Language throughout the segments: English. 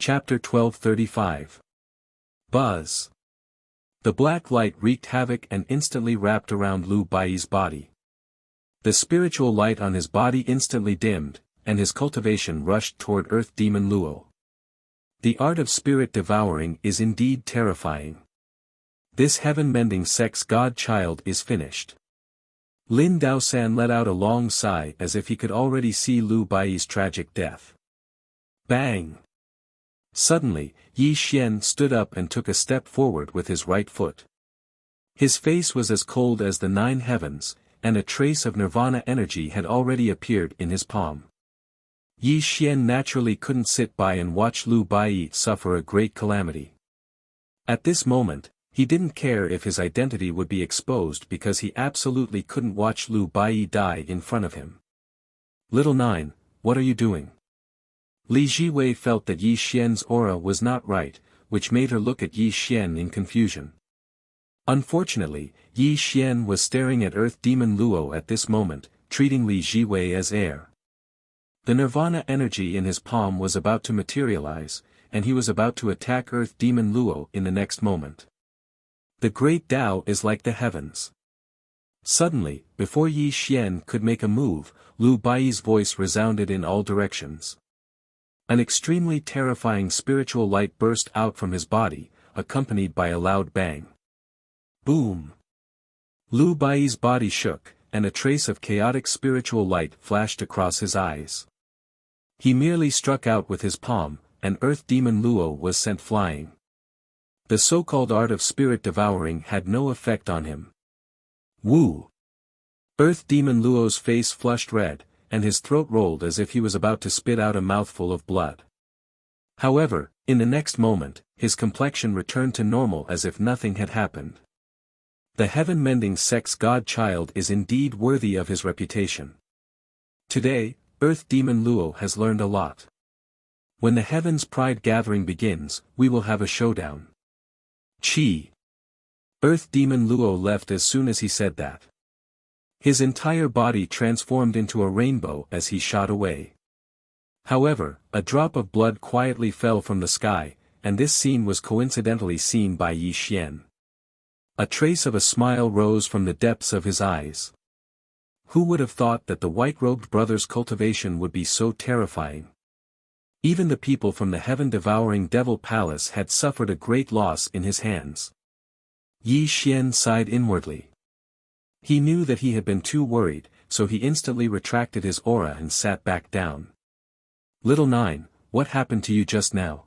Chapter 1235. Buzz. The black light wreaked havoc and instantly wrapped around Lu Baiyi's body. The spiritual light on his body instantly dimmed, and his cultivation rushed toward Earth Demon Luo. The art of spirit devouring is indeed terrifying. This heaven-mending sex god-child is finished. Lin Daosan let out a long sigh as if he could already see Lu Baiyi's tragic death. Bang! Suddenly, Yi Xian stood up and took a step forward with his right foot. His face was as cold as the 9 heavens, and a trace of nirvana energy had already appeared in his palm. Yi Xian naturally couldn't sit by and watch Lu Baiyi suffer a great calamity. At this moment, he didn't care if his identity would be exposed because he absolutely couldn't watch Lu Baiyi die in front of him. Little 9, what are you doing? Li Jiwei felt that Yi Xian's aura was not right, which made her look at Yi Xian in confusion. Unfortunately, Yi Xian was staring at Earth Demon Luo at this moment, treating Li Jiwei as heir. The nirvana energy in his palm was about to materialize, and he was about to attack Earth Demon Luo in the next moment. The great Tao is like the heavens. Suddenly, before Yi Xian could make a move, Lu Baiyi's voice resounded in all directions. An extremely terrifying spiritual light burst out from his body, accompanied by a loud bang. Boom! Lu Baiyi's body shook, and a trace of chaotic spiritual light flashed across his eyes. He merely struck out with his palm, and Earth Demon Luo was sent flying. The so-called art of spirit devouring had no effect on him. Woo! Earth Demon Luo's face flushed red, and his throat rolled as if he was about to spit out a mouthful of blood. However, in the next moment, his complexion returned to normal as if nothing had happened. The heaven-mending sex god-child is indeed worthy of his reputation. Today, Earth Demon Luo has learned a lot. When the Heavens Pride Gathering begins, we will have a showdown. Chi! Earth Demon Luo left as soon as he said that. His entire body transformed into a rainbow as he shot away. However, a drop of blood quietly fell from the sky, and this scene was coincidentally seen by Yi Xian. A trace of a smile rose from the depths of his eyes. Who would have thought that the white-robed brothers' cultivation would be so terrifying? Even the people from the heaven-devouring Devil Palace had suffered a great loss in his hands. Yi Xian sighed inwardly. He knew that he had been too worried, so he instantly retracted his aura and sat back down. Little 9, what happened to you just now?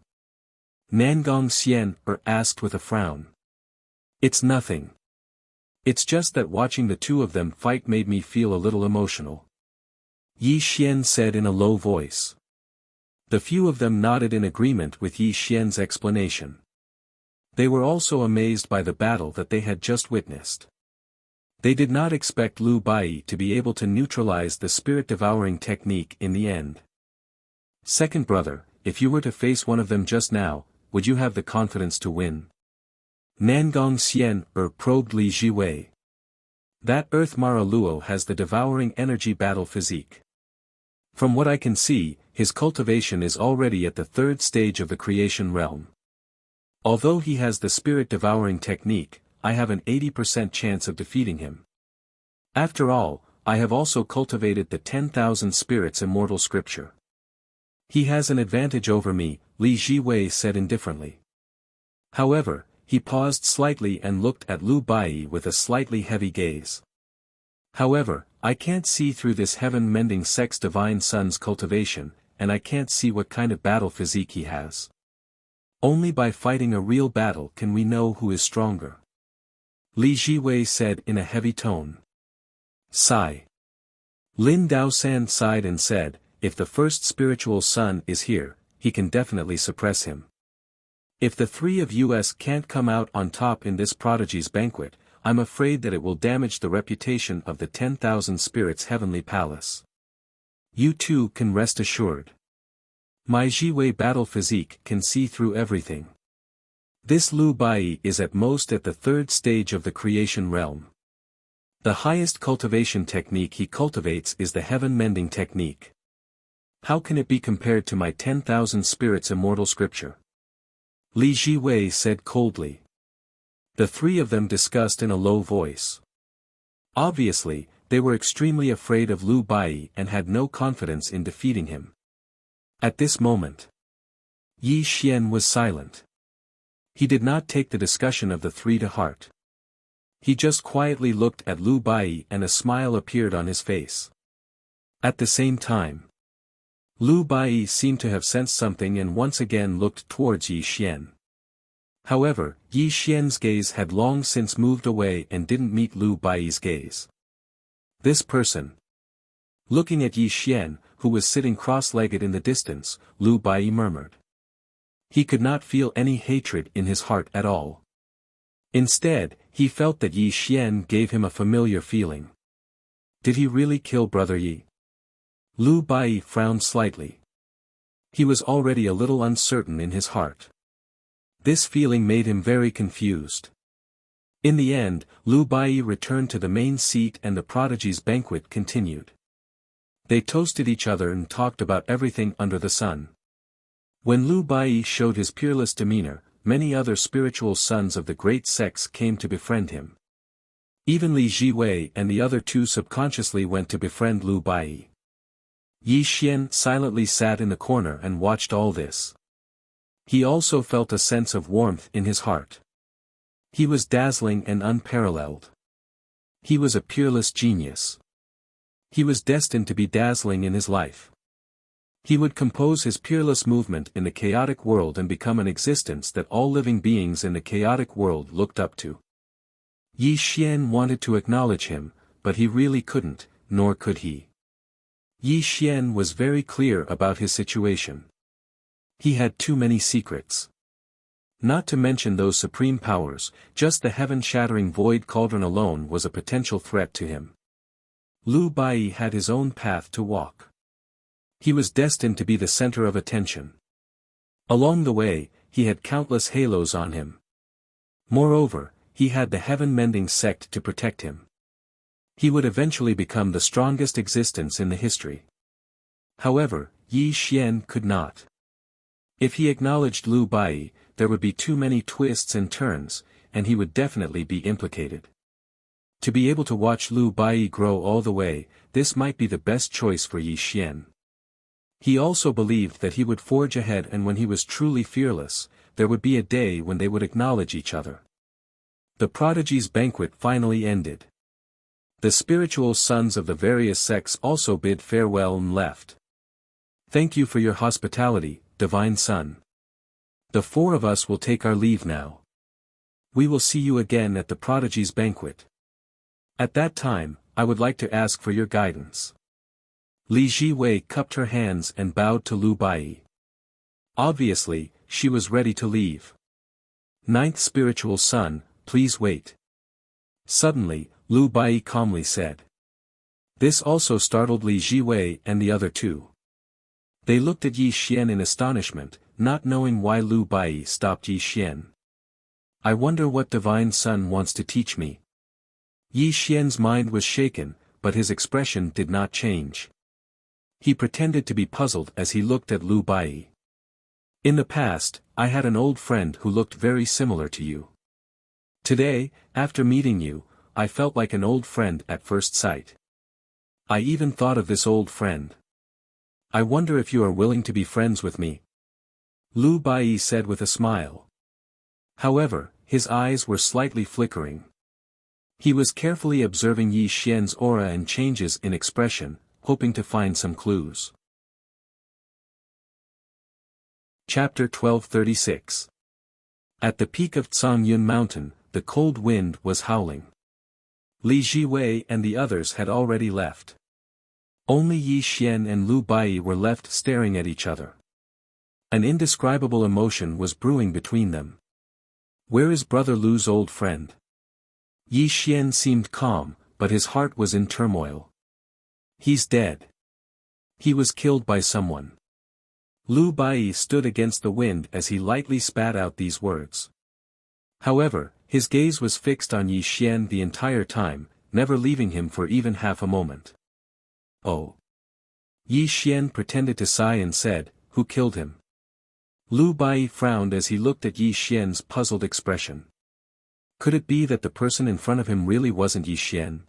Nangong Xian asked with a frown. It's nothing. It's just that watching the two of them fight made me feel a little emotional. Yi Xian said in a low voice. The few of them nodded in agreement with Yi Xian's explanation. They were also amazed by the battle that they had just witnessed. They did not expect Lu Baiyi to be able to neutralize the spirit-devouring technique in the end. Second brother, if you were to face one of them just now, would you have the confidence to win? Nangong Xian probed Li Jiwei. That Earth Mara Luo has the devouring energy battle physique. From what I can see, his cultivation is already at the 3rd stage of the creation realm. Although he has the spirit-devouring technique, I have an 80% chance of defeating him. After all, I have also cultivated the 10,000 spirits immortal scripture. He has an advantage over me, Li Jiwei said indifferently. However, he paused slightly and looked at Lu Baiyi with a slightly heavy gaze. However, I can't see through this heaven-mending sex divine son's cultivation, and I can't see what kind of battle physique he has. Only by fighting a real battle can we know who is stronger. Li Jiwei said in a heavy tone. Sigh. Lin Daosan sighed and said, if the first spiritual son is here, he can definitely suppress him. If the 3 of us can't come out on top in this prodigy's banquet, I'm afraid that it will damage the reputation of the 10,000 spirits heavenly palace. You too can rest assured. My Jiwei battle physique can see through everything. This Lu Baiyi is at most at the 3rd stage of the creation realm. The highest cultivation technique he cultivates is the heaven-mending technique. How can it be compared to my 10,000 spirits immortal scripture? Li Jiwei said coldly. The three of them discussed in a low voice. Obviously, they were extremely afraid of Lu Bai and had no confidence in defeating him. At this moment, Yi Xian was silent. He did not take the discussion of the three to heart. He just quietly looked at Lu Bai and a smile appeared on his face. At the same time, Lu Bai seemed to have sensed something and once again looked towards Yi Xian. However, Yi Xian's gaze had long since moved away and didn't meet Lu Bai's gaze. This person. Looking at Yi Xian, who was sitting cross-legged in the distance, Lu Bai murmured. He could not feel any hatred in his heart at all. Instead, he felt that Yi Xian gave him a familiar feeling. Did he really kill Brother Yi? Lu Bai frowned slightly. He was already a little uncertain in his heart. This feeling made him very confused. In the end, Lu Bai returned to the main seat and the prodigy's banquet continued. They toasted each other and talked about everything under the sun. When Lu Bai showed his peerless demeanor, many other spiritual sons of the great sects came to befriend him. Even Li Jiwei and the other two subconsciously went to befriend Lu Bai. Yi Xian silently sat in the corner and watched all this. He also felt a sense of warmth in his heart. He was dazzling and unparalleled. He was a peerless genius. He was destined to be dazzling in his life. He would compose his peerless movement in the chaotic world and become an existence that all living beings in the chaotic world looked up to. Yi Xian wanted to acknowledge him, but he really couldn't, nor could he. Yi Xian was very clear about his situation. He had too many secrets. Not to mention those supreme powers, just the heaven-shattering void cauldron alone was a potential threat to him. Lu Bai had his own path to walk. He was destined to be the center of attention. Along the way, he had countless halos on him. Moreover, he had the heaven-mending sect to protect him. He would eventually become the strongest existence in the history. However, Yi Xian could not. If he acknowledged Lu Bai, there would be too many twists and turns, and he would definitely be implicated. To be able to watch Lu Bai grow all the way, this might be the best choice for Yi Xian. He also believed that he would forge ahead, and when he was truly fearless, there would be a day when they would acknowledge each other. The prodigy's banquet finally ended. The spiritual sons of the various sects also bid farewell and left. Thank you for your hospitality, Divine Son. The four of us will take our leave now. We will see you again at the prodigy's banquet. At that time, I would like to ask for your guidance. Li Jiwei cupped her hands and bowed to Lu Bai. Obviously, she was ready to leave. Ninth spiritual son, please wait. Suddenly, Lu Bai calmly said. This also startled Li Jiwei and the other two. They looked at Yi Xian in astonishment, not knowing why Lu Bai stopped Yi Xian. I wonder what Divine Son wants to teach me. Yi Xian's mind was shaken, but his expression did not change. He pretended to be puzzled as he looked at Lu Bai. In the past, I had an old friend who looked very similar to you. Today, after meeting you, I felt like an old friend at first sight. I even thought of this old friend. I wonder if you are willing to be friends with me. Lu Bai said with a smile. However, his eyes were slightly flickering. He was carefully observing Yi Xian's aura and changes in expression, hoping to find some clues. Chapter 1236. At the peak of Cangyun Mountain, the cold wind was howling. Li Jiwei and the others had already left. Only Yi Xian and Lu Bai were left staring at each other. An indescribable emotion was brewing between them. Where is Brother Lu's old friend? Yi Xian seemed calm, but his heart was in turmoil. He's dead. He was killed by someone. Lu Bai stood against the wind as he lightly spat out these words. However, his gaze was fixed on Yi Xian the entire time, never leaving him for even half a moment. Oh. Yi Xian pretended to sigh and said, "Who killed him?" Lu Bai frowned as he looked at Yi Xian's puzzled expression. Could it be that the person in front of him really wasn't Yi Xian?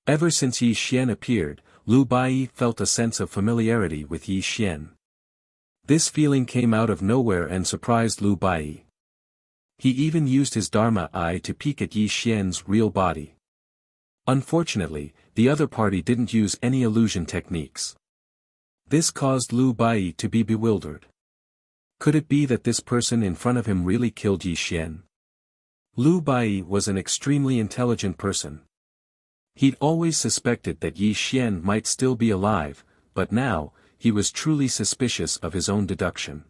Ever since Yi Xian appeared, Lu Bai felt a sense of familiarity with Yi Xian. This feeling came out of nowhere and surprised Lu Bai. He even used his Dharma eye to peek at Yi Xian's real body. Unfortunately, the other party didn't use any illusion techniques. This caused Lu Bai to be bewildered. Could it be that this person in front of him really killed Yi Xian? Lu Bai was an extremely intelligent person. He'd always suspected that Yi Xian might still be alive, but now, he was truly suspicious of his own deduction.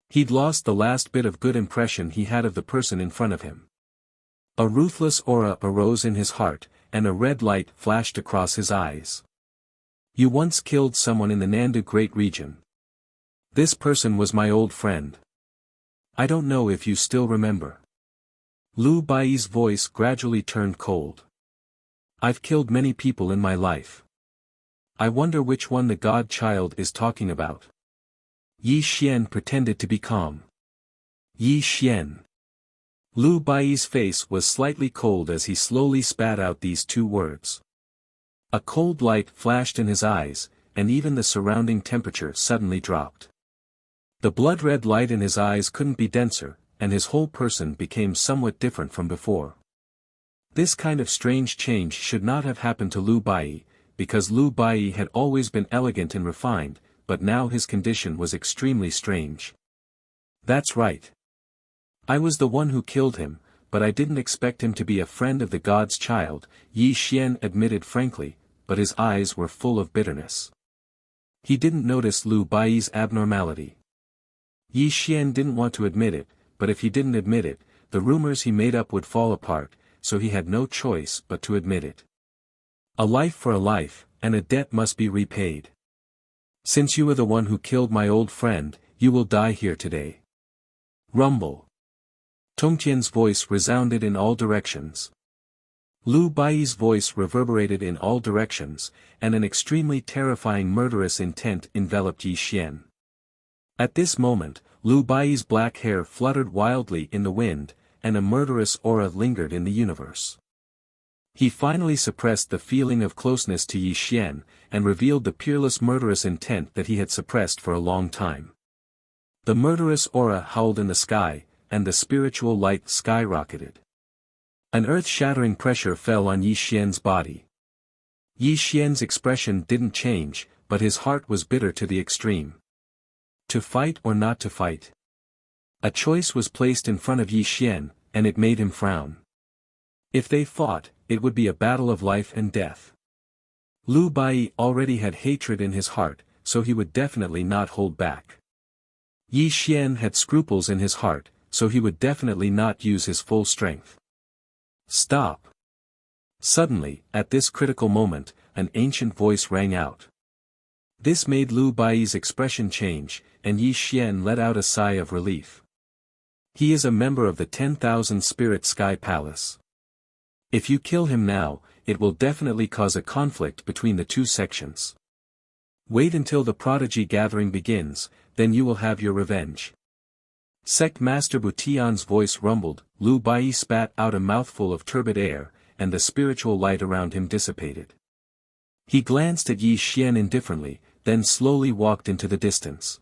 He'd lost the last bit of good impression he had of the person in front of him. A ruthless aura arose in his heart, and a red light flashed across his eyes. You once killed someone in the Nandu Great Region. This person was my old friend. I don't know if you still remember. Lu Bai's voice gradually turned cold. I've killed many people in my life. I wonder which one the godchild is talking about. Yi Xian pretended to be calm. Yi Xian. Lu Bai's face was slightly cold as he slowly spat out these two words. A cold light flashed in his eyes, and even the surrounding temperature suddenly dropped. The blood-red light in his eyes couldn't be denser, and his whole person became somewhat different from before. This kind of strange change should not have happened to Lu Bai, because Lu Bai had always been elegant and refined, but now his condition was extremely strange. That's right. I was the one who killed him, but I didn't expect him to be a friend of the god's child, Yi Xian admitted frankly, but his eyes were full of bitterness. He didn't notice Lu Bai's abnormality. Yi Xian didn't want to admit it, but if he didn't admit it, the rumors he made up would fall apart, so he had no choice but to admit it. A life for a life, and a debt must be repaid. Since you are the one who killed my old friend, you will die here today. Rumble. Tongtian's voice resounded in all directions. Lu Bai's voice reverberated in all directions, and an extremely terrifying murderous intent enveloped Yi Xian. At this moment, Lu Bai's black hair fluttered wildly in the wind, and a murderous aura lingered in the universe. He finally suppressed the feeling of closeness to Yi Xian, and revealed the peerless murderous intent that he had suppressed for a long time. The murderous aura howled in the sky, and the spiritual light skyrocketed. An earth-shattering pressure fell on Yi Xian's body. Yi Xian's expression didn't change, but his heart was bitter to the extreme. To fight or not to fight? A choice was placed in front of Yi Xian, and it made him frown. If they fought, it would be a battle of life and death. Lu Bai already had hatred in his heart, so he would definitely not hold back. Yi Xian had scruples in his heart, so he would definitely not use his full strength. Stop! Suddenly, at this critical moment, an ancient voice rang out. This made Lu Bai's expression change, and Yi Xian let out a sigh of relief. He is a member of the 10,000 Spirit Sky Palace. If you kill him now, it will definitely cause a conflict between the two sections. Wait until the prodigy gathering begins, then you will have your revenge. Sect Master Butian's voice rumbled. Lu Bai spat out a mouthful of turbid air, and the spiritual light around him dissipated. He glanced at Yi Xian indifferently, then slowly walked into the distance.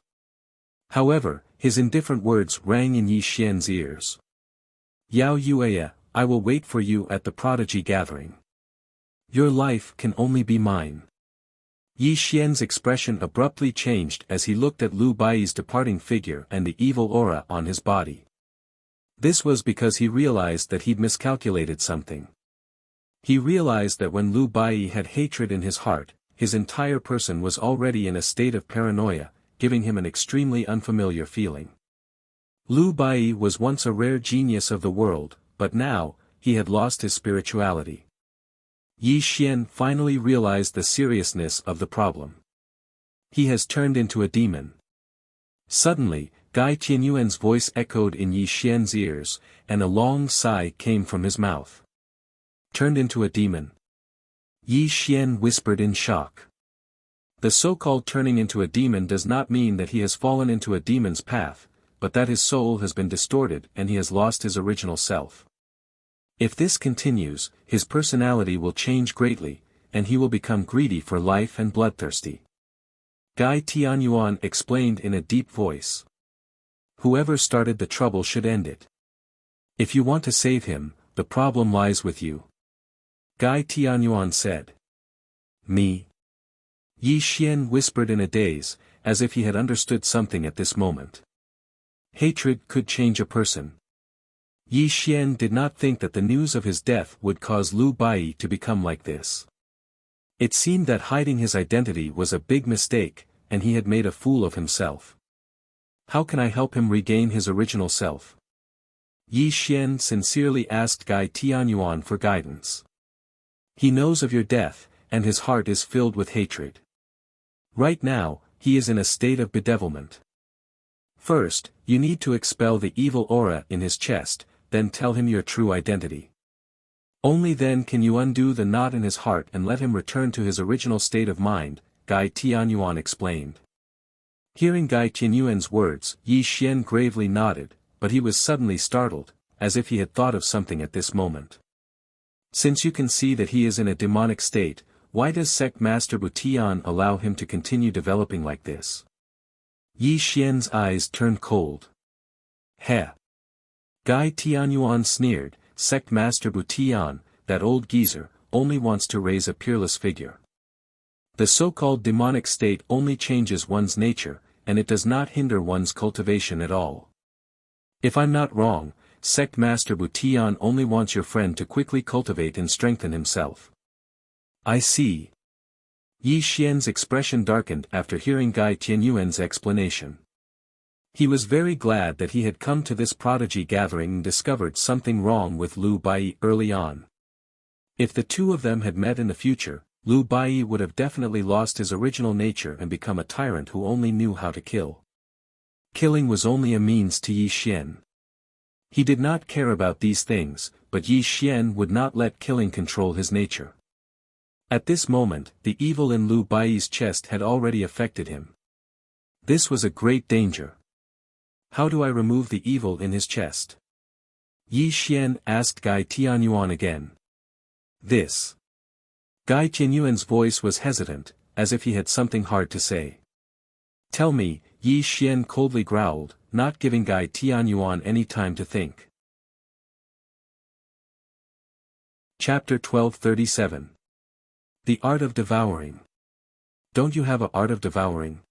However, his indifferent words rang in Yi Xian's ears. Yao Yueya, I will wait for you at the prodigy gathering. Your life can only be mine. Yi Xian's expression abruptly changed as he looked at Lu Bai's departing figure and the evil aura on his body. This was because he realized that he'd miscalculated something. He realized that when Lu Bai had hatred in his heart, his entire person was already in a state of paranoia, giving him an extremely unfamiliar feeling. Lu Bai was once a rare genius of the world, but now, he had lost his spirituality. Yi Xian finally realized the seriousness of the problem. He has turned into a demon. Suddenly, Gai Tianyuan's voice echoed in Yi Xian's ears, and a long sigh came from his mouth. Turned into a demon? Yi Xian whispered in shock. The so-called turning into a demon does not mean that he has fallen into a demon's path, but that his soul has been distorted and he has lost his original self. If this continues, his personality will change greatly, and he will become greedy for life and bloodthirsty. Guy Tianyuan explained in a deep voice. Whoever started the trouble should end it. If you want to save him, the problem lies with you. Guy Tianyuan said. Me? Yi Xian whispered in a daze, as if he had understood something at this moment. Hatred could change a person. Yi Xian did not think that the news of his death would cause Lu Bai to become like this. It seemed that hiding his identity was a big mistake, and he had made a fool of himself. How can I help him regain his original self? Yi Xian sincerely asked Guy Tianyuan for guidance. He knows of your death, and his heart is filled with hatred. Right now, he is in a state of bedevilment. First, you need to expel the evil aura in his chest, then tell him your true identity. Only then can you undo the knot in his heart and let him return to his original state of mind, Guy Tianyuan explained. Hearing Guy Tianyuan's words, Yi Xian gravely nodded, but he was suddenly startled, as if he had thought of something at this moment. Since you can see that he is in a demonic state, why does Sect Master Butian allow him to continue developing like this? Yi Xian's eyes turned cold. Heh. Guy Tianyuan sneered, Sect Master Butian, that old geezer, only wants to raise a peerless figure. The so-called demonic state only changes one's nature, and it does not hinder one's cultivation at all. If I'm not wrong, Sect Master Butian only wants your friend to quickly cultivate and strengthen himself. I see. Yi Xian's expression darkened after hearing Guy Tianyuan's explanation. He was very glad that he had come to this prodigy gathering and discovered something wrong with Lu Bai early on. If the two of them had met in the future, Lu Bai would have definitely lost his original nature and become a tyrant who only knew how to kill. Killing was only a means to Yi Xian. He did not care about these things, but Yi Xian would not let killing control his nature. At this moment, the evil in Lu Bai's chest had already affected him. This was a great danger. How do I remove the evil in his chest? Yi Xian asked Guy Tianyuan again. This. Guy Tianyuan's voice was hesitant, as if he had something hard to say. Tell me, Yi Xian coldly growled, not giving Guy Tianyuan any time to think. Chapter 1237. The Art of Devouring. Don't you have an art of devouring?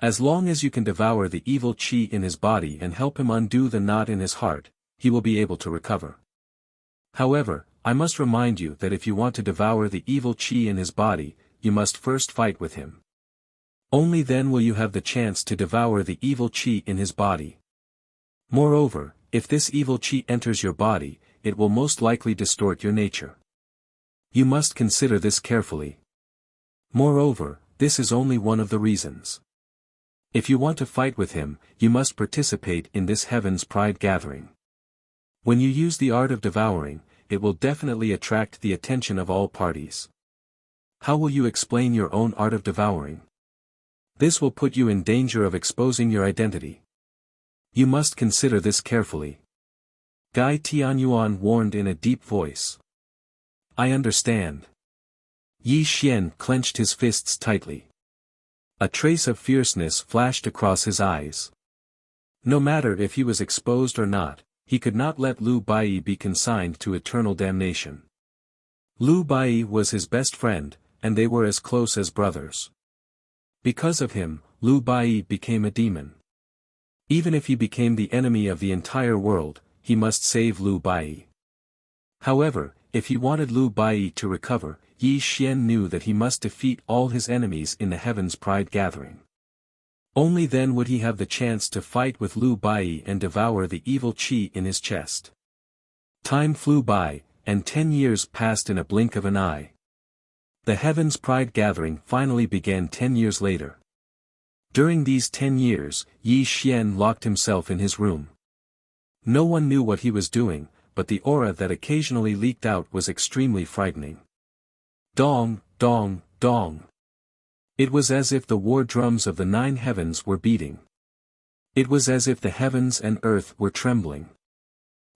As long as you can devour the evil chi in his body and help him undo the knot in his heart, he will be able to recover. However, I must remind you that if you want to devour the evil chi in his body, you must first fight with him. Only then will you have the chance to devour the evil chi in his body. Moreover, if this evil chi enters your body, it will most likely distort your nature. You must consider this carefully. Moreover, this is only one of the reasons. If you want to fight with him, you must participate in this Heaven's Pride gathering. When you use the art of devouring, it will definitely attract the attention of all parties. How will you explain your own art of devouring? This will put you in danger of exposing your identity. You must consider this carefully. Guy Tianyuan warned in a deep voice. I understand. Yi Xian clenched his fists tightly. A trace of fierceness flashed across his eyes. No matter if he was exposed or not, he could not let Lu Bai be consigned to eternal damnation. Lu Bai was his best friend, and they were as close as brothers. Because of him, Lu Bai became a demon. Even if he became the enemy of the entire world, he must save Lu Bai. However, if he wanted Lu Bai to recover, Yi Xian knew that he must defeat all his enemies in the Heaven's Pride gathering. Only then would he have the chance to fight with Lu Bai and devour the evil chi in his chest. Time flew by, and 10 years passed in a blink of an eye. The Heaven's Pride gathering finally began 10 years later. During these 10 years, Yi Xian locked himself in his room. No one knew what he was doing, but the aura that occasionally leaked out was extremely frightening. Dong, dong, dong. It was as if the war drums of the 9 heavens were beating. It was as if the heavens and earth were trembling.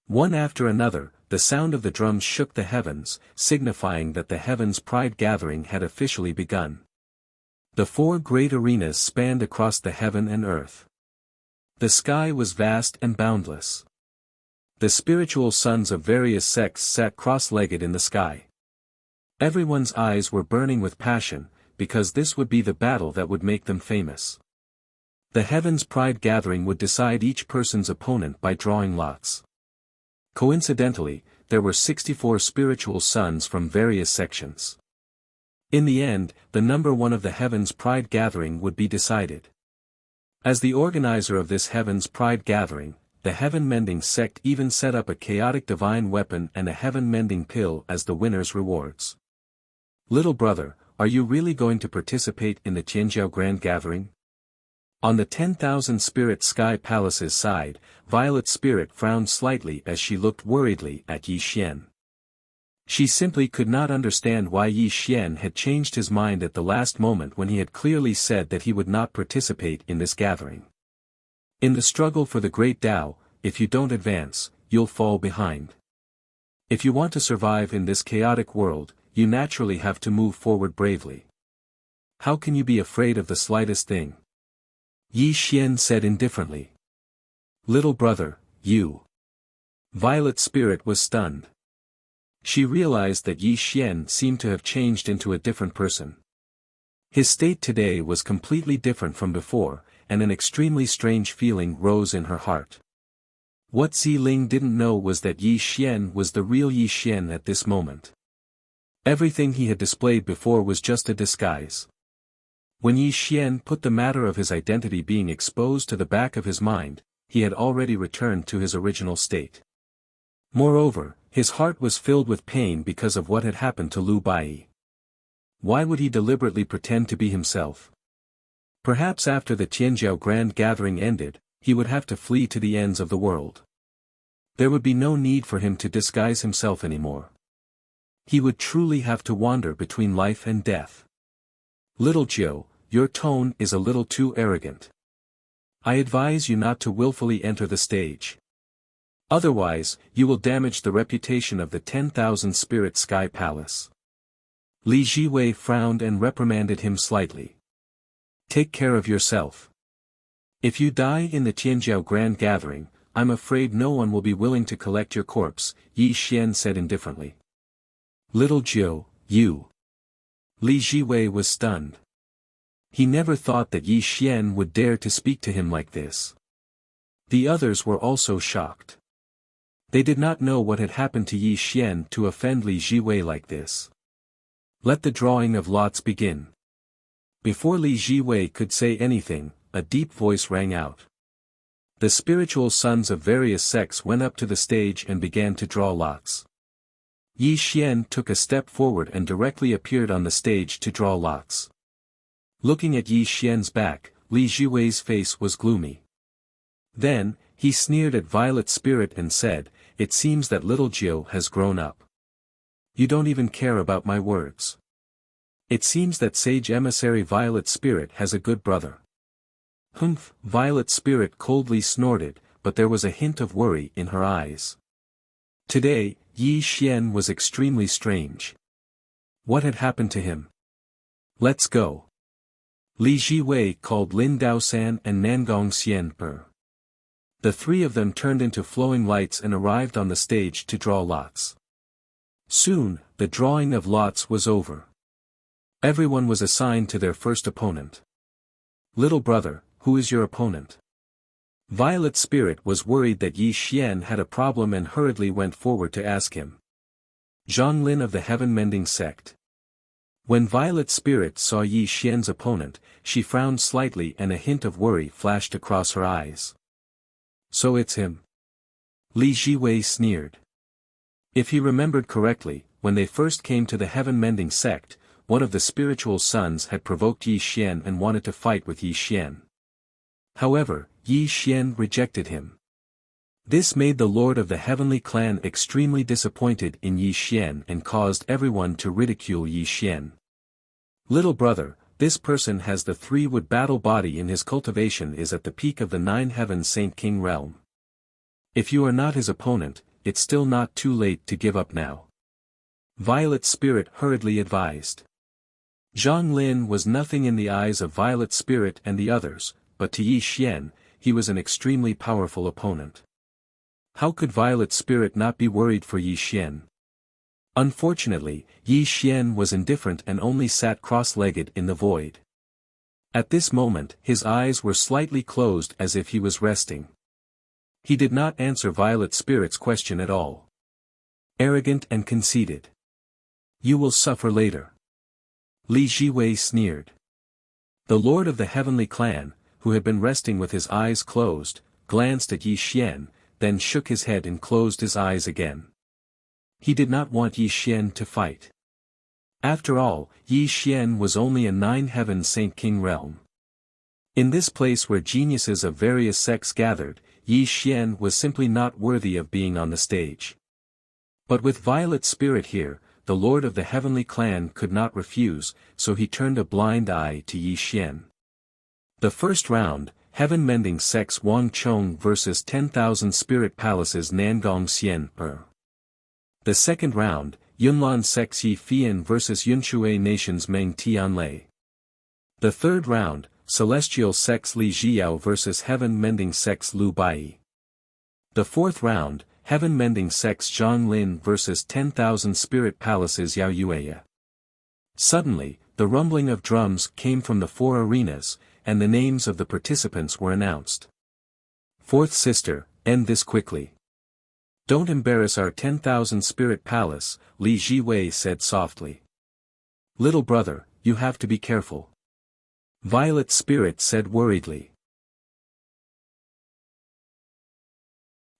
One after another, the sound of the drums shook the heavens, signifying that the heavens' pride gathering had officially begun. The 4 great arenas spanned across the heaven and earth. The sky was vast and boundless. The spiritual sons of various sects sat cross-legged in the sky. Everyone's eyes were burning with passion, because this would be the battle that would make them famous. The heavens' pride gathering would decide each person's opponent by drawing lots. Coincidentally, there were 64 spiritual sons from various sections. In the end, the number 1 of the heavens' pride gathering would be decided. As the organizer of this heavens' pride gathering, the heaven-mending sect even set up a chaotic divine weapon and a heaven-mending pill as the winner's rewards. Little brother, are you really going to participate in the Tianjiao Grand Gathering? On the 10,000 Spirit Sky Palace's side, Violet Spirit frowned slightly as she looked worriedly at Yi Xian. She simply could not understand why Yi Xian had changed his mind at the last moment when he had clearly said that he would not participate in this gathering. In the struggle for the Great Tao, if you don't advance, you'll fall behind. If you want to survive in this chaotic world, you naturally have to move forward bravely. How can you be afraid of the slightest thing? Yi Xian said indifferently. Little brother, you. Violet Spirit was stunned. She realized that Yi Xian seemed to have changed into a different person. His state today was completely different from before, and an extremely strange feeling rose in her heart. What Ziling didn't know was that Yi Xian was the real Yi Xian at this moment. Everything he had displayed before was just a disguise. When Yi Xian put the matter of his identity being exposed to the back of his mind, he had already returned to his original state. Moreover, his heart was filled with pain because of what had happened to Lu Bai. Why would he deliberately pretend to be himself? Perhaps after the Tianjiao Grand Gathering ended, he would have to flee to the ends of the world. There would be no need for him to disguise himself anymore. He would truly have to wander between life and death. Little Jiu, your tone is a little too arrogant. I advise you not to willfully enter the stage. Otherwise, you will damage the reputation of the 10,000 Spirit Sky Palace. Li Jiwei frowned and reprimanded him slightly. Take care of yourself. If you die in the Tianjiao Grand Gathering, I'm afraid no one will be willing to collect your corpse, Yi Xian said indifferently. Little Jiu, you. Li Jiwei was stunned. He never thought that Yi Xian would dare to speak to him like this. The others were also shocked. They did not know what had happened to Yi Xian to offend Li Jiwei like this. Let the drawing of lots begin. Before Li Jiwei could say anything, a deep voice rang out. The spiritual sons of various sects went up to the stage and began to draw lots. Yi Xian took a step forward and directly appeared on the stage to draw lots. Looking at Yi Xian's back, Li Jiwei's face was gloomy. Then, he sneered at Violet Spirit and said, "It seems that little Jiu has grown up. You don't even care about my words. It seems that sage emissary Violet Spirit has a good brother." Humph, Violet Spirit coldly snorted, but there was a hint of worry in her eyes. Today, Yi Xian was extremely strange. What had happened to him? Let's go. Li Jiwei called Lin Daosan and Nangong Xianper. The 3 of them turned into flowing lights and arrived on the stage to draw lots. Soon, the drawing of lots was over. Everyone was assigned to their first opponent. Little brother, who is your opponent? Violet Spirit was worried that Yi Xian had a problem and hurriedly went forward to ask him. Zhang Lin of the Heaven-Mending Sect. When Violet Spirit saw Yi Xian's opponent, she frowned slightly and a hint of worry flashed across her eyes. So it's him. Li Jiwei sneered. If he remembered correctly, when they first came to the Heaven-Mending Sect, one of the spiritual sons had provoked Yi Xian and wanted to fight with Yi Xian. However, Yi Xian rejected him. This made the lord of the heavenly clan extremely disappointed in Yi Xian and caused everyone to ridicule Yi Xian. Little brother, this person has the 3-wood battle body in his cultivation is at the peak of the 9 heavens Saint King realm. If you are not his opponent, it's still not too late to give up now. Violet Spirit hurriedly advised. Zhang Lin was nothing in the eyes of Violet Spirit and the others, but to Yi Xian, he was an extremely powerful opponent. How could Violet Spirit not be worried for Yi Xian? Unfortunately, Yi Xian was indifferent and only sat cross-legged in the void. At this moment his eyes were slightly closed as if he was resting. He did not answer Violet Spirit's question at all. Arrogant and conceited. You will suffer later. Li Jiwei sneered. The lord of the heavenly clan, who had been resting with his eyes closed, glanced at Yi Xian, then shook his head and closed his eyes again. He did not want Yi Xian to fight. After all, Yi Xian was only a 9 heavens Saint King realm. In this place where geniuses of various sects gathered, Yi Xian was simply not worthy of being on the stage. But with Violet Spirit here, the lord of the heavenly clan could not refuse, so he turned a blind eye to Yi Xian. The first round, Heaven Mending Sects Wang Chong vs 10,000 Spirit Palaces Nangong Xian The second round, Yunlan Sects Yi Fian vs Yunshui Nations Meng Tianlei. The third round, Celestial Sects Li Jiao vs Heaven Mending Sects Lu Bai. The fourth round, Heaven Mending Sects Zhang Lin vs 10,000 Spirit Palaces Yao Yueya. Suddenly, the rumbling of drums came from the 4 arenas, and the names of the participants were announced. Fourth sister, end this quickly. Don't embarrass our 10,000 Spirit Palace, Li Jiwei said softly. Little brother, you have to be careful. Violet Spirit said worriedly.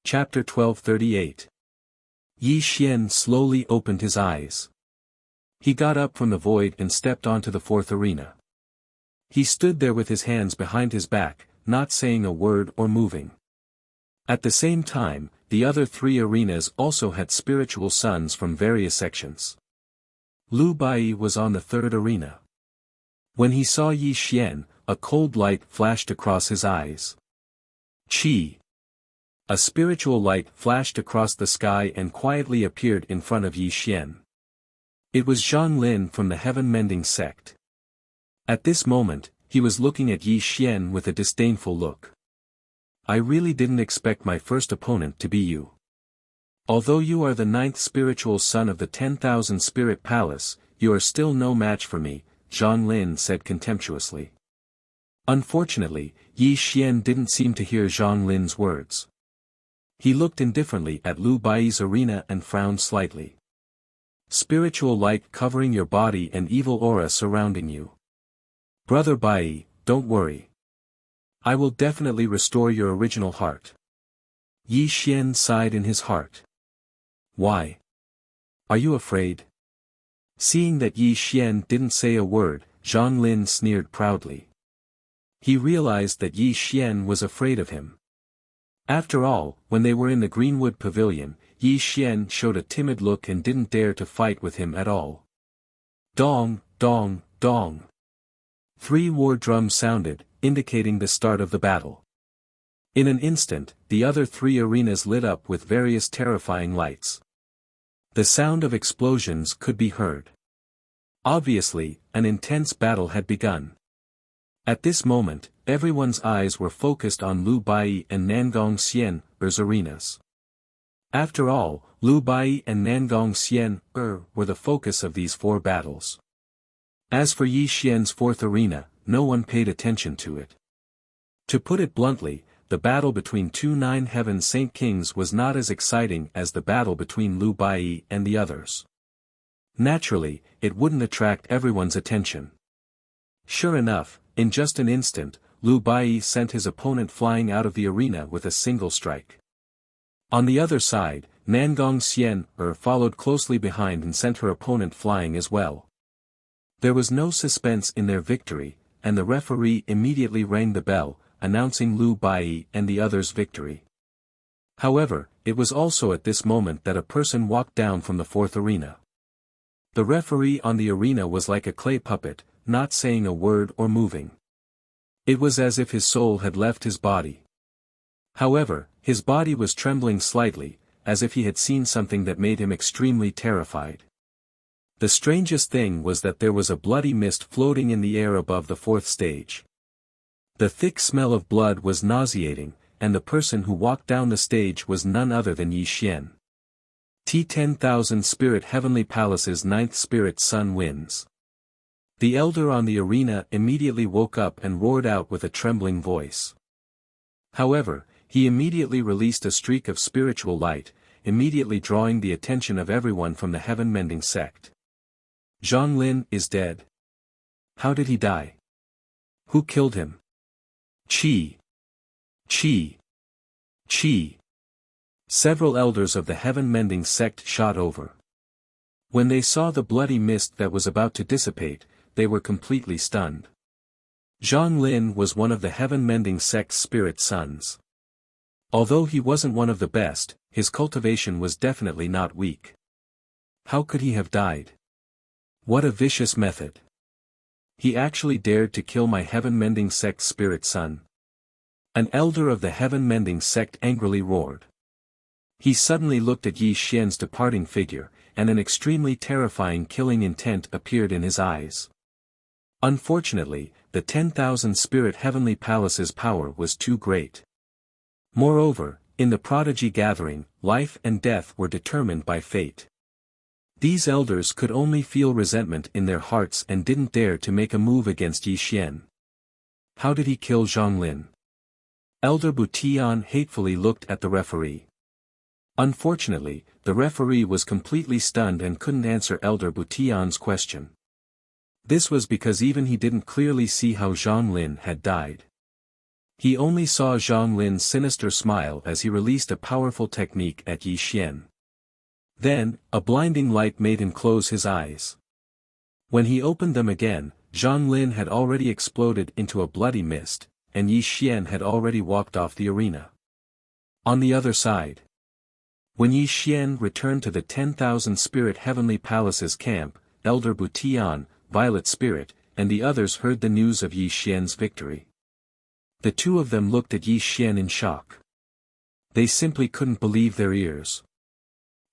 Chapter 1238. Yi Xian slowly opened his eyes. He got up from the void and stepped onto the 4th arena. He stood there with his hands behind his back, not saying a word or moving. At the same time, the other 3 arenas also had spiritual sons from various sections. Lu Bai was on the 3rd arena. When he saw Yi Xian, a cold light flashed across his eyes. Qi. A spiritual light flashed across the sky and quietly appeared in front of Yi Xian. It was Zhang Lin from the Heaven Mending sect. At this moment, he was looking at Yi Xian with a disdainful look. I really didn't expect my first opponent to be you. Although you are the 9th spiritual son of the 10,000 Spirit Palace, you are still no match for me, Zhang Lin said contemptuously. Unfortunately, Yi Xian didn't seem to hear Zhang Lin's words. He looked indifferently at Lu Bai's arena and frowned slightly. Spiritual light covering your body and evil aura surrounding you. Brother Bai, don't worry. I will definitely restore your original heart. Yi Xian sighed in his heart. Why? Are you afraid? Seeing that Yi Xian didn't say a word, Zhang Lin sneered proudly. He realized that Yi Xian was afraid of him. After all, when they were in the Greenwood Pavilion, Yi Xian showed a timid look and didn't dare to fight with him at all. Dong, dong, dong. 3 war drums sounded, indicating the start of the battle. In an instant, the other 3 arenas lit up with various terrifying lights. The sound of explosions could be heard. Obviously, an intense battle had begun. At this moment, everyone's eyes were focused on Lu Bai and Nangong Xian's arenas. After all, Lu Bai and Nangong Xian were the focus of these 4 battles. As for Yi Xian's 4th arena, no one paid attention to it. To put it bluntly, the battle between 2 9 heavens Saint Kings was not as exciting as the battle between Lu Bai and the others. Naturally, it wouldn't attract everyone's attention. Sure enough, in just an instant, Lu Bai sent his opponent flying out of the arena with a single strike. On the other side, Nangong Xian followed closely behind and sent her opponent flying as well. There was no suspense in their victory, and the referee immediately rang the bell, announcing Lu Bai and the others' victory. However, it was also at this moment that a person walked down from the 4th arena. The referee on the arena was like a clay puppet, not saying a word or moving. It was as if his soul had left his body. However, his body was trembling slightly, as if he had seen something that made him extremely terrified. The strangest thing was that there was a bloody mist floating in the air above the fourth stage. The thick smell of blood was nauseating, and the person who walked down the stage was none other than Yi Xian. T-10,000 Spirit Heavenly Palace's ninth spirit son wins. The elder on the arena immediately woke up and roared out with a trembling voice. However, he immediately released a streak of spiritual light, immediately drawing the attention of everyone from the heaven-mending sect. Zhang Lin is dead. How did he die? Who killed him? Qi. Qi. Qi. Several elders of the heaven-mending sect shot over. When they saw the bloody mist that was about to dissipate, they were completely stunned. Zhang Lin was one of the heaven-mending sect's spirit sons. Although he wasn't one of the best, his cultivation was definitely not weak. How could he have died? What a vicious method. He actually dared to kill my heaven-mending sect spirit son. An elder of the heaven-mending sect angrily roared. He suddenly looked at Yi Xian's departing figure, and an extremely terrifying killing intent appeared in his eyes. Unfortunately, the 10,000 Spirit Heavenly Palace's power was too great. Moreover, in the prodigy gathering, life and death were determined by fate. These elders could only feel resentment in their hearts and didn't dare to make a move against Yi Xian. How did he kill Zhang Lin? Elder Butian hatefully looked at the referee. Unfortunately, the referee was completely stunned and couldn't answer Elder Butian's question. This was because even he didn't clearly see how Zhang Lin had died. He only saw Zhang Lin's sinister smile as he released a powerful technique at Yi Xian. Then, a blinding light made him close his eyes. When he opened them again, Zhang Lin had already exploded into a bloody mist, and Yi Xian had already walked off the arena. On the other side, when Yi Xian returned to the 10,000 Spirit Heavenly Palace's camp, Elder Butian, Violet Spirit, and the others heard the news of Yi Xian's victory. The two of them looked at Yi Xian in shock. They simply couldn't believe their ears.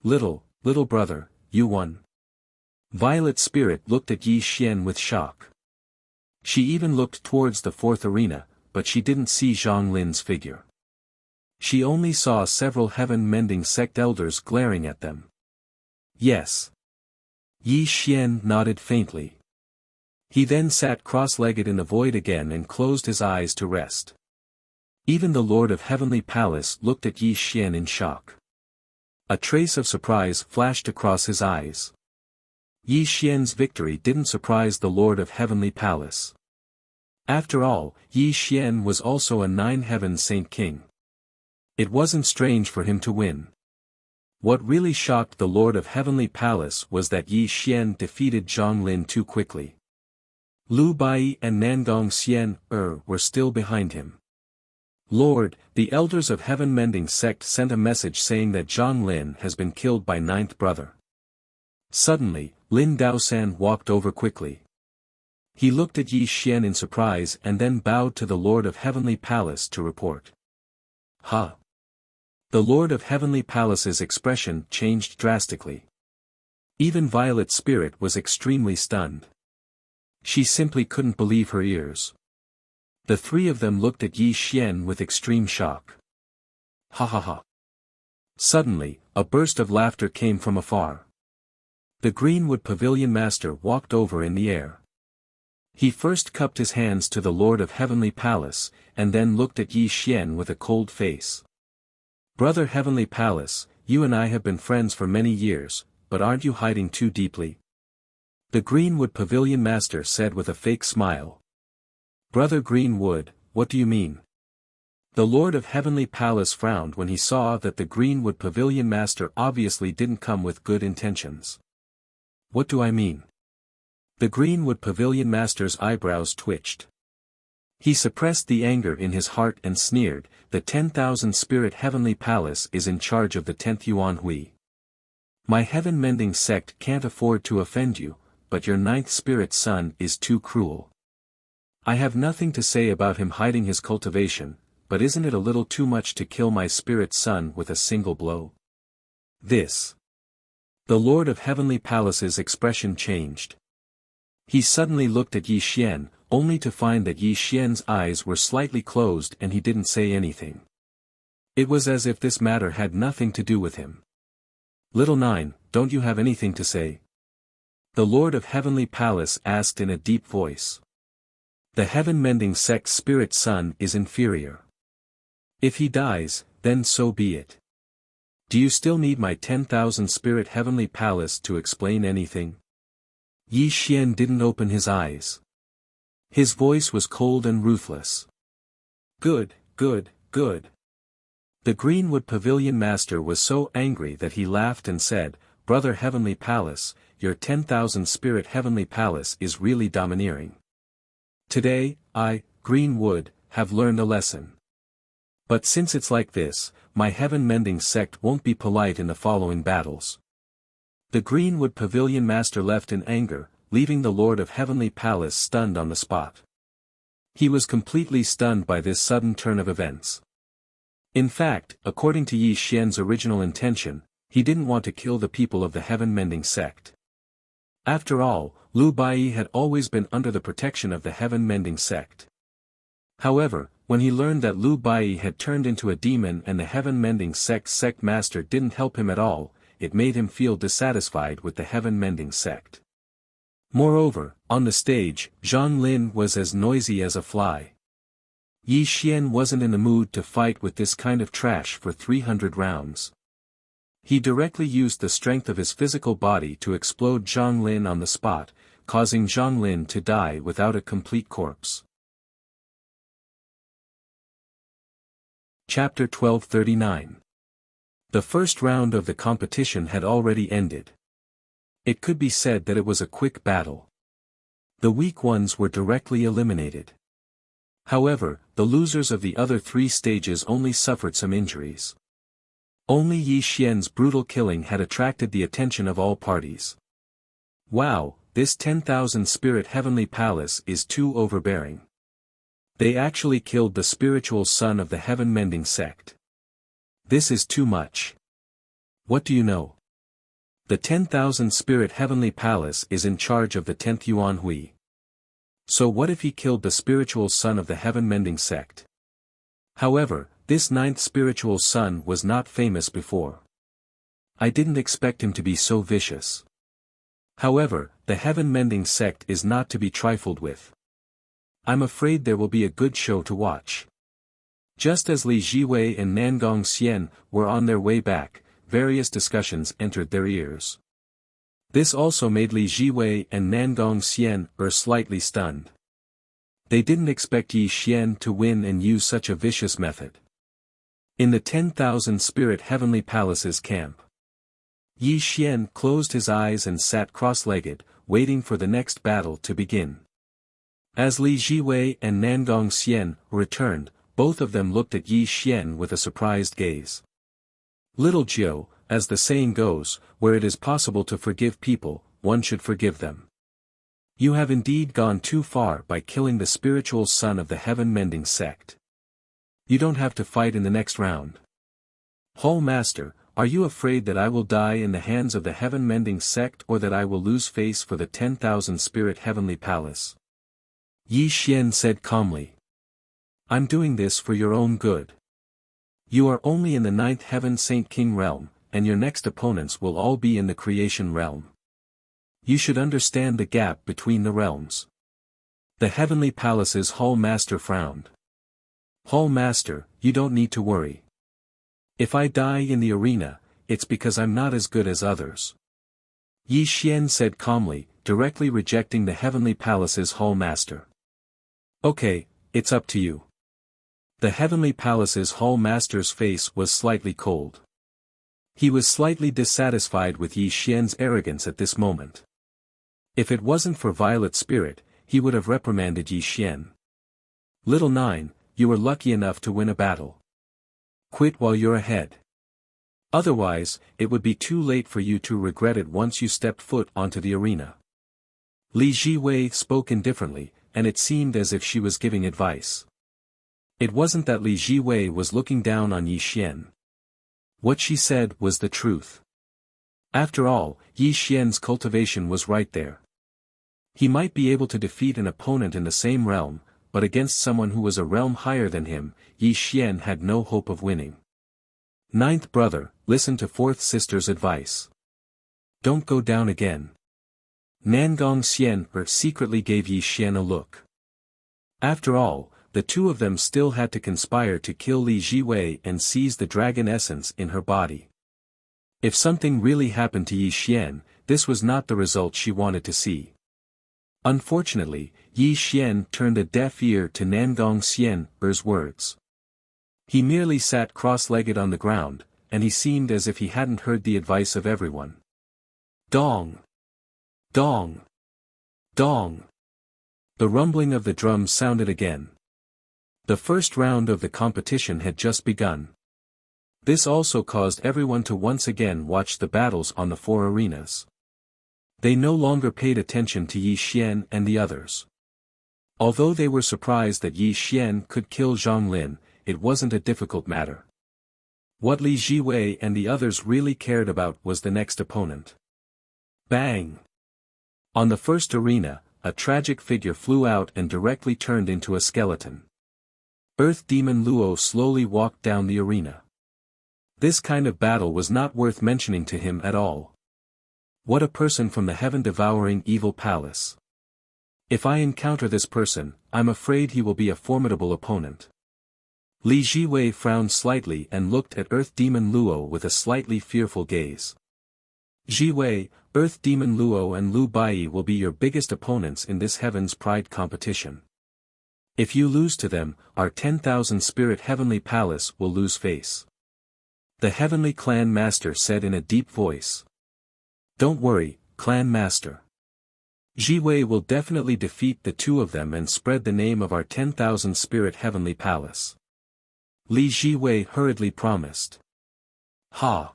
Little brother, you won. Violet Spirit looked at Yi Xian with shock. She even looked towards the fourth arena, but she didn't see Zhang Lin's figure. She only saw several heaven-mending sect elders glaring at them. Yes. Yi Xian nodded faintly. He then sat cross-legged in the void again and closed his eyes to rest. Even the Lord of Heavenly Palace looked at Yi Xian in shock. A trace of surprise flashed across his eyes. Yi Xian's victory didn't surprise the Lord of Heavenly Palace. After all, Yi Xian was also a nine-heaven saint king. It wasn't strange for him to win. What really shocked the Lord of Heavenly Palace was that Yi Xian defeated Zhang Lin too quickly. Lu Bai and Nangong Xian were still behind him. Lord, the elders of heaven-mending sect sent a message saying that Zhang Lin has been killed by ninth brother. Suddenly, Lin Daosan walked over quickly. He looked at Yi Xian in surprise and then bowed to the Lord of Heavenly Palace to report. Ha! The Lord of Heavenly Palace's expression changed drastically. Even Violet Spirit was extremely stunned. She simply couldn't believe her ears. The three of them looked at Yi Xian with extreme shock. Ha ha ha. Suddenly, a burst of laughter came from afar. The Greenwood Pavilion Master walked over in the air. He first cupped his hands to the Lord of Heavenly Palace, and then looked at Yi Xian with a cold face. Brother Heavenly Palace, you and I have been friends for many years, but aren't you hiding too deeply? The Greenwood Pavilion Master said with a fake smile. Brother Greenwood, what do you mean? The Lord of Heavenly Palace frowned when he saw that the Greenwood Pavilion Master obviously didn't come with good intentions. What do I mean? The Greenwood Pavilion Master's eyebrows twitched. He suppressed the anger in his heart and sneered, the 10,000 Spirit Heavenly Palace is in charge of the 10th Yuan Hui. My heaven-mending sect can't afford to offend you, but your ninth spirit son is too cruel. I have nothing to say about him hiding his cultivation, but isn't it a little too much to kill my spirit son with a single blow? This. The Lord of Heavenly Palace's expression changed. He suddenly looked at Yi Xian, only to find that Yi Xian's eyes were slightly closed and he didn't say anything. It was as if this matter had nothing to do with him. Little Nine, don't you have anything to say? The Lord of Heavenly Palace asked in a deep voice. The heaven-mending sect's spirit son is inferior. If he dies, then so be it. Do you still need my 10,000 spirit Heavenly Palace to explain anything? Yi Xian didn't open his eyes. His voice was cold and ruthless. Good, good, good. The Greenwood Pavilion Master was so angry that he laughed and said, Brother Heavenly Palace, your 10,000 spirit Heavenly Palace is really domineering. Today, I, Greenwood, have learned a lesson. But since it's like this, my heaven-mending sect won't be polite in the following battles. The Greenwood Pavilion Master left in anger, leaving the Lord of Heavenly Palace stunned on the spot. He was completely stunned by this sudden turn of events. In fact, according to Yi Xian's original intention, he didn't want to kill the people of the heaven-mending sect. After all, Lu Baiyi had always been under the protection of the heaven-mending sect. However, when he learned that Lu Baiyi had turned into a demon and the heaven-mending sect's sect master didn't help him at all, it made him feel dissatisfied with the heaven-mending sect. Moreover, on the stage, Zhang Lin was as noisy as a fly. Yi Xian wasn't in the mood to fight with this kind of trash for 300 rounds. He directly used the strength of his physical body to explode Zhang Lin on the spot, causing Zhang Lin to die without a complete corpse. Chapter 1239. The first round of the competition had already ended. It could be said that it was a quick battle. The weak ones were directly eliminated. However, the losers of the other three stages only suffered some injuries. Only Yi Xian's brutal killing had attracted the attention of all parties. Wow, this 10,000 spirit Heavenly Palace is too overbearing. They actually killed the spiritual son of the heaven-mending sect. This is too much. What do you know? The 10,000 spirit Heavenly Palace is in charge of the 10th Yuan Hui. So what if he killed the spiritual son of the heaven-mending sect? However, this 9th spiritual son was not famous before. I didn't expect him to be so vicious. However, the heaven-mending sect is not to be trifled with. I'm afraid there will be a good show to watch. Just as Li Jiwei and Nangong Xian were on their way back, various discussions entered their ears. This also made Li Jiwei and Nangong Xian slightly stunned. They didn't expect Yi Xian to win and use such a vicious method. In the 10,000 spirit Heavenly Palace's camp, Yi Xian closed his eyes and sat cross-legged, waiting for the next battle to begin. As Li Jiwei and Nangong Xian returned, both of them looked at Yi Xian with a surprised gaze. Little Jiu, as the saying goes, where it is possible to forgive people, one should forgive them. You have indeed gone too far by killing the spiritual son of the heaven-mending sect. You don't have to fight in the next round. Whole Master, are you afraid that I will die in the hands of the heaven-mending sect or that I will lose face for the 10,000 spirit Heavenly Palace? Yi Xian said calmly. I'm doing this for your own good. You are only in the 9th Heaven Saint King realm, and your next opponents will all be in the creation realm. You should understand the gap between the realms. The Heavenly Palace's Hall Master frowned. Hall Master, you don't need to worry. If I die in the arena, it's because I'm not as good as others. Yi Xian said calmly, directly rejecting the Heavenly Palace's Hall Master. Okay, it's up to you. The Heavenly Palace's Hall Master's face was slightly cold. He was slightly dissatisfied with Yi Xian's arrogance at this moment. If it wasn't for Violet Spirit, he would have reprimanded Yi Xian. Little Nine, you were lucky enough to win a battle. Quit while you're ahead. Otherwise, it would be too late for you to regret it once you stepped foot onto the arena. Li Jiwei spoke indifferently, and it seemed as if she was giving advice. It wasn't that Li Jiwei was looking down on Yi Xian. What she said was the truth. After all, Yi Xian's cultivation was right there. He might be able to defeat an opponent in the same realm, but against someone who was a realm higher than him, Yi Xian had no hope of winning. Ninth brother, listen to fourth sister's advice. Don't go down again. Nangong Xian secretly gave Yi Xian a look. After all, the two of them still had to conspire to kill Li Jiwei and seize the dragon essence in her body. If something really happened to Yi Xian, this was not the result she wanted to see. Unfortunately, Yi Xian turned a deaf ear to Nangong Xian's words. He merely sat cross-legged on the ground, and he seemed as if he hadn't heard the advice of everyone. Dong! Dong! Dong! The rumbling of the drums sounded again. The first round of the competition had just begun. This also caused everyone to once again watch the battles on the four arenas. They no longer paid attention to Yi Xian and the others. Although they were surprised that Yi Xian could kill Zhang Lin, it wasn't a difficult matter. What Li Jiwei and the others really cared about was the next opponent. Bang! On the first arena, a tragic figure flew out and directly turned into a skeleton. Earth Demon Luo slowly walked down the arena. This kind of battle was not worth mentioning to him at all. What a person from the heaven-devouring evil palace. If I encounter this person, I'm afraid he will be a formidable opponent. Li Jiwei frowned slightly and looked at Earth Demon Luo with a slightly fearful gaze. Jiwei, Earth Demon Luo and Lu Baiyi will be your biggest opponents in this Heaven's Pride competition. If you lose to them, our 10,000 Spirit Heavenly Palace will lose face. The Heavenly Clan Master said in a deep voice. Don't worry, Clan Master. Jiwei will definitely defeat the two of them and spread the name of our 10,000 Spirit Heavenly Palace. Li Jiwei hurriedly promised. Ha!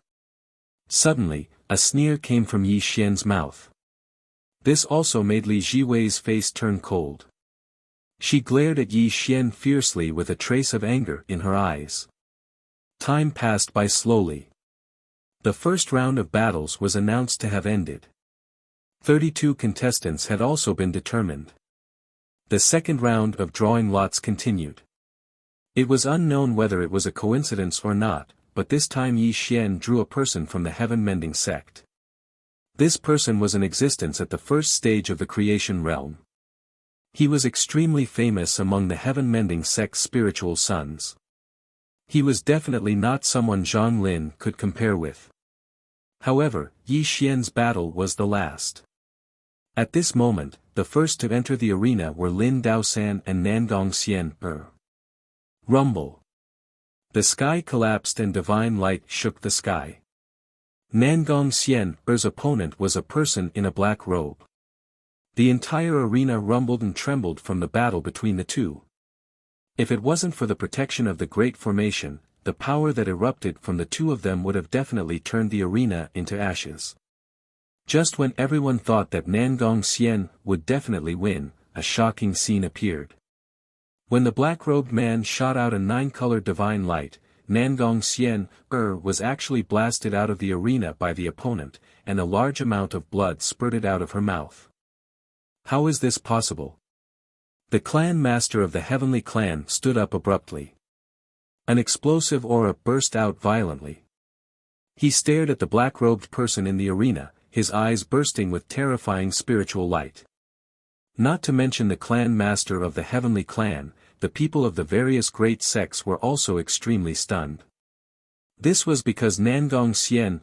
Suddenly, a sneer came from Yi Xian's mouth. This also made Li Jiwei's face turn cold. She glared at Yi Xian fiercely with a trace of anger in her eyes. Time passed by slowly. The first round of battles was announced to have ended. 32 contestants had also been determined. The second round of drawing lots continued. It was unknown whether it was a coincidence or not, but this time Yi Xian drew a person from the heaven-mending sect. This person was in existence at the first stage of the creation realm. He was extremely famous among the heaven-mending sect's spiritual sons. He was definitely not someone Zhang Lin could compare with. However, Yi Xian's battle was the last. At this moment, the first to enter the arena were Lin Daosan and Nangong Xian. Rumble. The sky collapsed and divine light shook the sky. Nangong Xian's opponent was a person in a black robe. The entire arena rumbled and trembled from the battle between the two. If it wasn't for the protection of the Great Formation, the power that erupted from the two of them would have definitely turned the arena into ashes. Just when everyone thought that Nangong Xian would definitely win, a shocking scene appeared. When the black-robed man shot out a 9-colored divine light, Nangong Xian was actually blasted out of the arena by the opponent, and a large amount of blood spurted out of her mouth. How is this possible? The clan master of the heavenly clan stood up abruptly. An explosive aura burst out violently. He stared at the black-robed person in the arena, his eyes bursting with terrifying spiritual light. Not to mention the clan master of the heavenly clan, the people of the various great sects were also extremely stunned. This was because Nangong Xian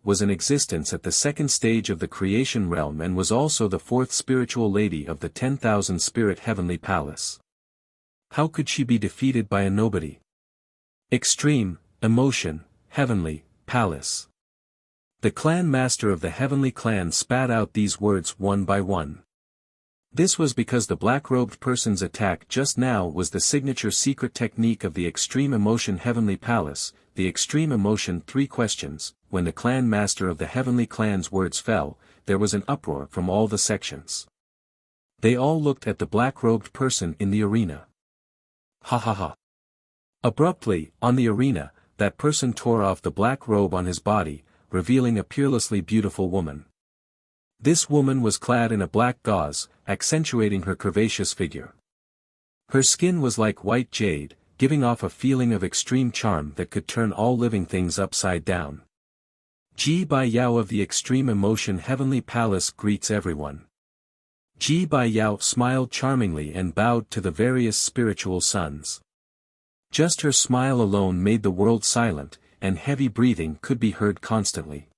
was in existence at the second stage of the creation realm and was also the fourth spiritual lady of the 10,000 Spirit Heavenly Palace. How could she be defeated by a nobody? Extreme, emotion, heavenly, palace. The clan master of the heavenly clan spat out these words one by one. This was because the black-robed person's attack just now was the signature secret technique of the Extreme Emotion Heavenly Palace, the Extreme Emotion 3 questions. When the clan master of the heavenly clan's words fell, there was an uproar from all the sections. They all looked at the black-robed person in the arena. Ha ha ha. Abruptly, on the arena, that person tore off the black robe on his body, revealing a peerlessly beautiful woman. This woman was clad in a black gauze, accentuating her curvaceous figure. Her skin was like white jade, giving off a feeling of extreme charm that could turn all living things upside down. Ji Bai Yao of the Extreme Emotion Heavenly Palace greets everyone. Ji Bai Yao smiled charmingly and bowed to the various spiritual sons. Just her smile alone made the world silent, and heavy breathing could be heard constantly.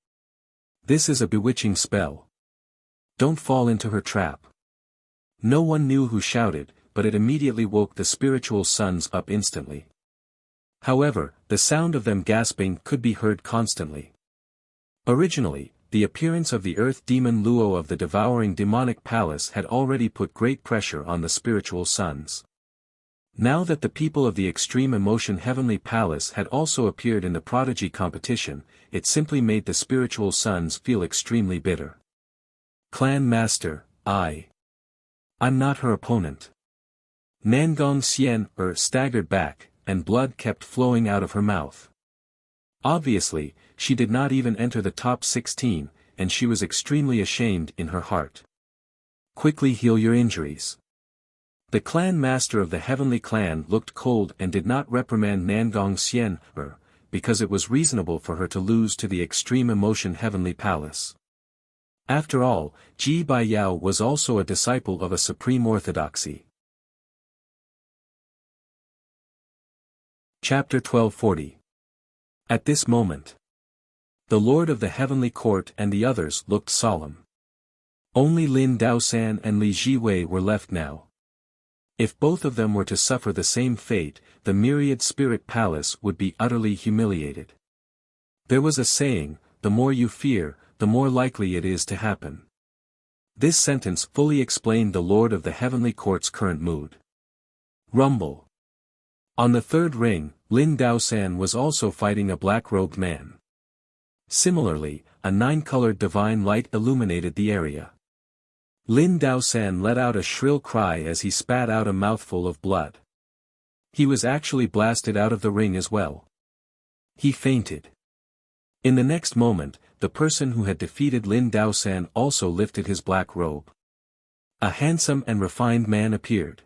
This is a bewitching spell. Don't fall into her trap. No one knew who shouted, but it immediately woke the spiritual sons up instantly. However, the sound of them gasping could be heard constantly. Originally, the appearance of the earth demon Luo of the devouring demonic palace had already put great pressure on the spiritual sons. Now that the people of the Extreme Emotion Heavenly Palace had also appeared in the prodigy competition, it simply made the spiritual sons feel extremely bitter. Clan Master, I'm not her opponent. Nangong Xian staggered back, and blood kept flowing out of her mouth. Obviously, she did not even enter the top 16, and she was extremely ashamed in her heart. Quickly heal your injuries. The clan master of the heavenly clan looked cold and did not reprimand Nangong Xian, because it was reasonable for her to lose to the Extreme Emotion Heavenly Palace. After all, Ji Bai Yao was also a disciple of a supreme orthodoxy. Chapter 1240. At this moment, the Lord of the Heavenly Court and the others looked solemn. Only Lin Daosan and Li Jiwei were left now. If both of them were to suffer the same fate, the myriad spirit palace would be utterly humiliated. There was a saying, the more you fear, the more likely it is to happen. This sentence fully explained the Lord of the Heavenly Court's current mood. Rumble. On the third ring, Lin Daosan was also fighting a black-robed man. Similarly, a 9-colored divine light illuminated the area. Lin Daosan let out a shrill cry as he spat out a mouthful of blood. He was actually blasted out of the ring as well. He fainted. In the next moment, the person who had defeated Lin Daosan also lifted his black robe. A handsome and refined man appeared.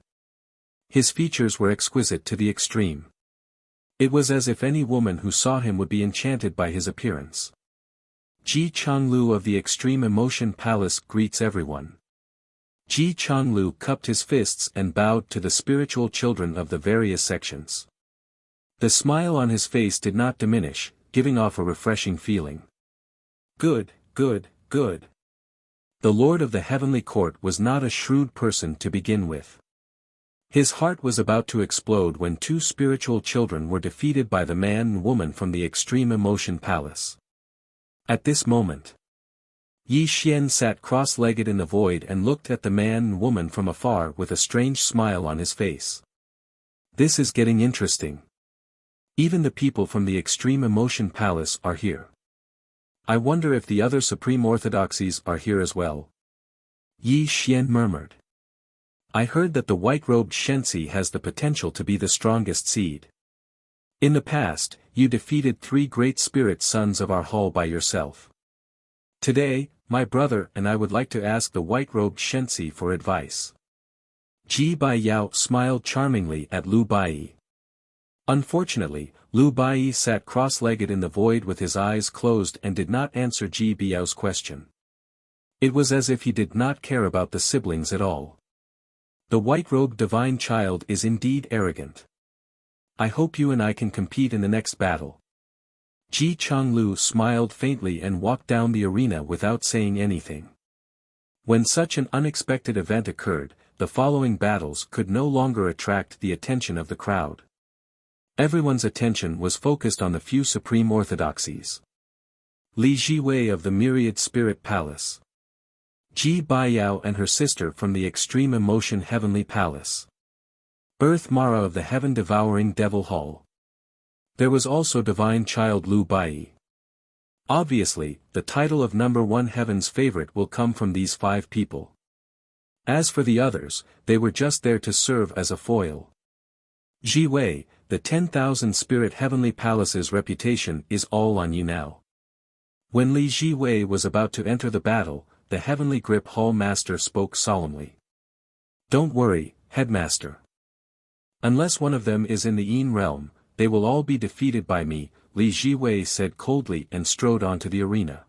His features were exquisite to the extreme. It was as if any woman who saw him would be enchanted by his appearance. Ji Changlu of the Extreme Emotion Palace greets everyone. Ji Changlu cupped his fists and bowed to the spiritual children of the various sections. The smile on his face did not diminish, giving off a refreshing feeling. Good, good, good. The Lord of the Heavenly Court was not a shrewd person to begin with. His heart was about to explode when two spiritual children were defeated by the man and woman from the Extreme Emotion Palace. At this moment, Yi Xian sat cross-legged in the void and looked at the man and woman from afar with a strange smile on his face. This is getting interesting. Even the people from the Extreme Emotion Palace are here. I wonder if the other supreme orthodoxies are here as well. Yi Xian murmured. I heard that the white-robed Shensi has the potential to be the strongest seed. In the past, you defeated 3 great spirit sons of our hall by yourself. Today, my brother and I would like to ask the white-robed Shensi for advice. Ji Bai Yao smiled charmingly at Lu Bai. Unfortunately, Lu Bai sat cross-legged in the void with his eyes closed and did not answer Ji Bai Yao's question. It was as if he did not care about the siblings at all. The white-robed divine child is indeed arrogant. I hope you and I can compete in the next battle. Ji Changlu smiled faintly and walked down the arena without saying anything. When such an unexpected event occurred, the following battles could no longer attract the attention of the crowd. Everyone's attention was focused on the few supreme orthodoxies. Li Jiwei of the Myriad Spirit Palace. Ji Bai Yao and her sister from the Extreme Emotion Heavenly Palace. Earth Mara of the Heaven-Devouring Devil Hall. There was also divine child Lu Bai. Obviously, the title of number 1 heaven's favorite will come from these 5 people. As for the others, they were just there to serve as a foil. Ji Wei, the 10,000 Spirit Heavenly Palace's reputation is all on you now. When Li Ji Wei was about to enter the battle, the Heavenly Grip Hall Master spoke solemnly. Don't worry, Headmaster. Unless one of them is in the Yin realm, they will all be defeated by me, Li Ji Wei said coldly and strode onto the arena.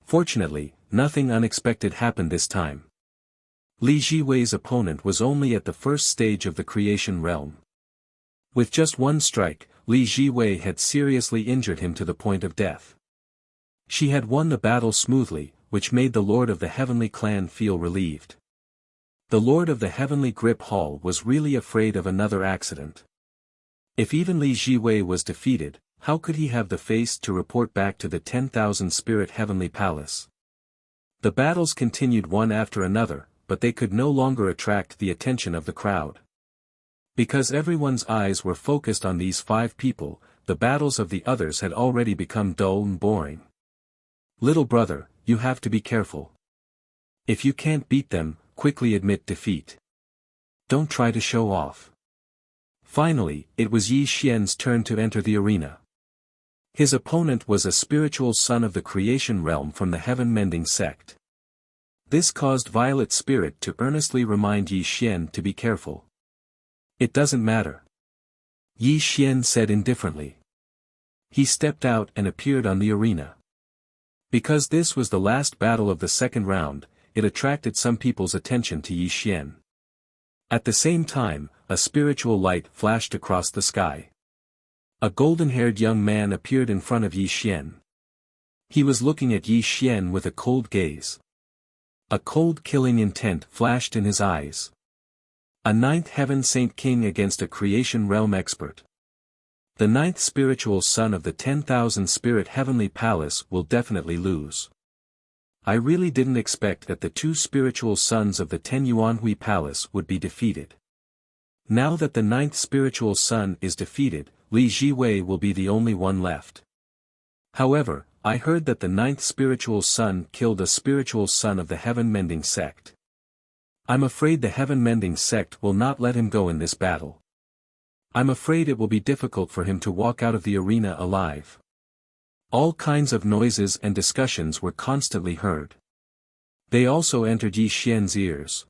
Fortunately, nothing unexpected happened this time. Li Ji Wei's opponent was only at the first stage of the creation realm. With just one strike, Li Ji Wei had seriously injured him to the point of death. She had won the battle smoothly, which made the Lord of the Heavenly Clan feel relieved. The Lord of the Heavenly Grip Hall was really afraid of another accident. If even Li Ji Wei was defeated, how could he have the face to report back to the 10,000 Spirit Heavenly Palace? The battles continued one after another, but they could no longer attract the attention of the crowd. Because everyone's eyes were focused on these 5 people, the battles of the others had already become dull and boring. Little brother, you have to be careful. If you can't beat them, quickly admit defeat. Don't try to show off. Finally, it was Yi Xian's turn to enter the arena. His opponent was a spiritual son of the creation realm from the heaven-mending sect. This caused Violet Spirit to earnestly remind Yi Xian to be careful. It doesn't matter. Yi Xian said indifferently. He stepped out and appeared on the arena. Because this was the last battle of the second round, it attracted some people's attention to Yi Xian. At the same time, a spiritual light flashed across the sky. A golden-haired young man appeared in front of Yi Xian. He was looking at Yi Xian with a cold gaze. A cold killing intent flashed in his eyes. A 9th Heaven Saint King against a creation realm expert. The 9th spiritual son of the 10,000 Spirit Heavenly Palace will definitely lose. I really didn't expect that the 2 spiritual sons of the 10 Yuanhui Palace would be defeated. Now that the 9th spiritual son is defeated, Li Ji Wei will be the only one left. However, I heard that the 9th spiritual son killed a spiritual son of the heaven-mending sect. I'm afraid the heaven-mending sect will not let him go in this battle. I'm afraid it will be difficult for him to walk out of the arena alive. All kinds of noises and discussions were constantly heard. They also entered Yi Xian's ears.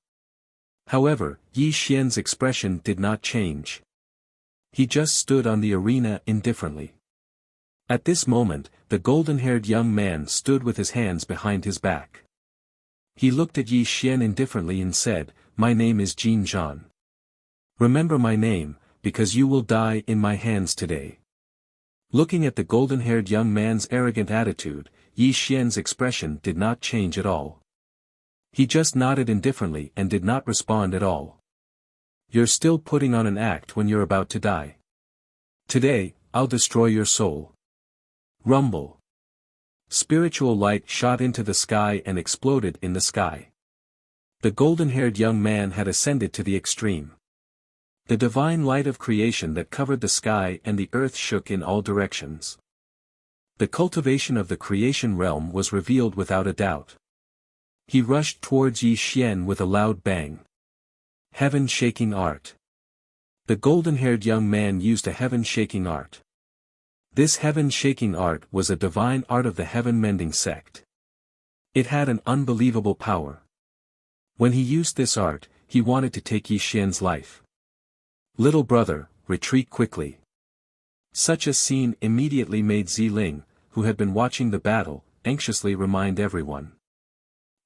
However, Yi Xian's expression did not change. He just stood on the arena indifferently. At this moment, the golden-haired young man stood with his hands behind his back. He looked at Yi Xian indifferently and said, "My name is Jin Zhan. Remember my name, because you will die in my hands today." Looking at the golden-haired young man's arrogant attitude, Yi Xian's expression did not change at all. He just nodded indifferently and did not respond at all. You're still putting on an act when you're about to die. Today, I'll destroy your soul. Rumble. Spiritual light shot into the sky and exploded in the sky. The golden-haired young man had ascended to the extreme. The divine light of creation that covered the sky and the earth shook in all directions. The cultivation of the creation realm was revealed without a doubt. He rushed towards Yi Xian with a loud bang. Heaven-shaking art. The golden-haired young man used a heaven-shaking art. This heaven-shaking art was a divine art of the heaven-mending sect. It had an unbelievable power. When he used this art, he wanted to take Yi Xian's life. Little brother, retreat quickly. Such a scene immediately made Ziling, who had been watching the battle, anxiously remind everyone.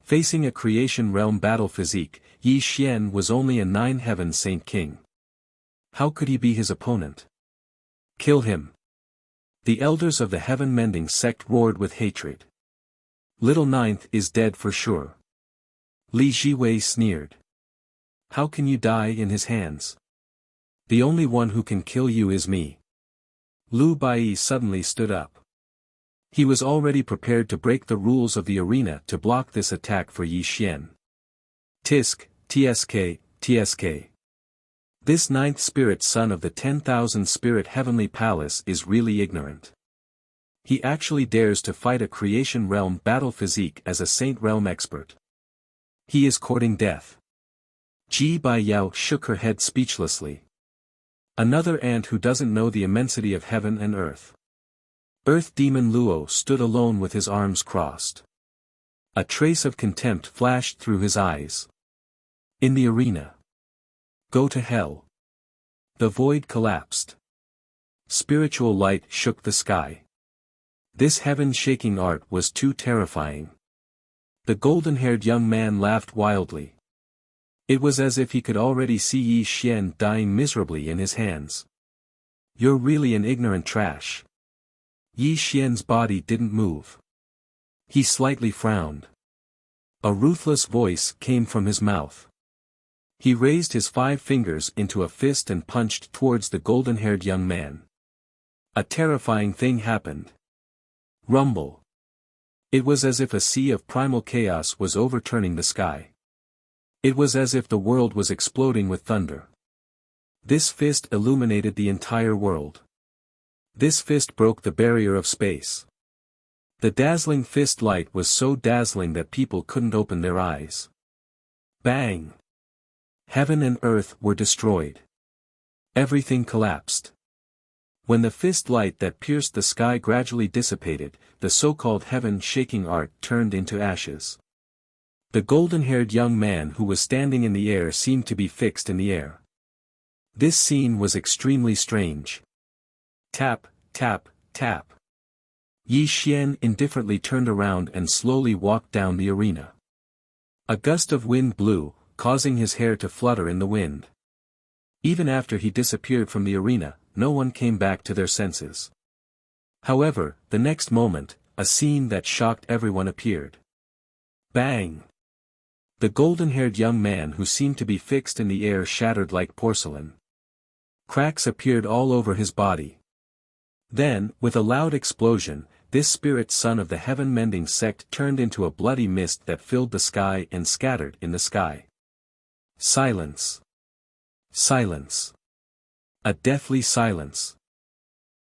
Facing a creation realm battle physique, Yi Xian was only a 9 Heaven Saint King. How could he be his opponent? Kill him. The elders of the heaven-mending sect roared with hatred. Little Ninth is dead for sure. Li Ji Wei sneered. How can you die in his hands? The only one who can kill you is me. Lu Bai suddenly stood up. He was already prepared to break the rules of the arena to block this attack for Yi Xian. Tisk, Tsk, Tsk. This 9th spirit son of the 10,000 spirit heavenly palace is really ignorant. He actually dares to fight a creation realm battle physique as a saint realm expert. He is courting death. Ji Baiyao shook her head speechlessly. Another ant who doesn't know the immensity of heaven and earth. Earth Demon Luo stood alone with his arms crossed. A trace of contempt flashed through his eyes. In the arena. Go to hell. The void collapsed. Spiritual light shook the sky. This heaven-shaking art was too terrifying. The golden-haired young man laughed wildly. It was as if he could already see Yi Xian dying miserably in his hands. You're really an ignorant trash. Yi Xian's body didn't move. He slightly frowned. A ruthless voice came from his mouth. He raised his 5 fingers into a fist and punched towards the golden-haired young man. A terrifying thing happened. Rumble. It was as if a sea of primal chaos was overturning the sky. It was as if the world was exploding with thunder. This fist illuminated the entire world. This fist broke the barrier of space. The dazzling fist light was so dazzling that people couldn't open their eyes. Bang! Heaven and earth were destroyed. Everything collapsed. When the fist light that pierced the sky gradually dissipated, the so-called heaven-shaking art turned into ashes. The golden-haired young man who was standing in the air seemed to be fixed in the air. This scene was extremely strange. Tap, tap, tap. Yi Xian indifferently turned around and slowly walked down the arena. A gust of wind blew, causing his hair to flutter in the wind. Even after he disappeared from the arena, no one came back to their senses. However, the next moment, a scene that shocked everyone appeared. Bang! The golden-haired young man who seemed to be fixed in the air shattered like porcelain. Cracks appeared all over his body. Then, with a loud explosion, this spirit son of the heaven-mending sect turned into a bloody mist that filled the sky and scattered in the sky. Silence. Silence. A deathly silence.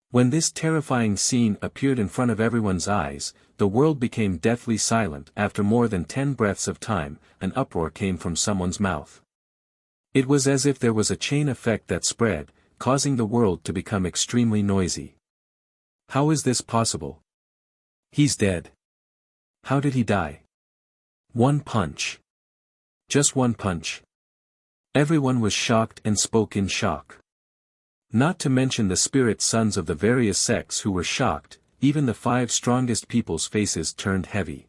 When this terrifying scene appeared in front of everyone's eyes, the world became deathly silent. After more than 10 breaths of time, an uproar came from someone's mouth. It was as if there was a chain effect that spread, causing the world to become extremely noisy. How is this possible? He's dead. How did he die? One punch. Just one punch. Everyone was shocked and spoke in shock. Not to mention the spirit sons of the various sects who were shocked, even the 5 strongest people's faces turned heavy.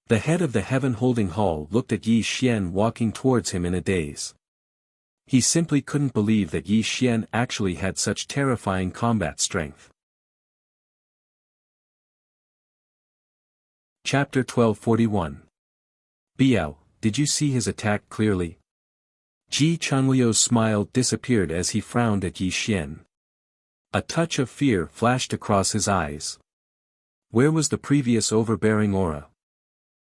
The head of the heaven-holding hall looked at Yi Xian walking towards him in a daze. He simply couldn't believe that Yi Xian actually had such terrifying combat strength. Chapter 1241. Biao, did you see his attack clearly? Ji Chunlio's smile disappeared as he frowned at Yi Xian. A touch of fear flashed across his eyes. Where was the previous overbearing aura?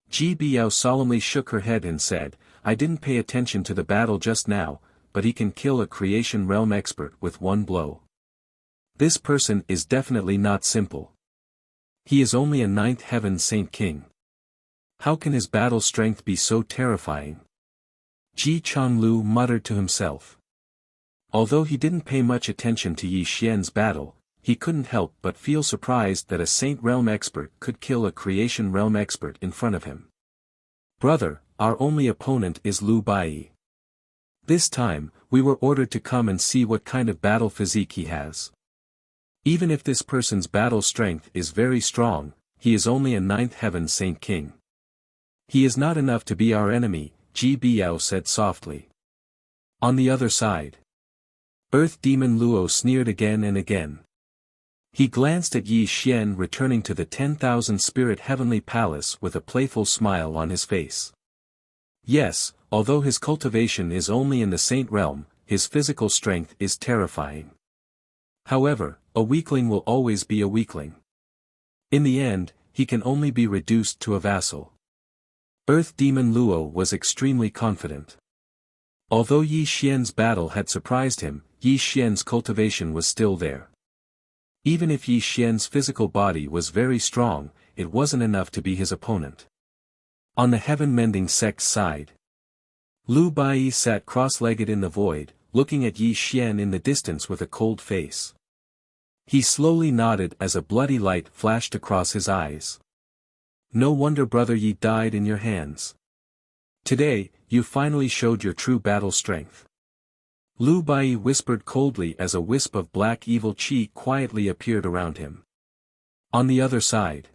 Ji Biao solemnly shook her head and said, I didn't pay attention to the battle just now, but he can kill a creation realm expert with one blow. This person is definitely not simple. He is only a 9th heaven saint king. How can his battle strength be so terrifying? Ji Changlu muttered to himself. Although he didn't pay much attention to Yi Xian's battle, he couldn't help but feel surprised that a Saint Realm expert could kill a Creation Realm expert in front of him. Brother, our only opponent is Lu Bai. This time, we were ordered to come and see what kind of battle physique he has. Even if this person's battle strength is very strong, he is only a 9th heaven saint king. He is not enough to be our enemy, Ji Biao said softly. On the other side, Earth Demon Luo sneered again and again. He glanced at Yi Xian returning to the 10,000 spirit heavenly palace with a playful smile on his face. Yes, although his cultivation is only in the saint realm, his physical strength is terrifying. However, a weakling will always be a weakling. In the end, he can only be reduced to a vassal. Earth Demon Luo was extremely confident. Although Yi Xian's battle had surprised him, Yi Xian's cultivation was still there. Even if Yi Xian's physical body was very strong, it wasn't enough to be his opponent. On the heaven-mending sect's side, Lu Bai sat cross-legged in the void, looking at Yi Xian in the distance with a cold face. He slowly nodded as a bloody light flashed across his eyes. No wonder Brother Yi died in your hands. Today, you finally showed your true battle strength. Lu Bai whispered coldly as a wisp of black evil qi quietly appeared around him. On the other side,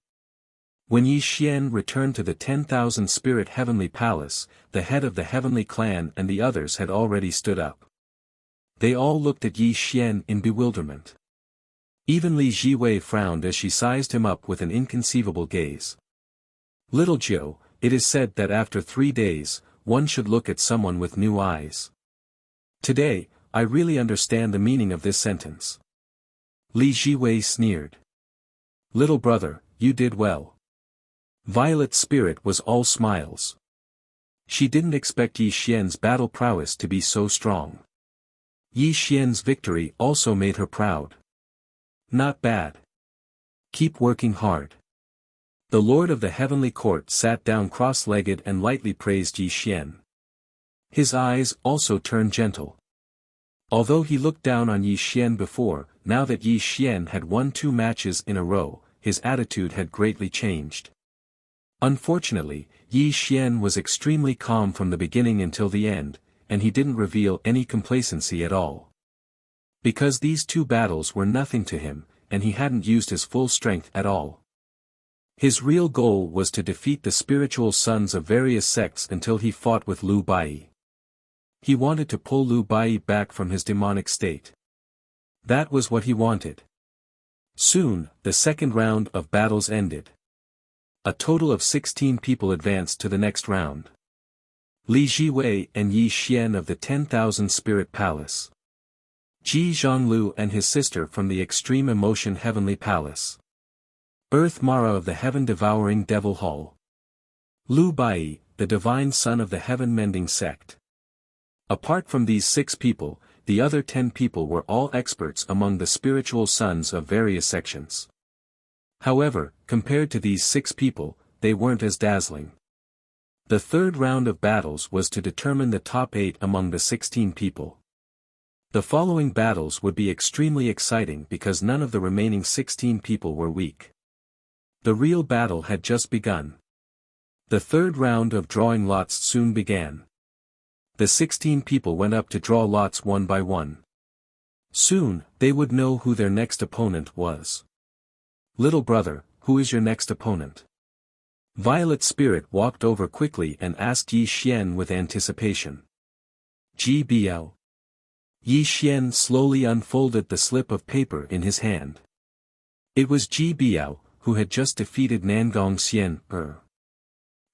when Yi Xian returned to the 10,000 Spirit Heavenly Palace, the head of the Heavenly Clan and the others had already stood up. They all looked at Yi Xian in bewilderment. Even Li Jiwei frowned as she sized him up with an inconceivable gaze. Little Jiu, it is said that after 3 days, one should look at someone with new eyes. Today, I really understand the meaning of this sentence. Li Jiwei sneered. Little brother, you did well. Violet's spirit was all smiles. She didn't expect Yi Xian's battle prowess to be so strong. Yi Xian's victory also made her proud. Not bad. Keep working hard. The Lord of the Heavenly Court sat down cross-legged and lightly praised Yi Xian. His eyes also turned gentle. Although he looked down on Yi Xian before, now that Yi Xian had won 2 matches in a row, his attitude had greatly changed. Unfortunately, Yi Xian was extremely calm from the beginning until the end, and he didn't reveal any complacency at all. Because these 2 battles were nothing to him, and he hadn't used his full strength at all. His real goal was to defeat the spiritual sons of various sects until he fought with Lu Bai. He wanted to pull Lu Bai back from his demonic state. That was what he wanted. Soon, the second round of battles ended. A total of 16 people advanced to the next round. Li Jiwei and Yi Xian of the 10,000 Spirit Palace. Ji Zhonglu and his sister from the Extreme Emotion Heavenly Palace. Earth Mara of the Heaven-Devouring Devil Hall. Lu Bai, the Divine Son of the Heaven-Mending Sect. Apart from these 6 people, the other 10 people were all experts among the spiritual sons of various sections. However, compared to these 6 people, they weren't as dazzling. The third round of battles was to determine the top 8 among the 16 people. The following battles would be extremely exciting because none of the remaining 16 people were weak. The real battle had just begun. The third round of drawing lots soon began. The 16 people went up to draw lots one by one. Soon, they would know who their next opponent was. Little brother, who is your next opponent? Violet's spirit walked over quickly and asked Yi Xian with anticipation. Ji Biao. Yi Xian slowly unfolded the slip of paper in his hand. It was Ji Biao, who had just defeated Nangong Xian.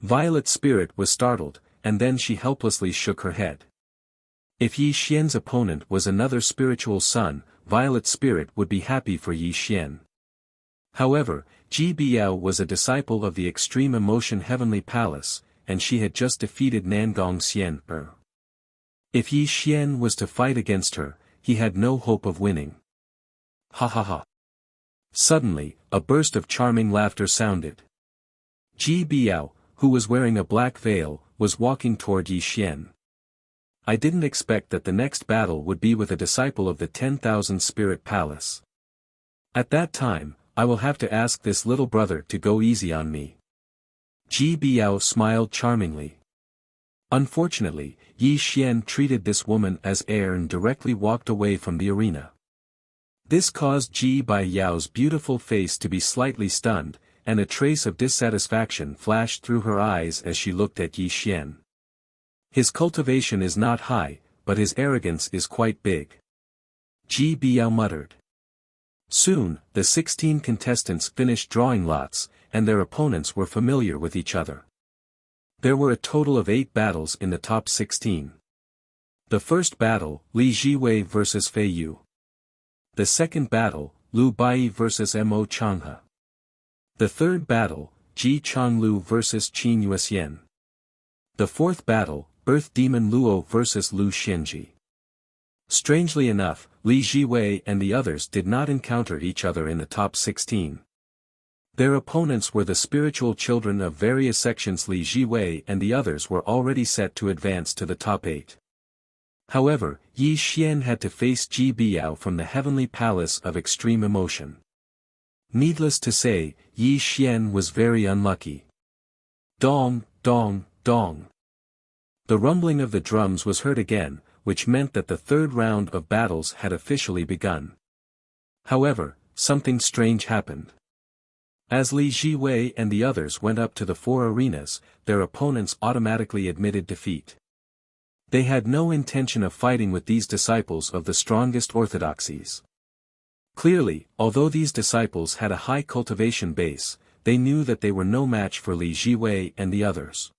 Violet's spirit was startled, and then she helplessly shook her head. If Yi Xian's opponent was another spiritual son, Violet's spirit would be happy for Yi Xian. However, Ji Biao was a disciple of the Extreme Emotion Heavenly Palace, and she had just defeated Nangong Xian. If Yi Xian was to fight against her, he had no hope of winning. Ha ha ha. Suddenly, a burst of charming laughter sounded. Ji Biao, who was wearing a black veil, was walking toward Yi Xian. I didn't expect that the next battle would be with a disciple of the 10,000 Spirit Palace. At that time, I will have to ask this little brother to go easy on me. Ji Biao smiled charmingly. Unfortunately, Yi Xian treated this woman as air and directly walked away from the arena. This caused Ji Biao's beautiful face to be slightly stunned, and a trace of dissatisfaction flashed through her eyes as she looked at Yi Xian. His cultivation is not high, but his arrogance is quite big. Ji Biao muttered. Soon, the 16 contestants finished drawing lots, and their opponents were familiar with each other. There were a total of 8 battles in the top 16. The first battle, Li Jiwei vs Fei Yu. The second battle, Lu Bai vs Mo Changhe. The third battle, Ji Changlu vs Qin Yuxian. The fourth battle, Earth Demon Luo vs Lu Xianji. Strangely enough, Li Jiwei and the others did not encounter each other in the top 16. Their opponents were the spiritual children of various sections. Li Jiwei and the others were already set to advance to the top 8. However, Yi Xian had to face Ji Biao from the heavenly palace of extreme emotion. Needless to say, Yi Xian was very unlucky. Dong, dong, dong. The rumbling of the drums was heard again, which meant that the third round of battles had officially begun. However, something strange happened. As Li Jiwei and the others went up to the 4 arenas, their opponents automatically admitted defeat. They had no intention of fighting with these disciples of the strongest orthodoxies. Clearly, although these disciples had a high cultivation base, they knew that they were no match for Li Jiwei and the others.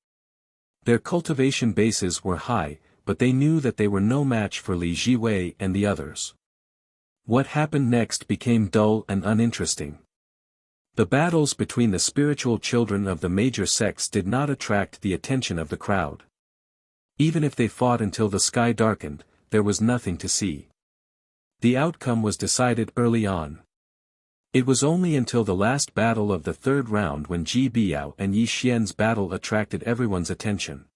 Their cultivation bases were high, but they knew that they were no match for Li Jiwei and the others. What happened next became dull and uninteresting. The battles between the spiritual children of the major sects did not attract the attention of the crowd. Even if they fought until the sky darkened, there was nothing to see. The outcome was decided early on. It was only until the last battle of the third round when Ji Biao and Yi Xian's battle attracted everyone's attention.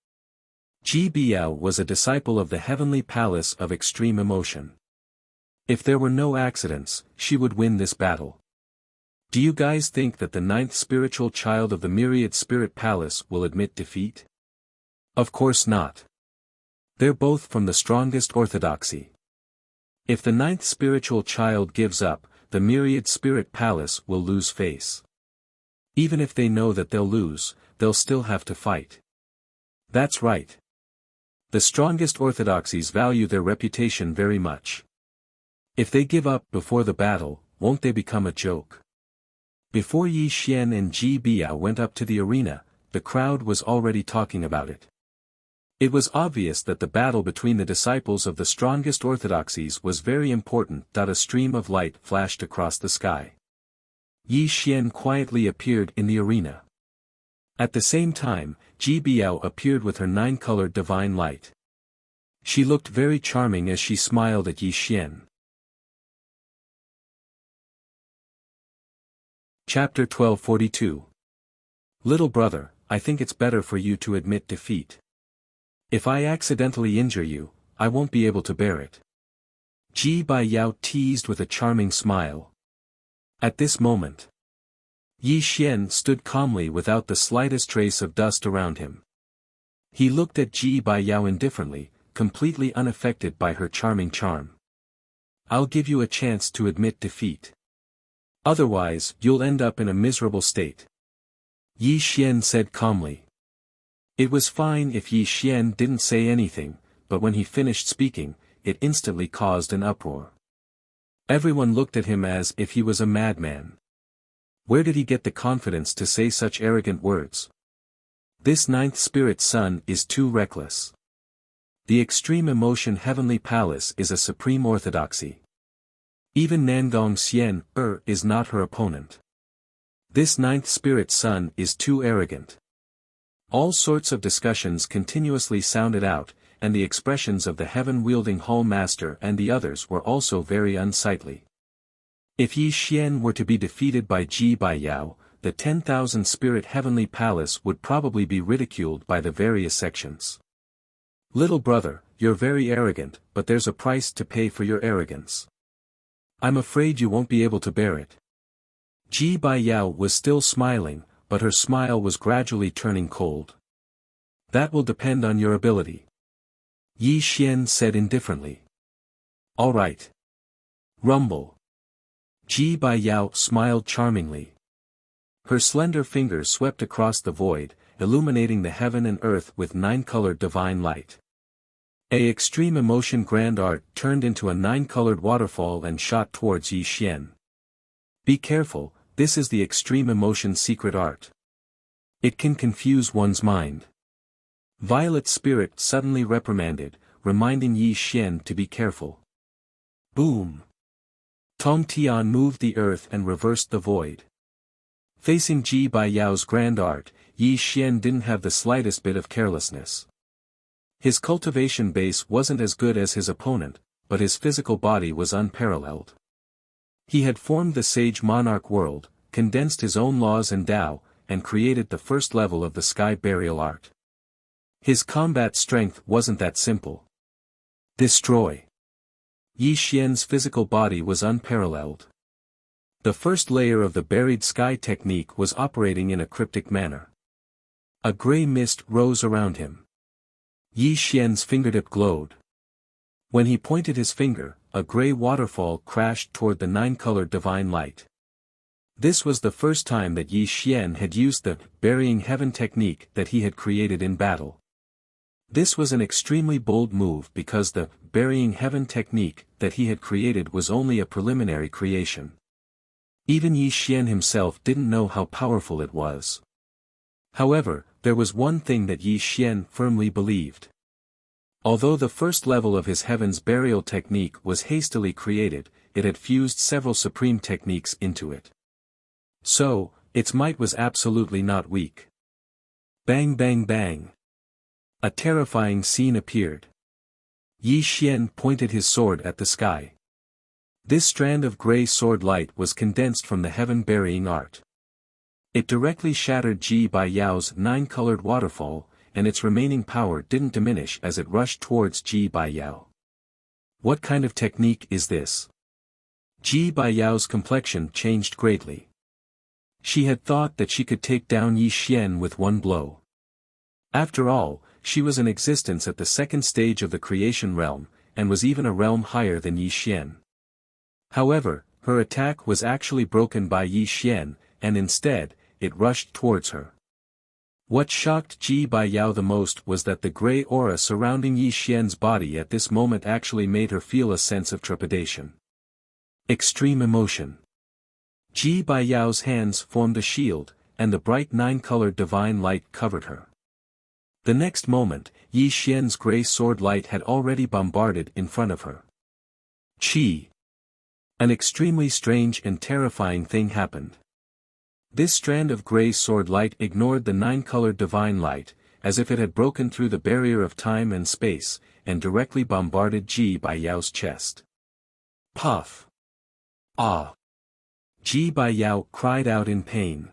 Ji Biao was a disciple of the heavenly palace of extreme emotion. If there were no accidents, she would win this battle. Do you guys think that the 9th spiritual child of the myriad spirit palace will admit defeat? Of course not. They're both from the strongest orthodoxy. If the 9th spiritual child gives up, the myriad spirit palace will lose face. Even if they know that they'll lose, they'll still have to fight. That's right. The strongest orthodoxies value their reputation very much. If they give up before the battle, won't they become a joke? Before Yi Xian and Ji Biao went up to the arena, the crowd was already talking about it. It was obvious that the battle between the disciples of the strongest orthodoxies was very important. A stream of light flashed across the sky. Yi Xian quietly appeared in the arena. At the same time, Ji Biao appeared with her 9-colored divine light. She looked very charming as she smiled at Yi Xian. Chapter 1242. Little brother, I think it's better for you to admit defeat. If I accidentally injure you, I won't be able to bear it. Ji Biao teased with a charming smile. At this moment, Yi Xian stood calmly without the slightest trace of dust around him. He looked at Ji Biao indifferently, completely unaffected by her charming charm. I'll give you a chance to admit defeat. Otherwise, you'll end up in a miserable state. Yi Xian said calmly. It was fine if Yi Xian didn't say anything, but when he finished speaking, it instantly caused an uproar. Everyone looked at him as if he was a madman. Where did he get the confidence to say such arrogant words? This 9th spirit son is too reckless. The extreme emotion heavenly palace is a supreme orthodoxy. Even Nangong Xian is not her opponent. This 9th spirit son is too arrogant. All sorts of discussions continuously sounded out, and the expressions of the heaven-wielding hall master and the others were also very unsightly. If Yi Xian were to be defeated by Ji Biao, the 10,000 spirit heavenly palace would probably be ridiculed by the various sections. Little brother, you're very arrogant, but there's a price to pay for your arrogance. I'm afraid you won't be able to bear it. Ji Biao was still smiling, but her smile was gradually turning cold. That will depend on your ability. Yi Xian said indifferently. All right. Rumble. Ji Biao smiled charmingly. Her slender fingers swept across the void, illuminating the heaven and earth with 9-colored divine light. A extreme emotion grand art turned into a 9-colored waterfall and shot towards Yi Xian. Be careful, this is the extreme emotion secret art. It can confuse one's mind. Violet Spirit suddenly reprimanded, reminding Yi Xian to be careful. Boom! Tong Tian moved the earth and reversed the void. Facing Ji Baiyao's grand art, Yi Xian didn't have the slightest bit of carelessness. His cultivation base wasn't as good as his opponent, but his physical body was unparalleled. He had formed the Sage Monarch world, condensed his own laws and Tao, and created the first level of the sky burial art. His combat strength wasn't that simple. Destroy. Yi Xian's physical body was unparalleled. The first layer of the buried sky technique was operating in a cryptic manner. A gray mist rose around him. Yi Xian's fingertip glowed. When he pointed his finger, a gray waterfall crashed toward the nine-colored divine light. This was the first time that Yi Xian had used the burying heaven technique that he had created in battle. This was an extremely bold move because the burying heaven technique that he had created was only a preliminary creation. Even Yi Xian himself didn't know how powerful it was. However, there was one thing that Yi Xian firmly believed. Although the first level of his heaven's burial technique was hastily created, it had fused several supreme techniques into it. So, its might was absolutely not weak. Bang bang bang. A terrifying scene appeared. Yi Xian pointed his sword at the sky. This strand of gray sword light was condensed from the heaven burying art. It directly shattered Ji Bai Yao's nine-colored waterfall, and its remaining power didn't diminish as it rushed towards Ji Bai Yao. What kind of technique is this? Ji Bai Yao's complexion changed greatly. She had thought that she could take down Yi Xian with one blow. After all, she was in existence at the second stage of the creation realm, and was even a realm higher than Yi Xian. However, her attack was actually broken by Yi Xian, and instead, it rushed towards her. What shocked Ji Bai Yao the most was that the gray aura surrounding Yi Xian's body at this moment actually made her feel a sense of trepidation. Extreme emotion. Ji Bai Yao's hands formed a shield, and the bright nine-colored divine light covered her. The next moment, Yi Xian's gray sword light had already bombarded in front of her. Chi. An extremely strange and terrifying thing happened. This strand of gray sword light ignored the nine-colored divine light, as if it had broken through the barrier of time and space, and directly bombarded Ji Bai Yao's chest. Puff. Ah! Ji Bai Yao cried out in pain.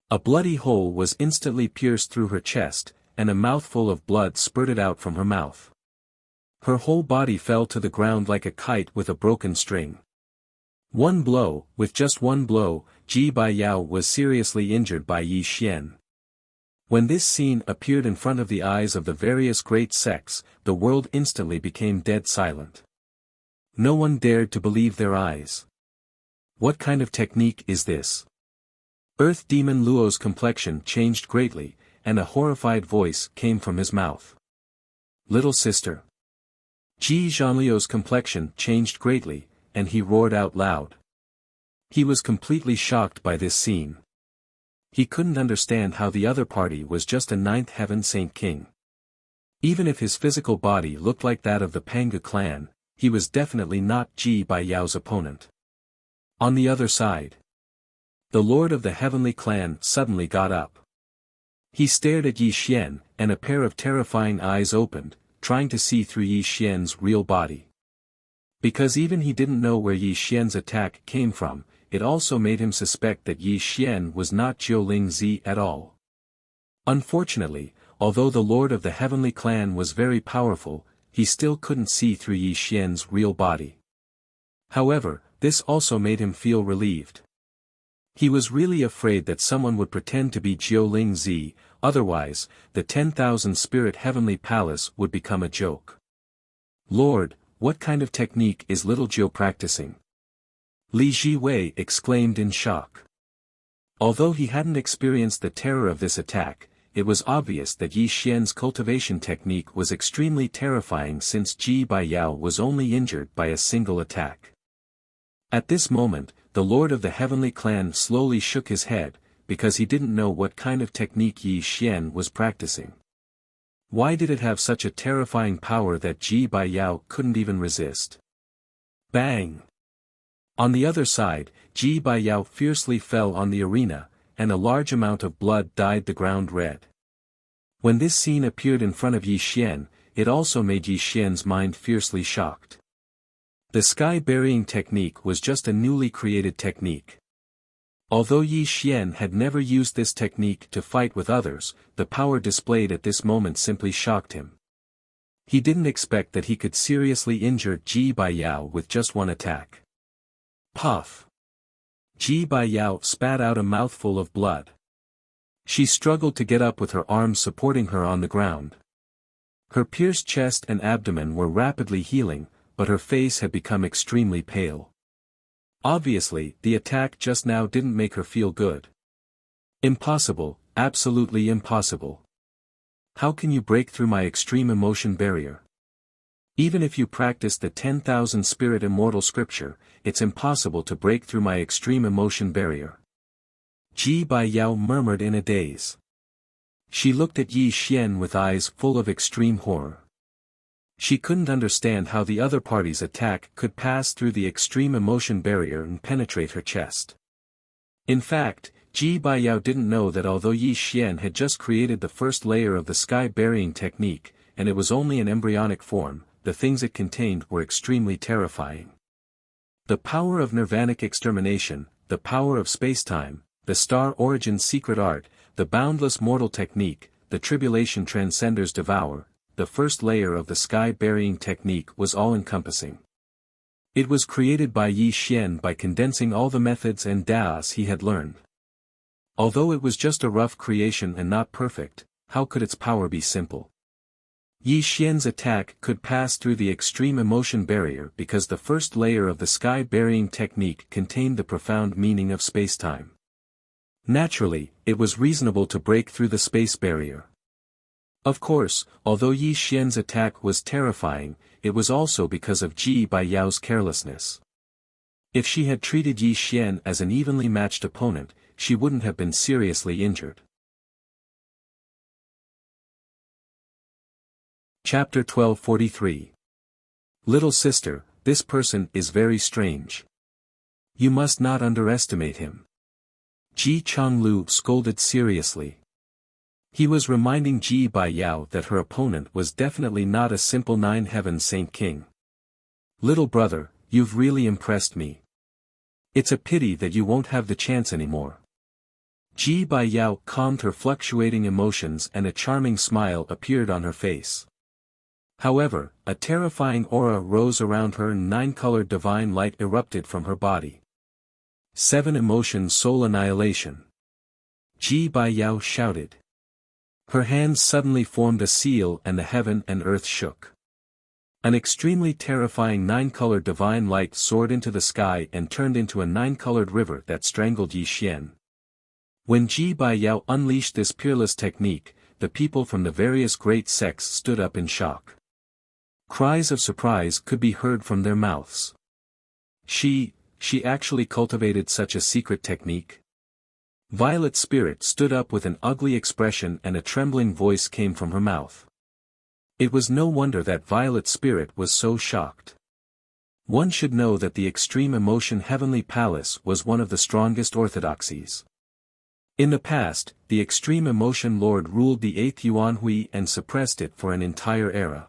A bloody hole was instantly pierced through her chest, and a mouthful of blood spurted out from her mouth. Her whole body fell to the ground like a kite with a broken string. With just one blow, Ji Bai Yao was seriously injured by Yi Xian. When this scene appeared in front of the eyes of the various great sects, the world instantly became dead silent. No one dared to believe their eyes. What kind of technique is this? Earth demon Luo's complexion changed greatly, and a horrified voice came from his mouth. Little sister. Ji Zhanliu's complexion changed greatly, and he roared out loud. He was completely shocked by this scene. He couldn't understand how the other party was just a ninth heaven saint king. Even if his physical body looked like that of the Panga clan, he was definitely not Ji Bai Yao's opponent. On the other side, the lord of the heavenly clan suddenly got up. He stared at Yi Xian, and a pair of terrifying eyes opened, trying to see through Yi Xian's real body. Because even he didn't know where Yi Xian's attack came from, it also made him suspect that Yi Xian was not Jiuling Zi at all. Unfortunately, although the lord of the heavenly clan was very powerful, he still couldn't see through Yi Xian's real body. However, this also made him feel relieved. He was really afraid that someone would pretend to be Jiuling Zi, otherwise, the 10,000 spirit heavenly palace would become a joke. Lord, what kind of technique is little Jiu practicing? Li Jiwei exclaimed in shock. Although he hadn't experienced the terror of this attack, it was obvious that Yi Xian's cultivation technique was extremely terrifying since Ji Bai Yao was only injured by a single attack. At this moment, the lord of the heavenly clan slowly shook his head, because he didn't know what kind of technique Yi Xian was practicing. Why did it have such a terrifying power that Ji Bai Yao couldn't even resist? Bang! On the other side, Ji Bai Yao fiercely fell on the arena, and a large amount of blood dyed the ground red. When this scene appeared in front of Yi Xian, it also made Yi Xian's mind fiercely shocked. The sky burying technique was just a newly created technique. Although Yi Xian had never used this technique to fight with others, the power displayed at this moment simply shocked him. He didn't expect that he could seriously injure Ji Baiyao with just one attack. Puff! Ji Baiyao spat out a mouthful of blood. She struggled to get up with her arms supporting her on the ground. Her pierced chest and abdomen were rapidly healing, but her face had become extremely pale. Obviously, the attack just now didn't make her feel good. Impossible, absolutely impossible. How can you break through my extreme emotion barrier? Even if you practice the 10,000 spirit immortal scripture, it's impossible to break through my extreme emotion barrier. Ji Baiyao murmured in a daze. She looked at Yi Xian with eyes full of extreme horror. She couldn't understand how the other party's attack could pass through the extreme emotion barrier and penetrate her chest. In fact, Ji Baiyao didn't know that although Yi Xian had just created the first layer of the sky-burying technique, and it was only an embryonic form, the things it contained were extremely terrifying. The power of nirvanic extermination, the power of space-time, the star origin secret art, the boundless mortal technique, the tribulation transcenders devour, the first layer of the sky-burying technique was all-encompassing. It was created by Yi Xian by condensing all the methods and da's he had learned. Although it was just a rough creation and not perfect, how could its power be simple? Yi Xian's attack could pass through the extreme emotion barrier because the first layer of the sky-burying technique contained the profound meaning of space-time. Naturally, it was reasonable to break through the space barrier. Of course, although Yi Xian's attack was terrifying, it was also because of Ji Baiyao's carelessness. If she had treated Yi Xian as an evenly matched opponent, she wouldn't have been seriously injured. Chapter 1243. Little sister, this person is very strange. You must not underestimate him. Ji Changlu scolded seriously. He was reminding Ji Baiyao that her opponent was definitely not a simple nine-heaven saint king. Little brother, you've really impressed me. It's a pity that you won't have the chance anymore. Ji Baiyao calmed her fluctuating emotions and a charming smile appeared on her face. However, a terrifying aura rose around her and nine-colored divine light erupted from her body. 7 emotion soul annihilation. Ji Baiyao shouted. Her hands suddenly formed a seal and the heaven and earth shook. An extremely terrifying 9-colored divine light soared into the sky and turned into a 9-colored river that strangled Yi Xian. When Ji Baiyao unleashed this peerless technique, the people from the various great sects stood up in shock. Cries of surprise could be heard from their mouths. She actually cultivated such a secret technique? Violet Spirit stood up with an ugly expression and a trembling voice came from her mouth. It was no wonder that Violet Spirit was so shocked. One should know that the Extreme Emotion Heavenly Palace was one of the strongest orthodoxies. In the past, the Extreme Emotion Lord ruled the 8th Yuan Hui and suppressed it for an entire era.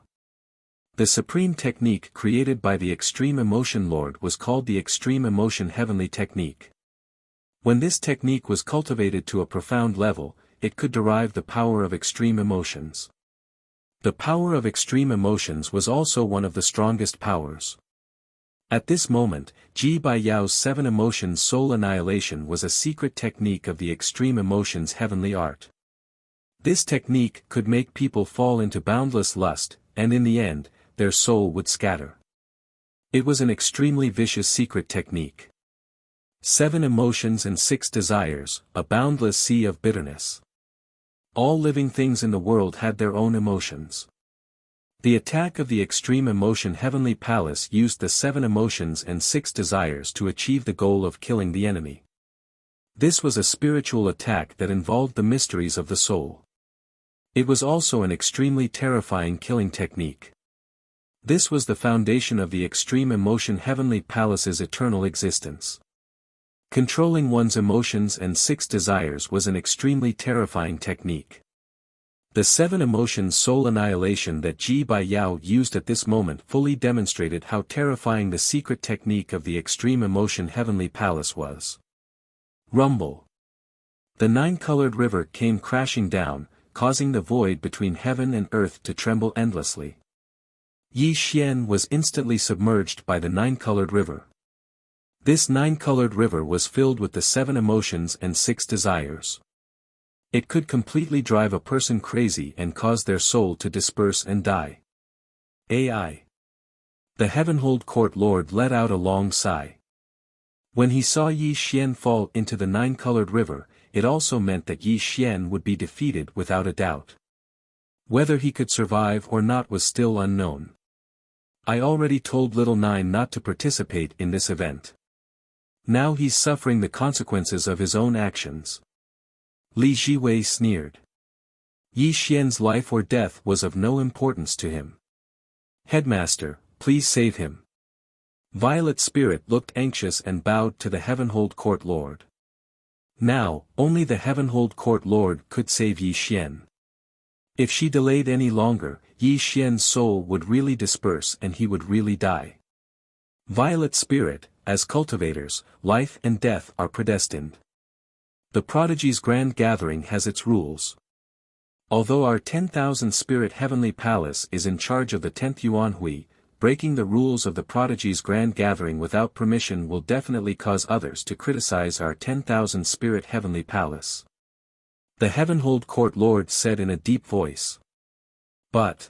The supreme technique created by the Extreme Emotion Lord was called the Extreme Emotion Heavenly Technique. When this technique was cultivated to a profound level, it could derive the power of extreme emotions. The power of extreme emotions was also one of the strongest powers. At this moment, Ji Baiyao's 7 emotions soul annihilation was a secret technique of the extreme emotions heavenly art. This technique could make people fall into boundless lust, and in the end, their soul would scatter. It was an extremely vicious secret technique. 7 emotions and 6 desires, a boundless sea of bitterness. All living things in the world had their own emotions. The attack of the Extreme Emotion Heavenly Palace used the 7 emotions and 6 desires to achieve the goal of killing the enemy. This was a spiritual attack that involved the mysteries of the soul. It was also an extremely terrifying killing technique. This was the foundation of the Extreme Emotion Heavenly Palace's eternal existence. Controlling one's emotions and 6 desires was an extremely terrifying technique. The 7 emotions soul annihilation that Ji Baiyao used at this moment fully demonstrated how terrifying the secret technique of the Extreme Emotion Heavenly Palace was. Rumble. The nine-colored river came crashing down, causing the void between heaven and earth to tremble endlessly. Yi Xian was instantly submerged by the nine-colored river. This nine-colored river was filled with the 7 emotions and 6 desires. It could completely drive a person crazy and cause their soul to disperse and die. AI. The Heavenhold Court Lord let out a long sigh. When he saw Yi Xian fall into the nine-colored river, it also meant that Yi Xian would be defeated without a doubt. Whether he could survive or not was still unknown. I already told Little Nine not to participate in this event. Now he's suffering the consequences of his own actions. Li Jiwei sneered. Yi Xian's life or death was of no importance to him. Headmaster, please save him. Violet Spirit looked anxious and bowed to the Heavenhold Court Lord. Now, only the Heavenhold Court Lord could save Yi Xian. If she delayed any longer, Yi Xian's soul would really disperse and he would really die. Violet Spirit, as cultivators, life and death are predestined. The Prodigy's Grand Gathering has its rules. Although our 10,000 Spirit Heavenly Palace is in charge of the 10th Yuanhui, breaking the rules of the Prodigy's Grand Gathering without permission will definitely cause others to criticize our 10,000 Spirit Heavenly Palace. The Heavenhold Court Lord said in a deep voice. But.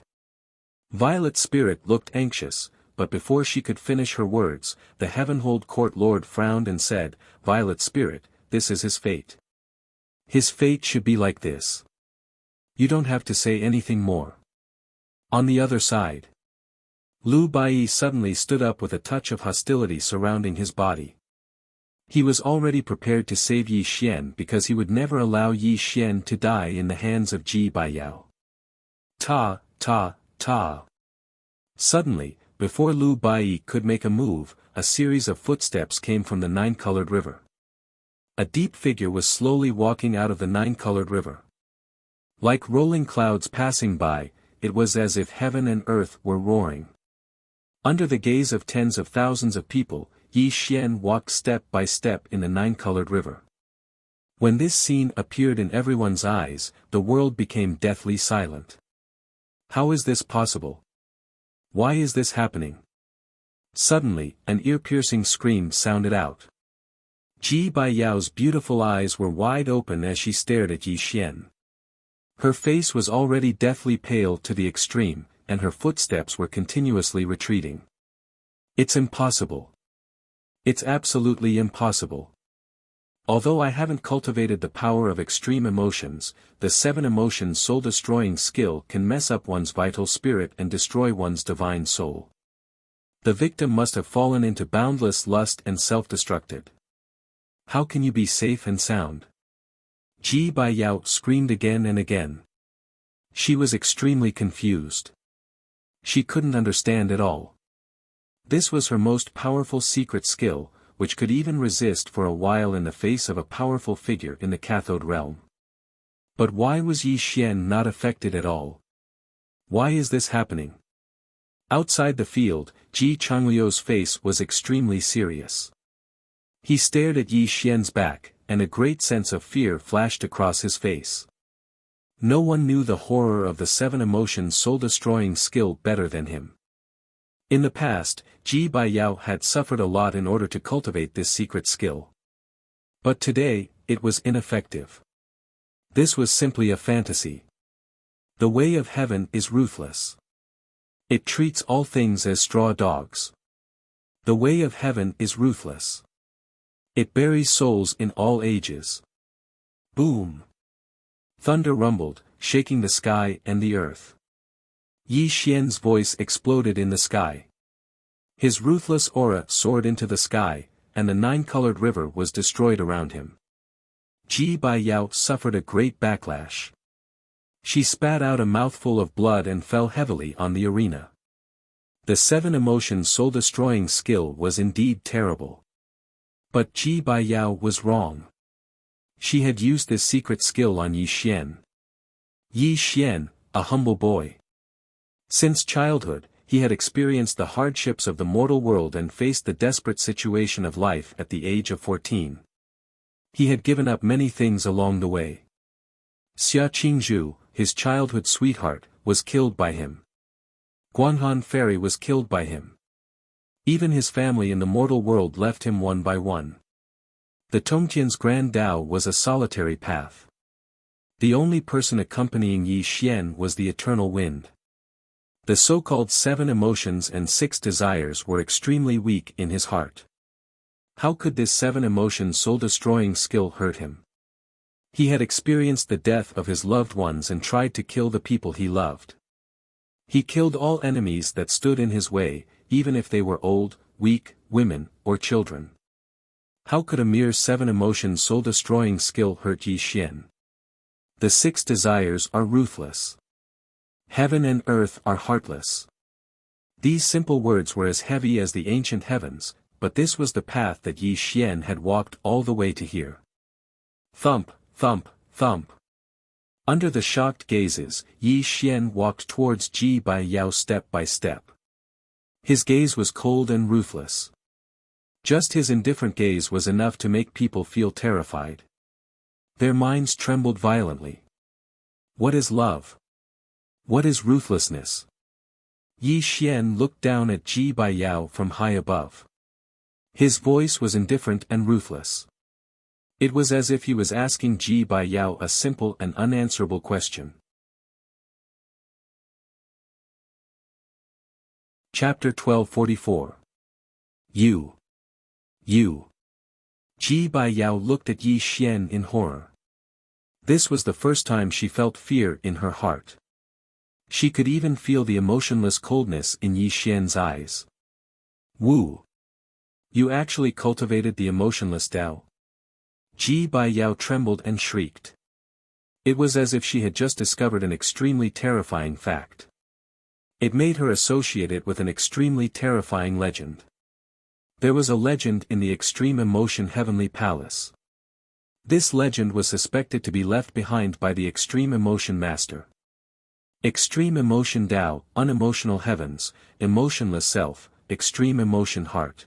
Violet Spirit looked anxious, but before she could finish her words, the Heavenhold Court Lord frowned and said, Violet Spirit, this is his fate. His fate should be like this. You don't have to say anything more. On the other side. Lu Baiyi suddenly stood up with a touch of hostility surrounding his body. He was already prepared to save Yi Xian because he would never allow Yi Xian to die in the hands of Ji Baiyao. Ta. Suddenly, before Lu Baiyi could make a move, a series of footsteps came from the nine-colored river. A deep figure was slowly walking out of the nine-colored river. Like rolling clouds passing by, it was as if heaven and earth were roaring. Under the gaze of tens of thousands of people, Yi Xian walked step by step in the nine-colored river. When this scene appeared in everyone's eyes, the world became deathly silent. How is this possible? Why is this happening? Suddenly, an ear-piercing scream sounded out. Ji Baiyao's beautiful eyes were wide open as she stared at Yi Xian. Her face was already deathly pale to the extreme, and her footsteps were continuously retreating. It's impossible. It's absolutely impossible. Although I haven't cultivated the power of extreme emotions, the 7 emotions soul-destroying skill can mess up one's vital spirit and destroy one's divine soul. The victim must have fallen into boundless lust and self-destructed. How can you be safe and sound? Ji Baiyao screamed again and again. She was extremely confused. She couldn't understand at all. This was her most powerful secret skill, which could even resist for a while in the face of a powerful figure in the cathode realm. But why was Yi Xian not affected at all? Why is this happening? Outside the field, Ji Changliu's face was extremely serious. He stared at Yi Xian's back, and a great sense of fear flashed across his face. No one knew the horror of the 7 emotions soul-destroying skill better than him. In the past, Ji Baiyao had suffered a lot in order to cultivate this secret skill. But today, it was ineffective. This was simply a fantasy. The way of heaven is ruthless. It treats all things as straw dogs. The way of heaven is ruthless. It buries souls in all ages. Boom! Thunder rumbled, shaking the sky and the earth. Yi Xian's voice exploded in the sky. His ruthless aura soared into the sky, and the 9-colored river was destroyed around him. Ji Baiyao suffered a great backlash. She spat out a mouthful of blood and fell heavily on the arena. The 7 emotions soul-destroying skill was indeed terrible. But Ji Baiyao was wrong. She had used this secret skill on Yi Xian. Yi Xian, a humble boy. Since childhood, he had experienced the hardships of the mortal world and faced the desperate situation of life at the age of 14. He had given up many things along the way. Xia Qingzhu, his childhood sweetheart, was killed by him. Guanhan Fairy was killed by him. Even his family in the mortal world left him one by one. The Tongtian's Grand Tao was a solitary path. The only person accompanying Yi Xian was the eternal wind. The so-called 7 emotions and 6 desires were extremely weak in his heart. How could this 7 emotion soul-destroying skill hurt him? He had experienced the death of his loved ones and tried to kill the people he loved. He killed all enemies that stood in his way, even if they were old, weak, women, or children. How could a mere 7 emotion soul-destroying skill hurt Yi Xian? The 6 desires are ruthless. Heaven and earth are heartless. These simple words were as heavy as the ancient heavens, but this was the path that Yi Xian had walked all the way to here. Thump, thump, thump. Under the shocked gazes, Yi Xian walked towards Ji Bai Yao step by step. His gaze was cold and ruthless. Just his indifferent gaze was enough to make people feel terrified. Their minds trembled violently. What is love? What is ruthlessness? Yi Xian looked down at Ji Bai Yao from high above. His voice was indifferent and ruthless. It was as if he was asking Ji Bai Yao a simple and unanswerable question. Chapter 1244. You. Ji Bai Yao looked at Yi Xian in horror. This was the first time she felt fear in her heart. She could even feel the emotionless coldness in Yi Xian's eyes. Wu. You actually cultivated the emotionless Tao? Ji Bai Yao trembled and shrieked. It was as if she had just discovered an extremely terrifying fact. It made her associate it with an extremely terrifying legend. There was a legend in the Extreme Emotion Heavenly Palace. This legend was suspected to be left behind by the Extreme Emotion Master. Extreme Emotion Tao, Unemotional Heavens, Emotionless Self, Extreme Emotion Heart.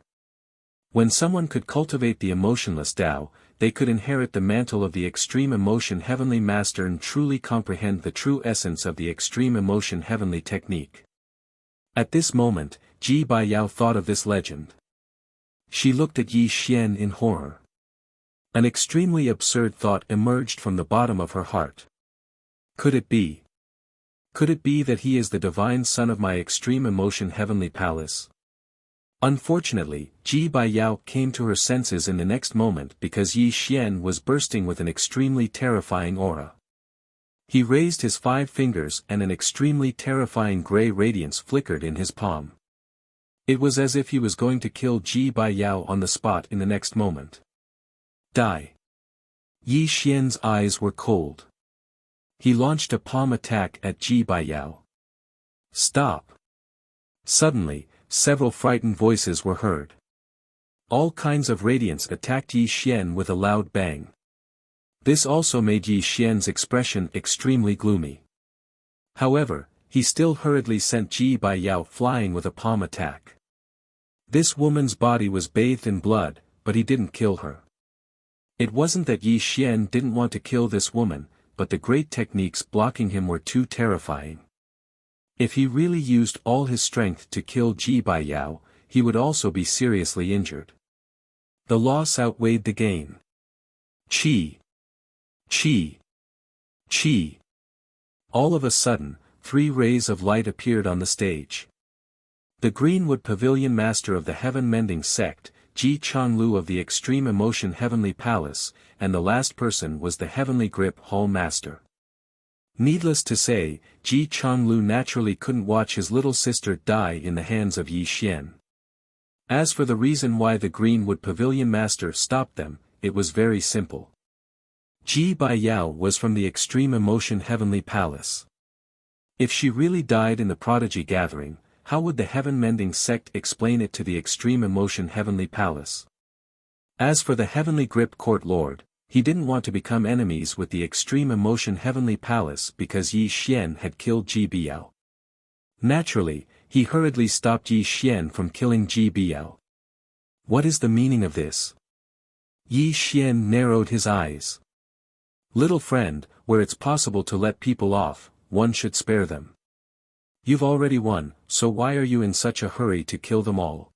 When someone could cultivate the emotionless Tao, they could inherit the mantle of the Extreme Emotion Heavenly Master and truly comprehend the true essence of the Extreme Emotion Heavenly Technique. At this moment, Ji Bai Yao thought of this legend. She looked at Yi Xian in horror. An extremely absurd thought emerged from the bottom of her heart. Could it be? Could it be that he is the divine son of my Extreme Emotion Heavenly Palace? Unfortunately, Ji Bai Yao came to her senses in the next moment because Yi Xian was bursting with an extremely terrifying aura. He raised his 5 fingers and an extremely terrifying grey radiance flickered in his palm. It was as if he was going to kill Ji Bai Yao on the spot in the next moment. Die. Yi Xian's eyes were cold. He launched a palm attack at Ji Bai Yao. Stop. Suddenly, several frightened voices were heard. All kinds of radiance attacked Yi Xian with a loud bang. This also made Yi Xian's expression extremely gloomy. However, he still hurriedly sent Ji Bai Yao flying with a palm attack. This woman's body was bathed in blood, but he didn't kill her. It wasn't that Yi Xian didn't want to kill this woman, but the great techniques blocking him were too terrifying. If he really used all his strength to kill Ji Bai Yao, he would also be seriously injured. The loss outweighed the gain. Chi. Chi. Chi. All of a sudden, 3 rays of light appeared on the stage. The Greenwood Pavilion Master of the Heaven-Mending Sect, Ji Changlu of the Extreme Emotion Heavenly Palace, and the last person was the Heavenly Grip Hall Master. Needless to say, Ji Changlu naturally couldn't watch his little sister die in the hands of Yi Xian. As for the reason why the Greenwood Pavilion Master stopped them, it was very simple. Ji Bai Yao was from the Extreme Emotion Heavenly Palace. If she really died in the Prodigy Gathering, how would the Heaven-Mending Sect explain it to the Extreme Emotion Heavenly Palace? As for the Heavenly Grip Court Lord, he didn't want to become enemies with the Extreme Emotion Heavenly Palace because Yi Xian had killed Ji Bai Yao. Naturally, he hurriedly stopped Yi Xian from killing Ji Bai Yao. What is the meaning of this? Yi Xian narrowed his eyes. Little friend, where it's possible to let people off, one should spare them. You've already won, so why are you in such a hurry to kill them all?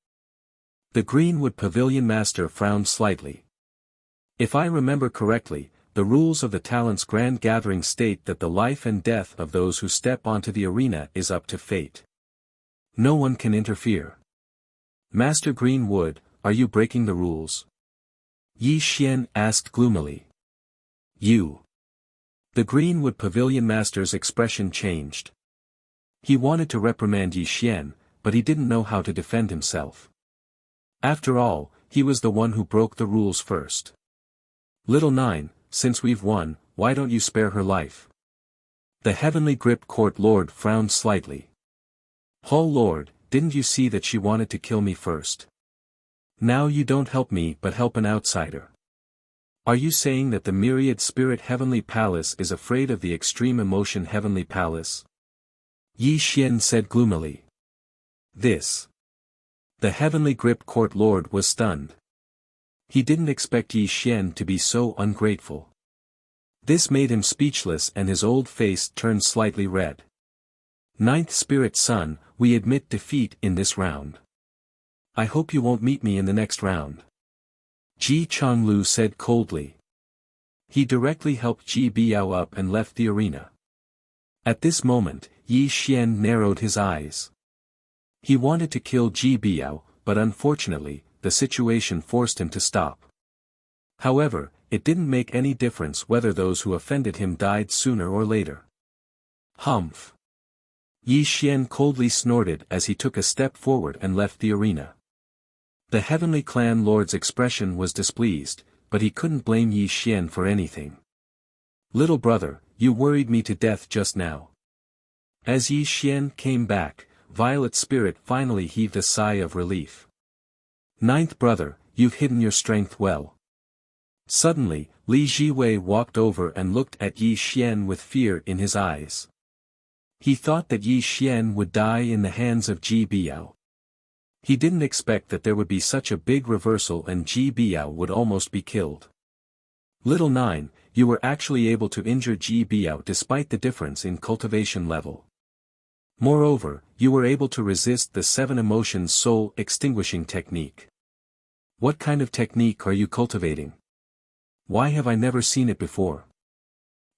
The Greenwood Pavilion Master frowned slightly. If I remember correctly, the rules of the Talents Grand Gathering state that the life and death of those who step onto the arena is up to fate. No one can interfere. Master Greenwood, are you breaking the rules? Yi Xian asked gloomily. You. The Greenwood Pavilion Master's expression changed. He wanted to reprimand Yi Xian, but he didn't know how to defend himself. After all, he was the one who broke the rules first. Little Nine, since we've won, why don't you spare her life? The Heavenly Grip Court Lord frowned slightly. Oh Lord, didn't you see that she wanted to kill me first? Now you don't help me but help an outsider. Are you saying that the Myriad Spirit Heavenly Palace is afraid of the Extreme Emotion Heavenly Palace? Yi Xian said gloomily. This. The Heavenly Grip Court Lord was stunned. He didn't expect Yi Xian to be so ungrateful. This made him speechless and his old face turned slightly red. Ninth Spirit Son, we admit defeat in this round. I hope you won't meet me in the next round. Ji Changlu said coldly. He directly helped Ji Biao up and left the arena. At this moment, Yi Xian narrowed his eyes. He wanted to kill Ji Biao, but unfortunately, the situation forced him to stop. However, it didn't make any difference whether those who offended him died sooner or later. Humph! Yi Xian coldly snorted as he took a step forward and left the arena. The Heavenly Clan Lord's expression was displeased, but he couldn't blame Yi Xian for anything. Little brother, you worried me to death just now. As Yi Xian came back, Violet Spirit finally heaved a sigh of relief. Ninth brother, you've hidden your strength well. Suddenly, Li Jiwei walked over and looked at Yi Xian with fear in his eyes. He thought that Yi Xian would die in the hands of Ji Biao. He didn't expect that there would be such a big reversal and Ji Biao would almost be killed. Little Nine, you were actually able to injure Ji Biao despite the difference in cultivation level. Moreover, you were able to resist the 7 emotions soul extinguishing technique. What kind of technique are you cultivating? Why have I never seen it before?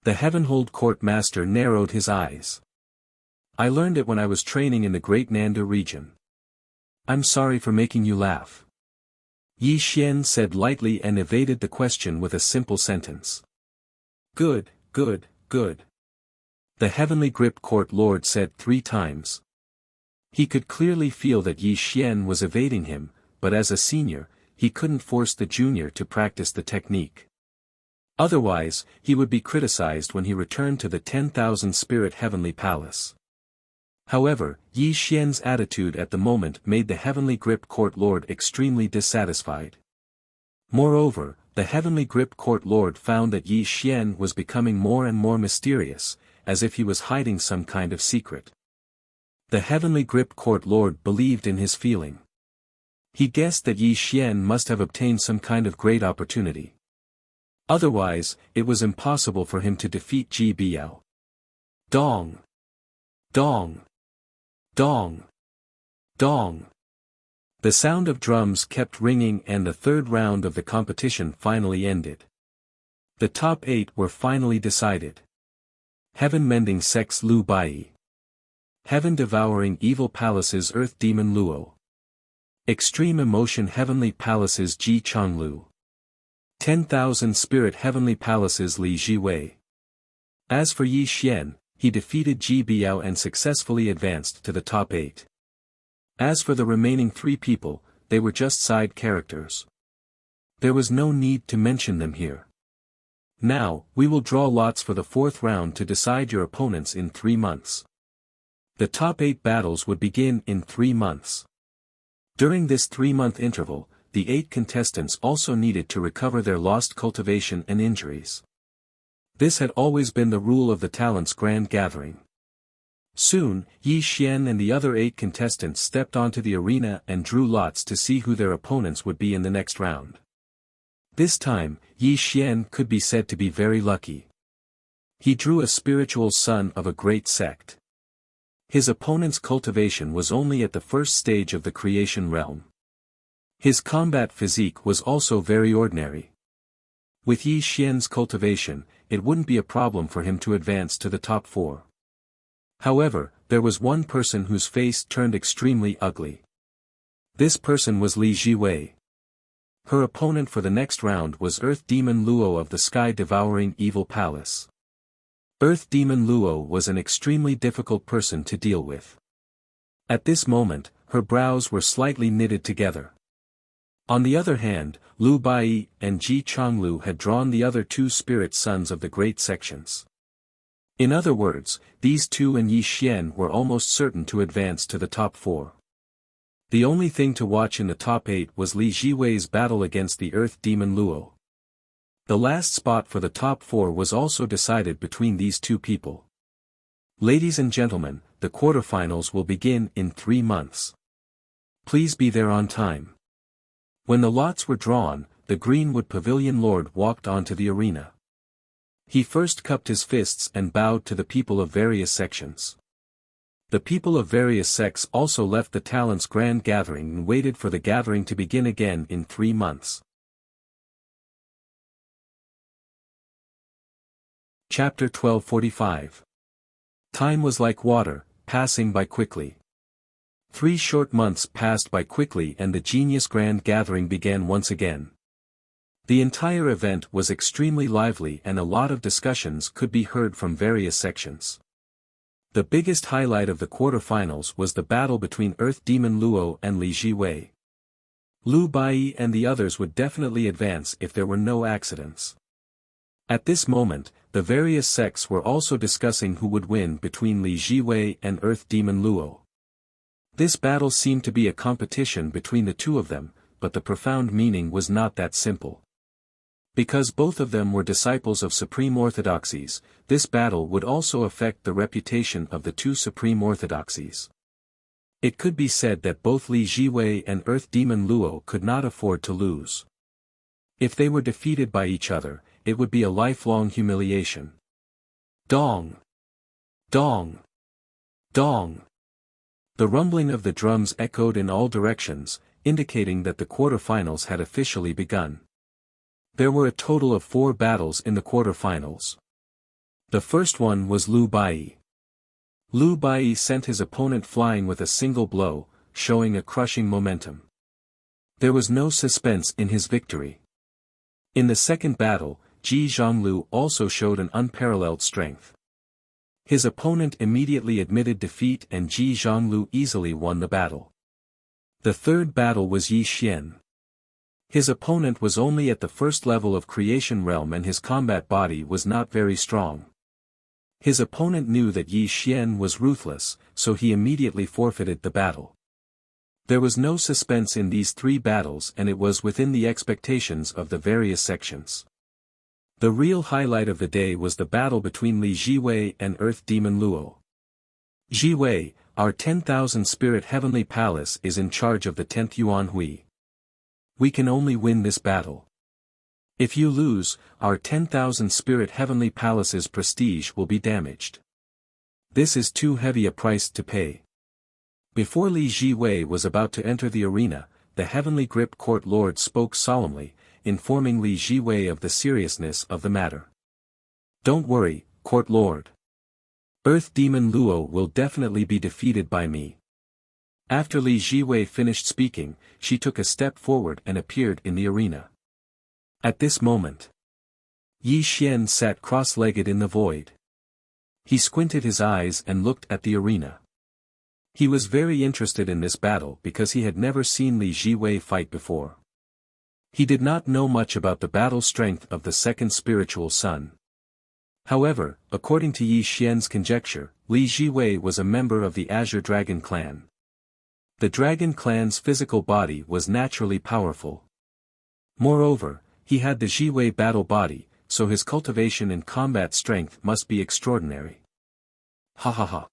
The Heavenhold Court Master narrowed his eyes. I learned it when I was training in the Great Nanda region. I'm sorry for making you laugh. Yi Xian said lightly and evaded the question with a simple sentence. Good, good, good. The Heavenly Grip Court Lord said 3 times. He could clearly feel that Yi Xian was evading him, but as a senior, he couldn't force the junior to practice the technique. Otherwise, he would be criticized when he returned to the 10,000 Spirit Heavenly Palace. However, Yi Xian's attitude at the moment made the Heavenly Grip Court Lord extremely dissatisfied. Moreover, the Heavenly Grip Court Lord found that Yi Xian was becoming more and more mysterious, as if he was hiding some kind of secret. The Heavenly Grip Court Lord believed in his feeling. He guessed that Yi Xian must have obtained some kind of great opportunity. Otherwise, it was impossible for him to defeat Ji Biao. Dong! Dong! Dong! Dong! The sound of drums kept ringing and the 3rd round of the competition finally ended. The top 8 were finally decided. Heaven Mending Sex Lu Bai. Heaven Devouring Evil Palaces Earth Demon Luo. Extreme Emotion Heavenly Palaces Ji Changlu. 10,000 Spirit Heavenly Palaces Li Jiwei. As for Yi Xian, he defeated Ji Biao and successfully advanced to the top 8. As for the remaining 3 people, they were just side characters. There was no need to mention them here. Now, we will draw lots for the 4th round to decide your opponents in 3 months. The top 8 battles would begin in 3 months. During this 3-month interval, the 8 contestants also needed to recover their lost cultivation and injuries. This had always been the rule of the Talents Grand Gathering. Soon, Yi Xian and the other 8 contestants stepped onto the arena and drew lots to see who their opponents would be in the next round. This time, Yi Xian could be said to be very lucky. He drew a spiritual son of a great sect. His opponent's cultivation was only at the first stage of the creation realm. His combat physique was also very ordinary. With Yi Xian's cultivation, it wouldn't be a problem for him to advance to the top 4. However, there was one person whose face turned extremely ugly. This person was Li Jiwei. Her opponent for the next round was Earth Demon Luo of the Sky-Devouring Evil Palace. Earth Demon Luo was an extremely difficult person to deal with. At this moment, her brows were slightly knitted together. On the other hand, Lu Bai and Ji Chonglu had drawn the other 2 spirit sons of the great sections. In other words, these 2 and Yi Xian were almost certain to advance to the top 4. The only thing to watch in the top 8 was Li Jiwei's battle against the Earth Demon Luo. The last spot for the top 4 was also decided between these 2 people. Ladies and gentlemen, the quarterfinals will begin in 3 months. Please be there on time. When the lots were drawn, the Greenwood Pavilion Lord walked onto the arena. He first cupped his fists and bowed to the people of various sections. The people of various sects also left the Talents Grand Gathering and waited for the gathering to begin again in 3 months. Chapter 1245. Time was like water, passing by quickly. 3 short months passed by quickly and the Genius Grand Gathering began once again. The entire event was extremely lively and a lot of discussions could be heard from various sections. The biggest highlight of the quarterfinals was the battle between Earth Demon Luo and Li Jiwei. Lu Bai and the others would definitely advance if there were no accidents. At this moment, the various sects were also discussing who would win between Li Jiwei and Earth Demon Luo. This battle seemed to be a competition between the 2 of them, but the profound meaning was not that simple. Because both of them were disciples of supreme orthodoxies, this battle would also affect the reputation of the 2 supreme orthodoxies. It could be said that both Li Jiwei and Earth Demon Luo could not afford to lose. If they were defeated by each other, it would be a lifelong humiliation. Dong! Dong! Dong! The rumbling of the drums echoed in all directions, indicating that the quarterfinals had officially begun. There were a total of 4 battles in the quarterfinals. The first one was Lu Bai. Lu Bai sent his opponent flying with a single blow, showing a crushing momentum. There was no suspense in his victory. In the second battle, Ji Zhonglu also showed an unparalleled strength. His opponent immediately admitted defeat and Ji Zhonglu easily won the battle. The third battle was Yi Xian. His opponent was only at the first level of creation realm and his combat body was not very strong. His opponent knew that Yi Xian was ruthless, so he immediately forfeited the battle. There was no suspense in these 3 battles and it was within the expectations of the various sections. The real highlight of the day was the battle between Li Jiwei and Earth Demon Luo. Jiwei, our 10,000 Spirit Heavenly Palace is in charge of the 10th Yuan Hui. We can only win this battle. If you lose, our 10,000 Spirit Heavenly Palace's prestige will be damaged. This is too heavy a price to pay. Before Li Jiwei was about to enter the arena, the Heavenly Grip Court Lord spoke solemnly, informing Li Jiwei of the seriousness of the matter. Don't worry, Court Lord. Earth Demon Luo will definitely be defeated by me. After Li Jiwei finished speaking, she took a step forward and appeared in the arena. At this moment, Yi Xian sat cross-legged in the void. He squinted his eyes and looked at the arena. He was very interested in this battle because he had never seen Li Jiwei fight before. He did not know much about the battle strength of the second spiritual son. However, according to Yi Xian's conjecture, Li Jiwei was a member of the Azure Dragon clan. The Dragon clan's physical body was naturally powerful. Moreover, he had the Jiwei battle body, so his cultivation and combat strength must be extraordinary. Ha ha ha.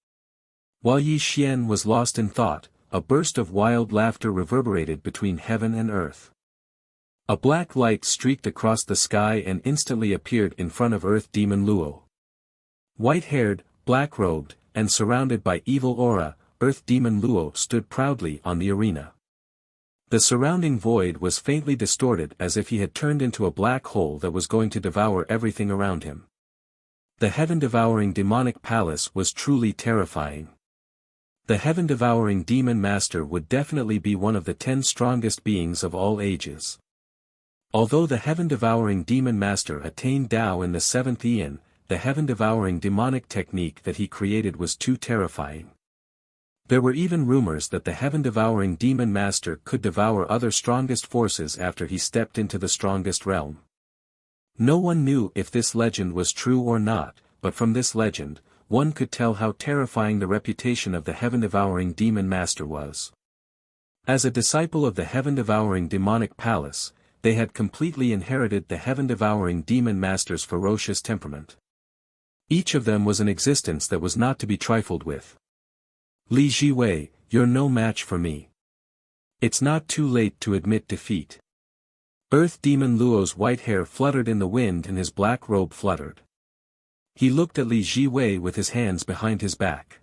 While Yi Xian was lost in thought, a burst of wild laughter reverberated between heaven and earth. A black light streaked across the sky and instantly appeared in front of Earth Demon Luo. White-haired, black-robed, and surrounded by evil aura, Earth Demon Luo stood proudly on the arena. The surrounding void was faintly distorted as if he had turned into a black hole that was going to devour everything around him. The heaven-devouring demonic palace was truly terrifying. The heaven-devouring demon master would definitely be one of the 10 strongest beings of all ages. Although the heaven-devouring demon master attained Tao in the 7th Aeon, the heaven-devouring demonic technique that he created was too terrifying. There were even rumors that the heaven-devouring demon master could devour other strongest forces after he stepped into the strongest realm. No one knew if this legend was true or not, but from this legend, one could tell how terrifying the reputation of the heaven-devouring demon master was. As a disciple of the heaven-devouring demonic palace, they had completely inherited the heaven-devouring demon master's ferocious temperament. Each of them was an existence that was not to be trifled with. Li Jiwei, you're no match for me. It's not too late to admit defeat. Earth Demon Luo's white hair fluttered in the wind and his black robe fluttered. He looked at Li Jiwei with his hands behind his back.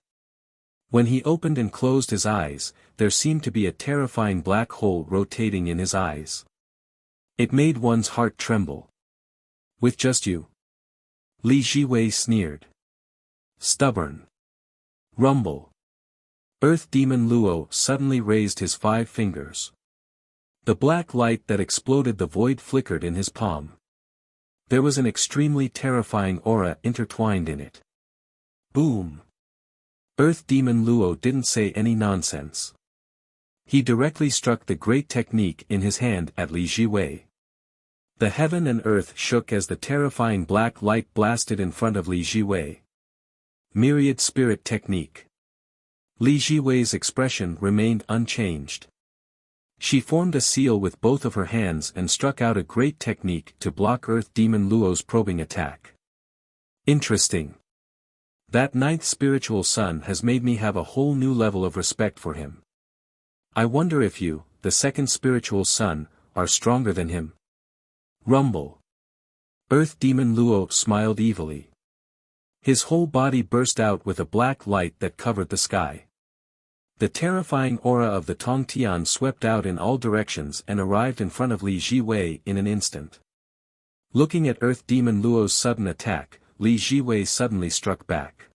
When he opened and closed his eyes, there seemed to be a terrifying black hole rotating in his eyes. It made one's heart tremble. With just you? Li Jiwei sneered. Stubborn. Rumble. Earth Demon Luo suddenly raised his 5 fingers. The black light that exploded the void flickered in his palm. There was an extremely terrifying aura intertwined in it. Boom. Earth Demon Luo didn't say any nonsense. He directly struck the great technique in his hand at Li Jiwei. The heaven and earth shook as the terrifying black light blasted in front of Li Jiwei. Myriad Spirit Technique. Li Jiwei's expression remained unchanged. She formed a seal with both of her hands and struck out a great technique to block Earth Demon Luo's probing attack. Interesting. That 9th spiritual son has made me have a whole new level of respect for him. I wonder if you, the 2nd spiritual son, are stronger than him. Rumble. Earth Demon Luo smiled evilly. His whole body burst out with a black light that covered the sky. The terrifying aura of the Tongtian swept out in all directions and arrived in front of Li Jiwei in an instant. Looking at Earth Demon Luo's sudden attack, Li Jiwei suddenly struck back.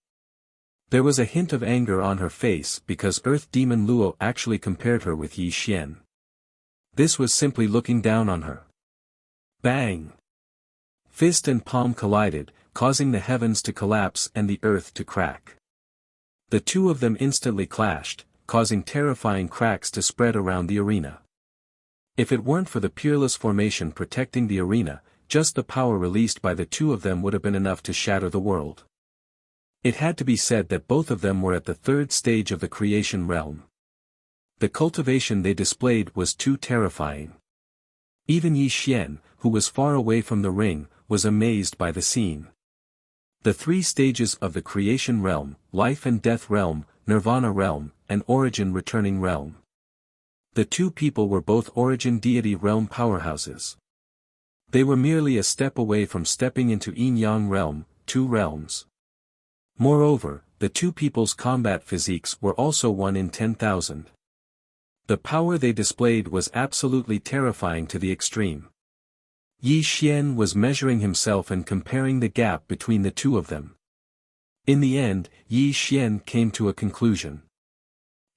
There was a hint of anger on her face because Earth Demon Luo actually compared her with Yi Xian. This was simply looking down on her. Bang! Fist and palm collided, causing the heavens to collapse and the earth to crack. The two of them instantly clashed, causing terrifying cracks to spread around the arena. If it weren't for the peerless formation protecting the arena, just the power released by the two of them would have been enough to shatter the world. It had to be said that both of them were at the 3rd stage of the creation realm. The cultivation they displayed was too terrifying. Even Yi Xian, who was far away from the ring, was amazed by the scene. The 3 stages of the creation realm, life and death realm, nirvana realm, and origin returning realm. The two people were both origin deity realm powerhouses. They were merely a step away from stepping into yin-yang realm, 2 realms. Moreover, the two people's combat physiques were also 1 in 10,000. The power they displayed was absolutely terrifying to the extreme. Yi Xian was measuring himself and comparing the gap between the two of them. In the end, Yi Xian came to a conclusion.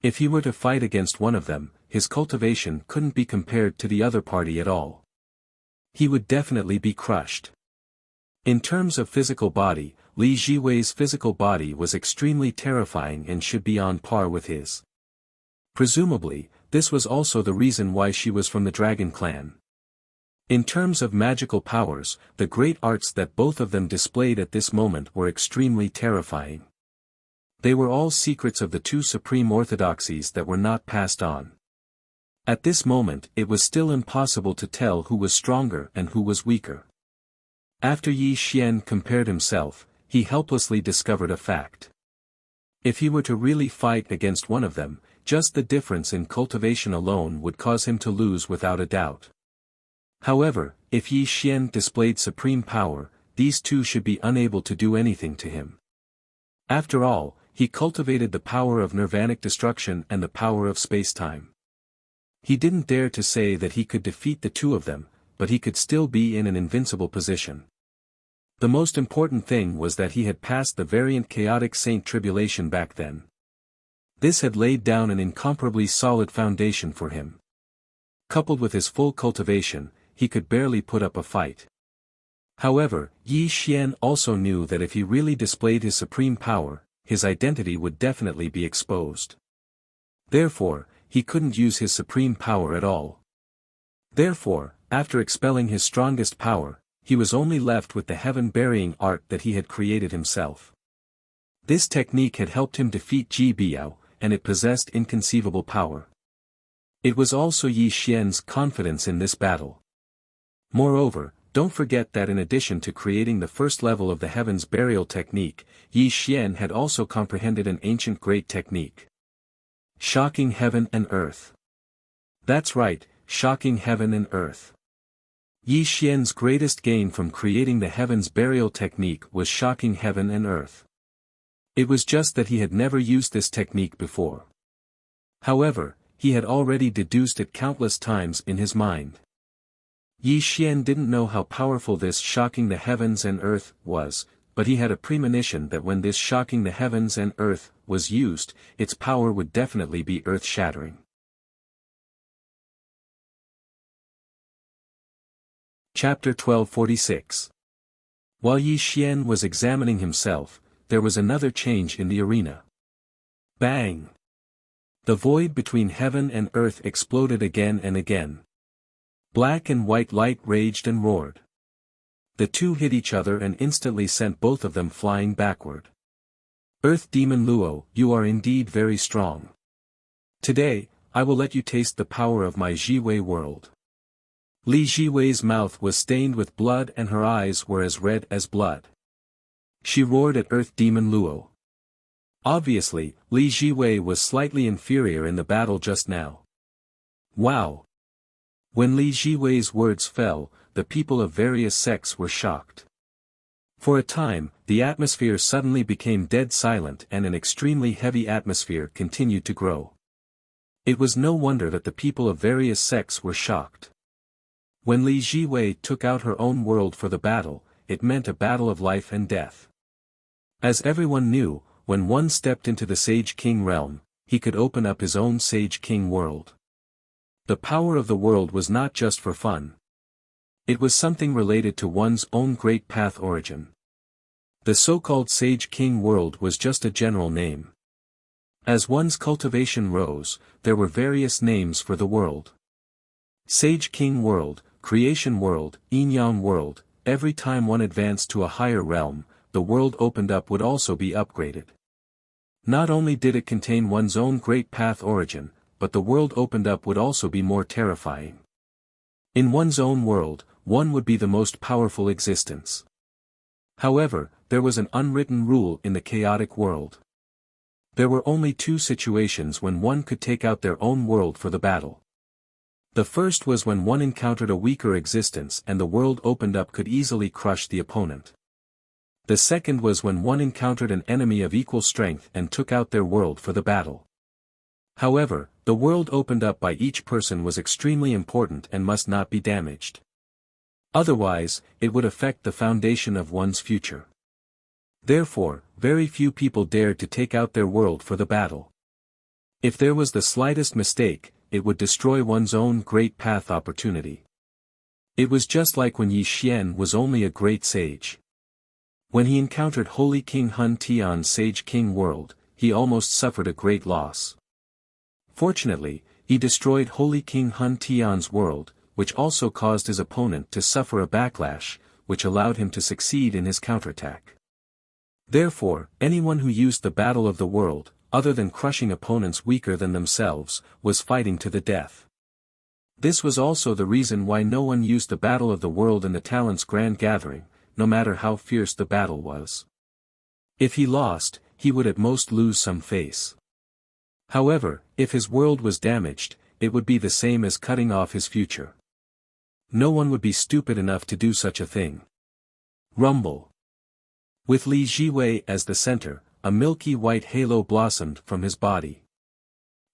If he were to fight against one of them, his cultivation couldn't be compared to the other party at all. He would definitely be crushed. In terms of physical body, Li Jiwei's physical body was extremely terrifying and should be on par with his. Presumably, this was also the reason why she was from the Dragon Clan. In terms of magical powers, the great arts that both of them displayed at this moment were extremely terrifying. They were all secrets of the 2 supreme orthodoxies that were not passed on. At this moment it was still impossible to tell who was stronger and who was weaker. After Yi Xian compared himself, he helplessly discovered a fact. If he were to really fight against one of them, just the difference in cultivation alone would cause him to lose without a doubt. However, if Yi Xian displayed supreme power, these two should be unable to do anything to him. After all, he cultivated the power of nirvanic destruction and the power of space-time. He didn't dare to say that he could defeat the two of them, but he could still be in an invincible position. The most important thing was that he had passed the variant chaotic saint tribulation back then. This had laid down an incomparably solid foundation for him. Coupled with his full cultivation, he could barely put up a fight. However, Yi Xian also knew that if he really displayed his supreme power, his identity would definitely be exposed. Therefore, he couldn't use his supreme power at all. Therefore, after expelling his strongest power, he was only left with the heaven-burying art that he had created himself. This technique had helped him defeat Ji Biao, and it possessed inconceivable power. It was also Yi Xian's confidence in this battle. Moreover, don't forget that in addition to creating the first level of the heavens burial technique, Yi Xian had also comprehended an ancient great technique. Shocking heaven and earth. That's right, shocking heaven and earth. Yi Xian's greatest gain from creating the heavens burial technique was shocking heaven and earth. It was just that he had never used this technique before. However, he had already deduced it countless times in his mind. Yi Xian didn't know how powerful this shocking the heavens and earth was, but he had a premonition that when this shocking the heavens and earth was used, its power would definitely be earth-shattering. Chapter 1246. While Yi Xian was examining himself, there was another change in the arena. Bang! The void between heaven and earth exploded again and again. Black and white light raged and roared. The two hit each other and instantly sent both of them flying backward. Earth Demon Luo, you are indeed very strong. Today, I will let you taste the power of my Jiwei world. Li Jiwei's mouth was stained with blood and her eyes were as red as blood. She roared at Earth Demon Luo. Obviously, Li Jiwei was slightly inferior in the battle just now. Wow! When Li Jiwei's words fell, the people of various sects were shocked. For a time, the atmosphere suddenly became dead silent and an extremely heavy atmosphere continued to grow. It was no wonder that the people of various sects were shocked. When Li Jiwei took out her own world for the battle, it meant a battle of life and death. As everyone knew, when one stepped into the Sage King realm, he could open up his own Sage King world. The power of the world was not just for fun. It was something related to one's own great path origin. The so-called Sage King world was just a general name. As one's cultivation rose, there were various names for the world. Sage King world, Creation world, Yin-Yang world. Every time one advanced to a higher realm, the world opened up would also be upgraded. Not only did it contain one's own great path origin, but the world opened up would also be more terrifying. In one's own world, one would be the most powerful existence. However, there was an unwritten rule in the chaotic world. There were only two situations when one could take out their own world for the battle. The first was when one encountered a weaker existence and the world opened up could easily crush the opponent. The second was when one encountered an enemy of equal strength and took out their world for the battle. However, the world opened up by each person was extremely important and must not be damaged. Otherwise, it would affect the foundation of one's future. Therefore, very few people dared to take out their world for the battle. If there was the slightest mistake, it would destroy one's own great path opportunity. It was just like when Yi Xian was only a great sage. When he encountered Holy King Hun Tian's Sage King world, he almost suffered a great loss. Fortunately, he destroyed Holy King Hun Tian's world, which also caused his opponent to suffer a backlash, which allowed him to succeed in his counterattack. Therefore, anyone who used the battle of the world, other than crushing opponents weaker than themselves, was fighting to the death. This was also the reason why no one used the battle of the world in the Talent's grand gathering, no matter how fierce the battle was. If he lost, he would at most lose some face. However, if his world was damaged, it would be the same as cutting off his future. No one would be stupid enough to do such a thing. Rumble. With Li Jiwei as the center, a milky white halo blossomed from his body.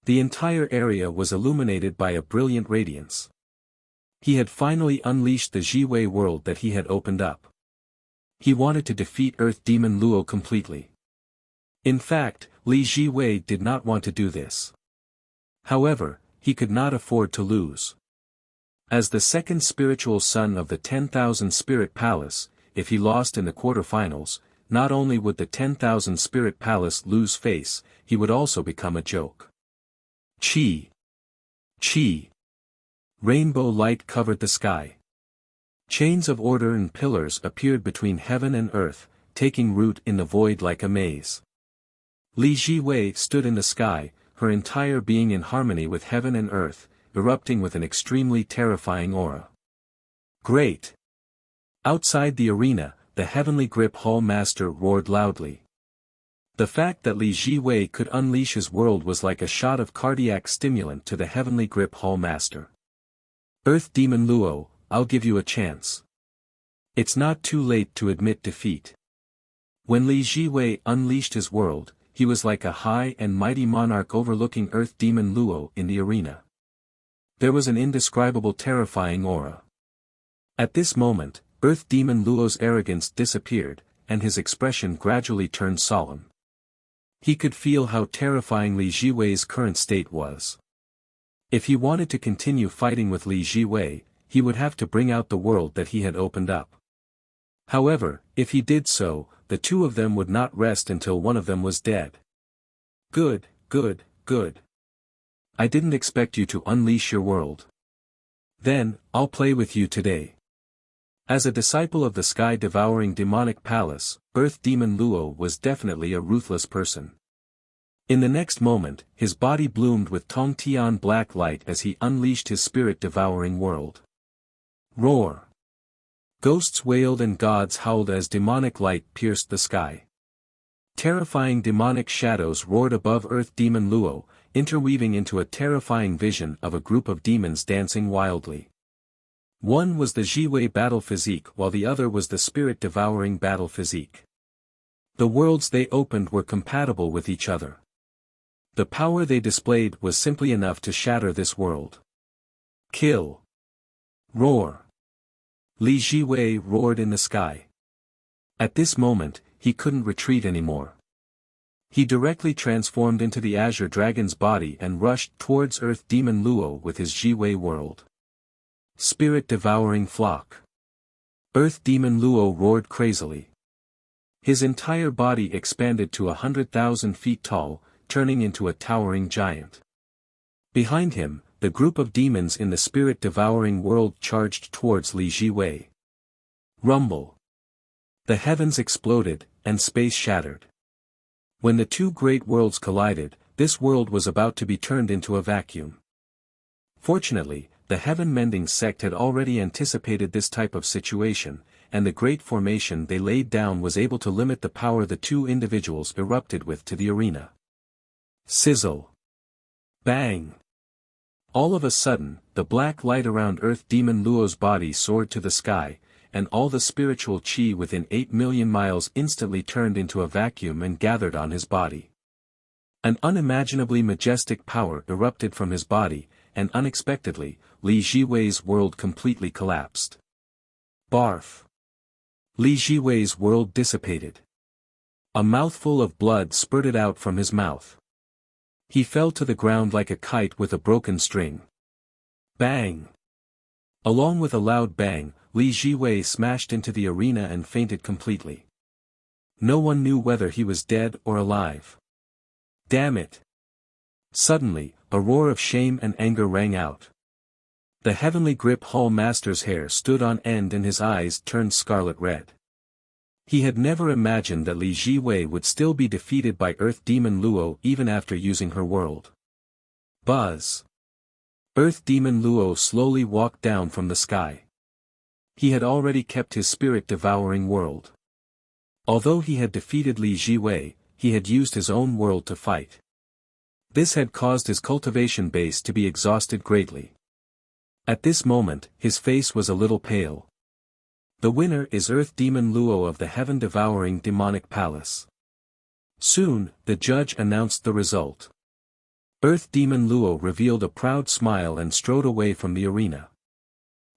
The entire area was illuminated by a brilliant radiance. He had finally unleashed the Jiwei world that he had opened up. He wanted to defeat Earth Demon Luo completely. In fact, Li Jiwei did not want to do this. However, he could not afford to lose. As the second spiritual son of the 10,000 Spirit Palace, if he lost in the quarterfinals, not only would the 10,000 Spirit Palace lose face, he would also become a joke. Chi! Chi! Rainbow light covered the sky. Chains of order and pillars appeared between heaven and earth, taking root in the void like a maze. Li Jiwei stood in the sky, her entire being in harmony with heaven and earth, erupting with an extremely terrifying aura. Great! Outside the arena, the Heavenly Grip Hall Master roared loudly. The fact that Li Jiwei could unleash his world was like a shot of cardiac stimulant to the Heavenly Grip Hall Master. Earth Demon Luo, I'll give you a chance. It's not too late to admit defeat. When Li Jiwei unleashed his world, he was like a high and mighty monarch overlooking Earth Demon Luo in the arena. There was an indescribable terrifying aura. At this moment, Earth Demon Luo's arrogance disappeared, and his expression gradually turned solemn. He could feel how terrifying Li Jiwei's current state was. If he wanted to continue fighting with Li Jiwei, he would have to bring out the world that he had opened up. However, if he did so, the two of them would not rest until one of them was dead. Good, good, good. I didn't expect you to unleash your world. Then, I'll play with you today. As a disciple of the sky-devouring demonic palace, Earth Demon Luo was definitely a ruthless person. In the next moment, his body bloomed with Tongtian black light as he unleashed his spirit-devouring world. Roar! Ghosts wailed and gods howled as demonic light pierced the sky. Terrifying demonic shadows roared above Earth Demon Luo, interweaving into a terrifying vision of a group of demons dancing wildly. One was the Jiwei battle physique while the other was the spirit-devouring battle physique. The worlds they opened were compatible with each other. The power they displayed was simply enough to shatter this world. Kill! Roar! Li Jiwei roared in the sky. At this moment, he couldn't retreat anymore. He directly transformed into the Azure Dragon's body and rushed towards Earth Demon Luo with his Jiwei world. Spirit-devouring flock. Earth Demon Luo roared crazily. His entire body expanded to 100,000 feet tall, turning into a towering giant. Behind him, the group of demons in the spirit-devouring world charged towards Li Jiwei. Rumble. The heavens exploded, and space shattered. When the two great worlds collided, this world was about to be turned into a vacuum. Fortunately, the heaven-mending sect had already anticipated this type of situation, and the great formation they laid down was able to limit the power the two individuals erupted with to the arena. Sizzle. Bang. All of a sudden, the black light around Earth Demon Luo's body soared to the sky, and all the spiritual chi within 8 million miles instantly turned into a vacuum and gathered on his body. An unimaginably majestic power erupted from his body, and unexpectedly, Li Jiwei's world completely collapsed. Barf. Li Jiwei's world dissipated. A mouthful of blood spurted out from his mouth. He fell to the ground like a kite with a broken string. Bang! Along with a loud bang, Li Jiwei smashed into the arena and fainted completely. No one knew whether he was dead or alive. Damn it! Suddenly, a roar of shame and anger rang out. The Heavenly Grip Hall Master's hair stood on end and his eyes turned scarlet red. He had never imagined that Li Jiwei would still be defeated by Earth Demon Luo even after using her world. Buzz! Earth Demon Luo slowly walked down from the sky. He had already kept his spirit-devouring world. Although he had defeated Li Jiwei, he had used his own world to fight. This had caused his cultivation base to be exhausted greatly. At this moment, his face was a little pale. The winner is Earth Demon Luo of the heaven-devouring demonic palace. Soon, the judge announced the result. Earth Demon Luo revealed a proud smile and strode away from the arena.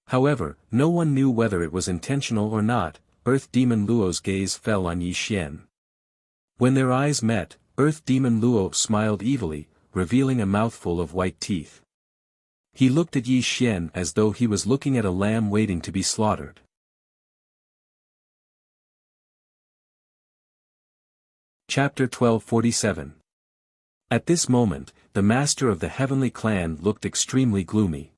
However, no one knew whether it was intentional or not. Earth Demon Luo's gaze fell on Yi Xian. When their eyes met, Earth Demon Luo smiled evilly, revealing a mouthful of white teeth. He looked at Yi Xian as though he was looking at a lamb waiting to be slaughtered. Chapter 1247. At this moment, the master of the heavenly clan looked extremely gloomy.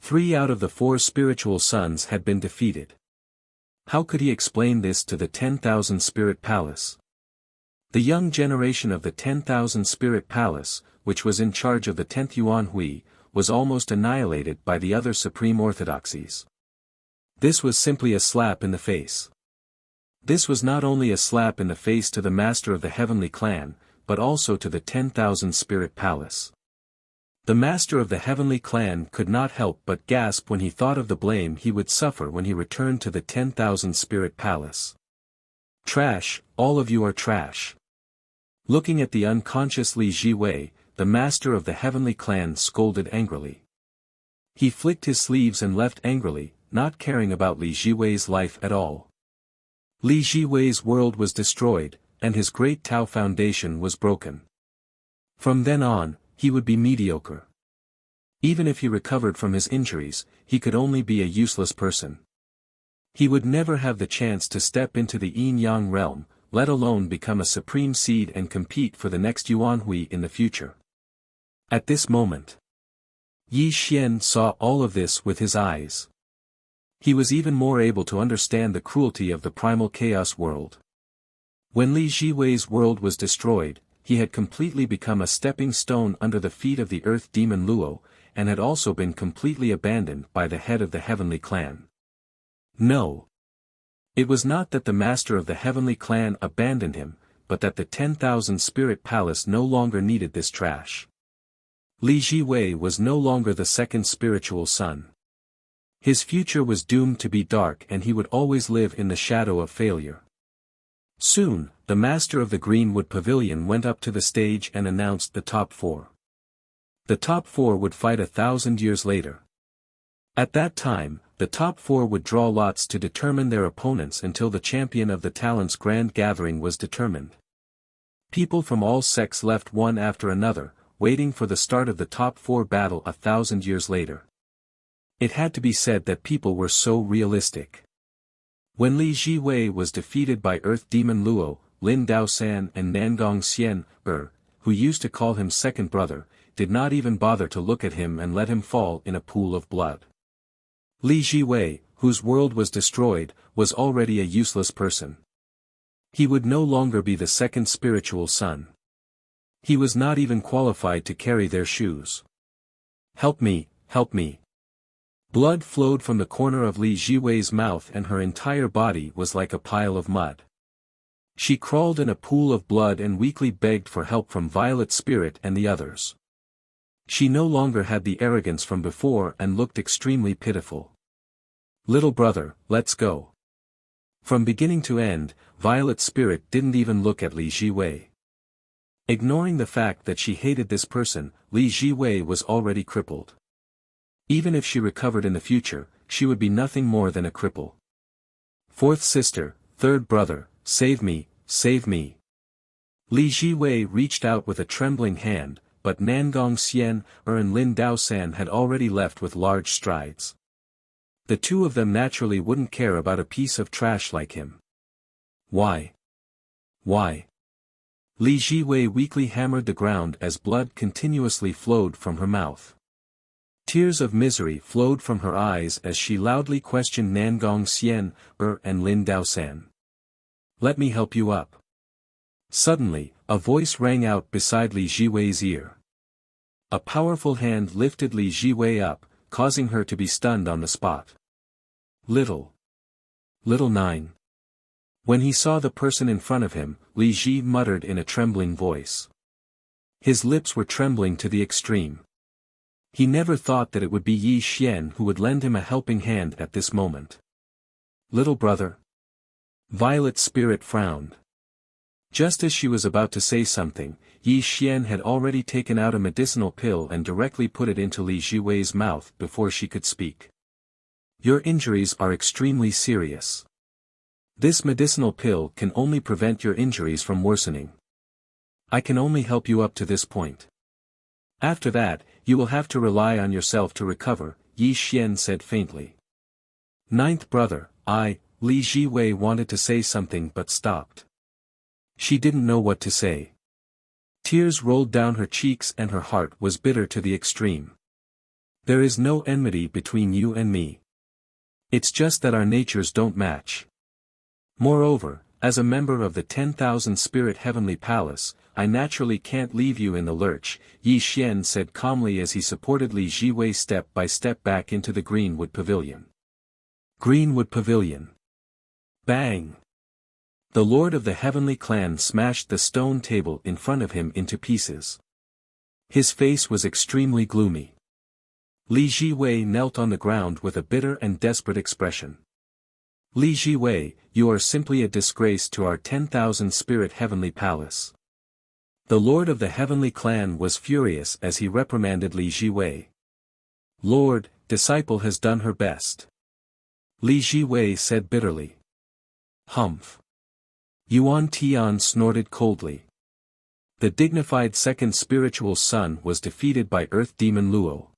3 out of the 4 spiritual sons had been defeated. How could he explain this to the 10,000 Spirit Palace? The young generation of the 10,000 Spirit Palace, which was in charge of the 10th Yuan Hui, was almost annihilated by the other supreme orthodoxies. This was simply a slap in the face. This was not only a slap in the face to the master of the heavenly clan, but also to the 10,000 Spirit Palace. The master of the heavenly clan could not help but gasp when he thought of the blame he would suffer when he returned to the 10,000 Spirit Palace. Trash, all of you are trash. Looking at the unconscious Li Jiwei, the master of the heavenly clan scolded angrily. He flicked his sleeves and left angrily, not caring about Li Jiwei's life at all. Li Jiwei's world was destroyed, and his great Tao foundation was broken. From then on, he would be mediocre. Even if he recovered from his injuries, he could only be a useless person. He would never have the chance to step into the yin-yang realm, let alone become a supreme seed and compete for the next Yuan Hui in the future. At this moment, Yi Xian saw all of this with his eyes. He was even more able to understand the cruelty of the primal chaos world. When Li Jiwei's world was destroyed, he had completely become a stepping stone under the feet of the Earth Demon Luo, and had also been completely abandoned by the head of the heavenly clan. No. It was not that the master of the heavenly clan abandoned him, but that the 10,000 Spirit Palace no longer needed this trash. Li Jiwei was no longer the second spiritual son. His future was doomed to be dark and he would always live in the shadow of failure. Soon, the master of the Greenwood Pavilion went up to the stage and announced the top 4. The top 4 would fight 1,000 years later. At that time, the top 4 would draw lots to determine their opponents until the champion of the talents grand gathering was determined. People from all sects left one after another, waiting for the start of the top 4 battle 1,000 years later. It had to be said that people were so realistic. When Li Jiwei was defeated by Earth Demon Luo, Lin Daosan and Nangong Xian, who used to call him second brother, did not even bother to look at him and let him fall in a pool of blood. Li Jiwei, whose world was destroyed, was already a useless person. He would no longer be the second spiritual son. He was not even qualified to carry their shoes. Help me, help me. Blood flowed from the corner of Li Jiwei's mouth and her entire body was like a pile of mud. She crawled in a pool of blood and weakly begged for help from Violet Spirit and the others. She no longer had the arrogance from before and looked extremely pitiful. Little brother, let's go. From beginning to end, Violet Spirit didn't even look at Li Jiwei. Ignoring the fact that she hated this person, Li Jiwei was already crippled. Even if she recovered in the future, she would be nothing more than a cripple. Fourth sister, third brother, save me, save me. Li Jiwei reached out with a trembling hand, but Nangong Xian and Lin Daosan had already left with large strides. The two of them naturally wouldn't care about a piece of trash like him. Why? Why? Li Jiwei weakly hammered the ground as blood continuously flowed from her mouth. Tears of misery flowed from her eyes as she loudly questioned Nangong Xian and Lin Daosan. Let me help you up. Suddenly, a voice rang out beside Li Jiwei's ear. A powerful hand lifted Li Jiwei up, causing her to be stunned on the spot. Little Nine. When he saw the person in front of him, Li Ji muttered in a trembling voice. His lips were trembling to the extreme. He never thought that it would be Yi Xian who would lend him a helping hand at this moment. Little brother. Violet's spirit frowned. Just as she was about to say something, Yi Xian had already taken out a medicinal pill and directly put it into Li Jiwei's mouth before she could speak. Your injuries are extremely serious. This medicinal pill can only prevent your injuries from worsening. I can only help you up to this point. After that, you will have to rely on yourself to recover, Yi Xian said faintly. Ninth brother, Li Jiwei wanted to say something but stopped. She didn't know what to say. Tears rolled down her cheeks and her heart was bitter to the extreme. There is no enmity between you and me. It's just that our natures don't match. Moreover, as a member of the 10,000 Spirit Heavenly Palace, I naturally can't leave you in the lurch, Yi Xian said calmly as he supported Li Jiwei step by step back into the Greenwood Pavilion. Greenwood Pavilion. Bang! The Lord of the Heavenly Clan smashed the stone table in front of him into pieces. His face was extremely gloomy. Li Jiwei knelt on the ground with a bitter and desperate expression. Li Jiwei, you are simply a disgrace to our 10,000 Spirit Heavenly Palace. The Lord of the Heavenly Clan was furious as he reprimanded Li Jiwei. Lord, disciple has done her best. Li Jiwei said bitterly. Humph. Yuan Tian snorted coldly. The dignified second spiritual son was defeated by Earth Demon Luo.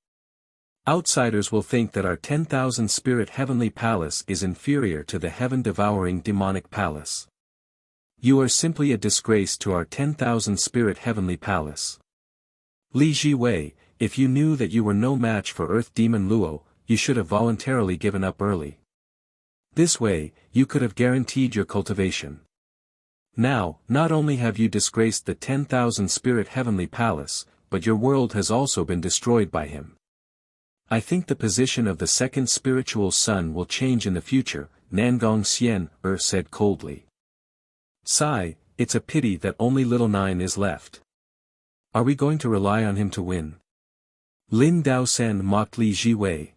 Outsiders will think that our 10,000 Spirit Heavenly Palace is inferior to the heaven-devouring demonic palace. You are simply a disgrace to our 10,000 Spirit Heavenly Palace. Li Jiwei, if you knew that you were no match for Earth Demon Luo, you should have voluntarily given up early. This way, you could have guaranteed your cultivation. Now, not only have you disgraced the 10,000 Spirit Heavenly Palace, but your world has also been destroyed by him. I think the position of the second spiritual son will change in the future, Nangong Xian said coldly. Sigh, it's a pity that only little Nine is left. Are we going to rely on him to win? Lin Daosan mocked Li Jiwei.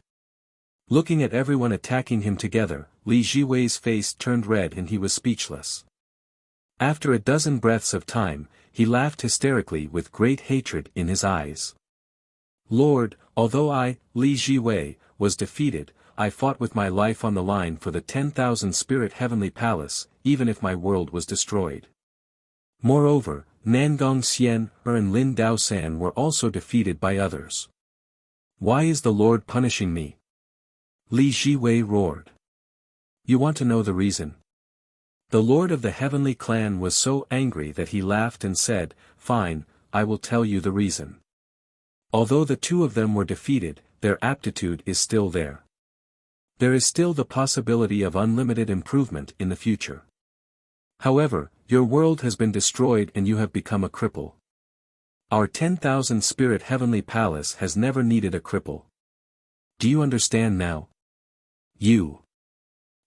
Looking at everyone attacking him together, Li Jiwei's face turned red and he was speechless. After a dozen breaths of time, he laughed hysterically with great hatred in his eyes. Lord, although I, Li Jiwei, was defeated, I fought with my life on the line for the 10,000 Spirit Heavenly Palace, even if my world was destroyed. Moreover, Nangong Xian and Lin Daosan were also defeated by others. Why is the Lord punishing me? Li Jiwei roared. You want to know the reason? The Lord of the Heavenly Clan was so angry that he laughed and said, Fine, I will tell you the reason. Although the two of them were defeated, their aptitude is still there. There is still the possibility of unlimited improvement in the future. However, your world has been destroyed and you have become a cripple. Our 10,000 Spirit Heavenly Palace has never needed a cripple. Do you understand now? You.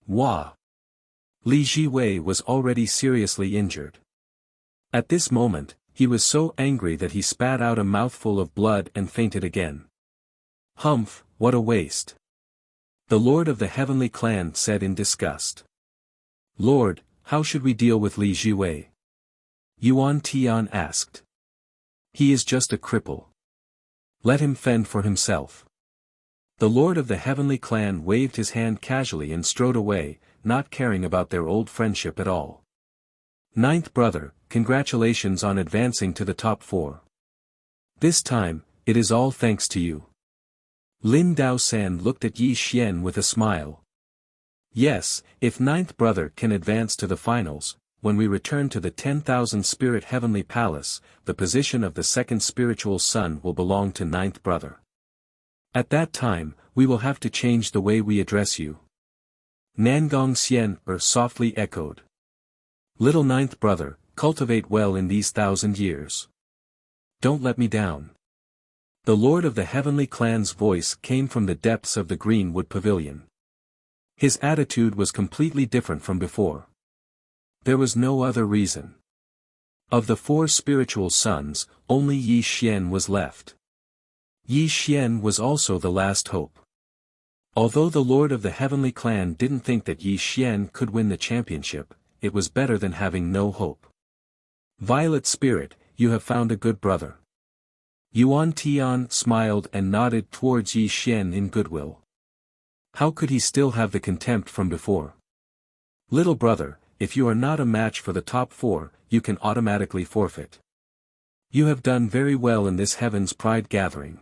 Wah. Li Jiwei was already seriously injured. At this moment, he was so angry that he spat out a mouthful of blood and fainted again. Humph, what a waste. The Lord of the Heavenly Clan said in disgust. Lord, how should we deal with Li Jiwei? Yuan Tian asked. He is just a cripple. Let him fend for himself. The Lord of the Heavenly Clan waved his hand casually and strode away, not caring about their old friendship at all. Ninth brother, congratulations on advancing to the top 4. This time, it is all thanks to you. Lin Daosan looked at Yi Xian with a smile. Yes, if ninth brother can advance to the finals, when we return to the 10,000 Spirit Heavenly Palace, the position of the second spiritual son will belong to ninth brother. At that time, we will have to change the way we address you. Nangong Xian softly echoed. Little ninth brother, cultivate well in these 1,000 years. Don't let me down. The Lord of the Heavenly Clan's voice came from the depths of the Greenwood Pavilion. His attitude was completely different from before. There was no other reason. Of the 4 spiritual sons, only Yi Xian was left. Yi Xian was also the last hope. Although the lord of the heavenly clan didn't think that Yi Xian could win the championship, it was better than having no hope. Violet Spirit, you have found a good brother. Yuan Tian smiled and nodded towards Yi Xian in goodwill. How could he still have the contempt from before? Little brother, if you are not a match for the top 4, you can automatically forfeit. You have done very well in this Heaven's Pride gathering.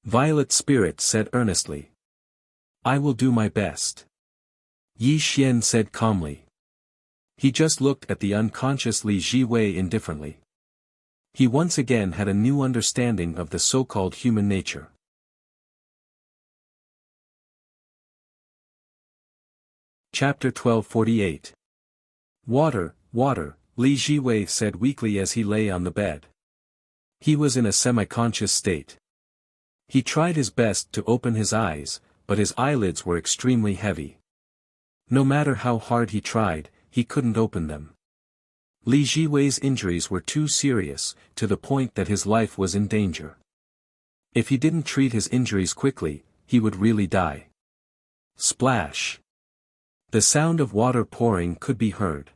Violet Spirit said earnestly. I will do my best. Yi Xian said calmly. He just looked at the unconscious Li Jiwei indifferently. He once again had a new understanding of the so-called human nature. Chapter 1248. Water, water, Li Jiwei said weakly as he lay on the bed. He was in a semi-conscious state. He tried his best to open his eyes, but his eyelids were extremely heavy. No matter how hard he tried, he couldn't open them. Li Jiwei's injuries were too serious, to the point that his life was in danger. If he didn't treat his injuries quickly, he would really die. Splash! The sound of water pouring could be heard.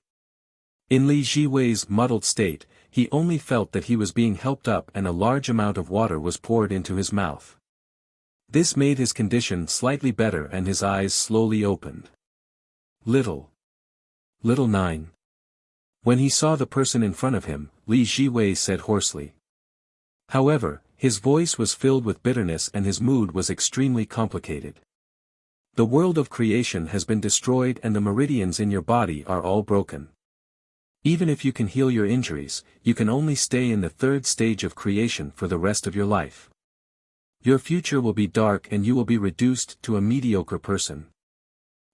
In Li Jiwei's muddled state, he only felt that he was being helped up and a large amount of water was poured into his mouth. This made his condition slightly better and his eyes slowly opened. Little 9. When he saw the person in front of him, Li Jiwei said hoarsely. However, his voice was filled with bitterness and his mood was extremely complicated. The world of creation has been destroyed and the meridians in your body are all broken. Even if you can heal your injuries, you can only stay in the 3rd stage of creation for the rest of your life. Your future will be dark and you will be reduced to a mediocre person.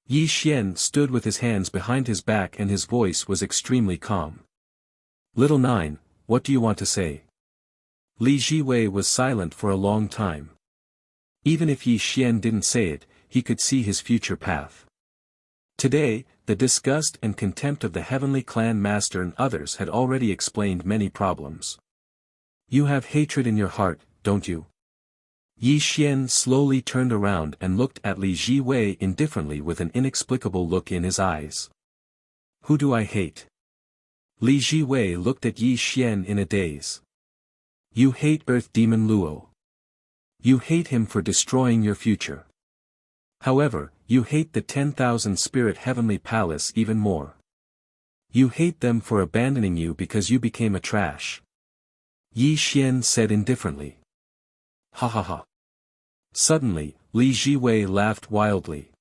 Yi Xian stood with his hands behind his back and his voice was extremely calm. Little 9, what do you want to say? Li Jiwei was silent for a long time. Even if Yi Xian didn't say it, he could see his future path. Today, the disgust and contempt of the heavenly clan master and others had already explained many problems. You have hatred in your heart, don't you? Yi Xian slowly turned around and looked at Li Jiwei indifferently with an inexplicable look in his eyes. Who do I hate? Li Jiwei looked at Yi Xian in a daze. You hate Earth Demon Luo. You hate him for destroying your future. However, you hate the 10,000 Spirit Heavenly Palace even more. You hate them for abandoning you because you became a trash. Yi Xian said indifferently. Ha ha ha. Suddenly, Li Jiwei laughed wildly.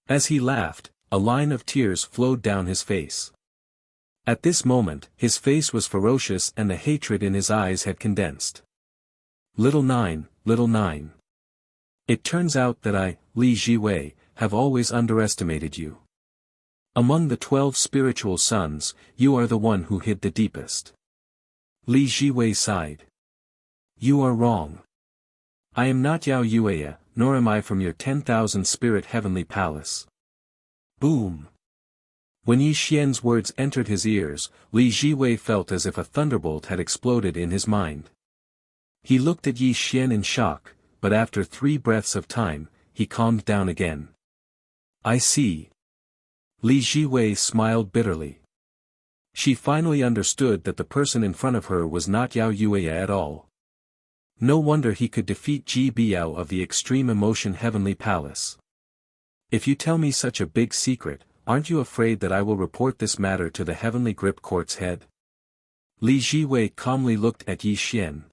As he laughed, a line of tears flowed down his face. At this moment, his face was ferocious and the hatred in his eyes had condensed. Little 9, little 9. It turns out that I, Li Jiwei, have always underestimated you. Among the 12 spiritual sons, you are the one who hid the deepest. Li Jiwei sighed. You are wrong. I am not Yao Yueya, nor am I from your 10,000 Spirit Heavenly Palace. Boom! When Yi Xian's words entered his ears, Li Jiwei felt as if a thunderbolt had exploded in his mind. He looked at Yi Xian in shock, but after 3 breaths of time, he calmed down again. I see. Li Jiwei smiled bitterly. She finally understood that the person in front of her was not Yao Yueya at all. No wonder he could defeat Ji Biao of the Extreme Emotion Heavenly Palace. If you tell me such a big secret, aren't you afraid that I will report this matter to the Heavenly Grip Court's head? Li Jiwei calmly looked at Yi Xian.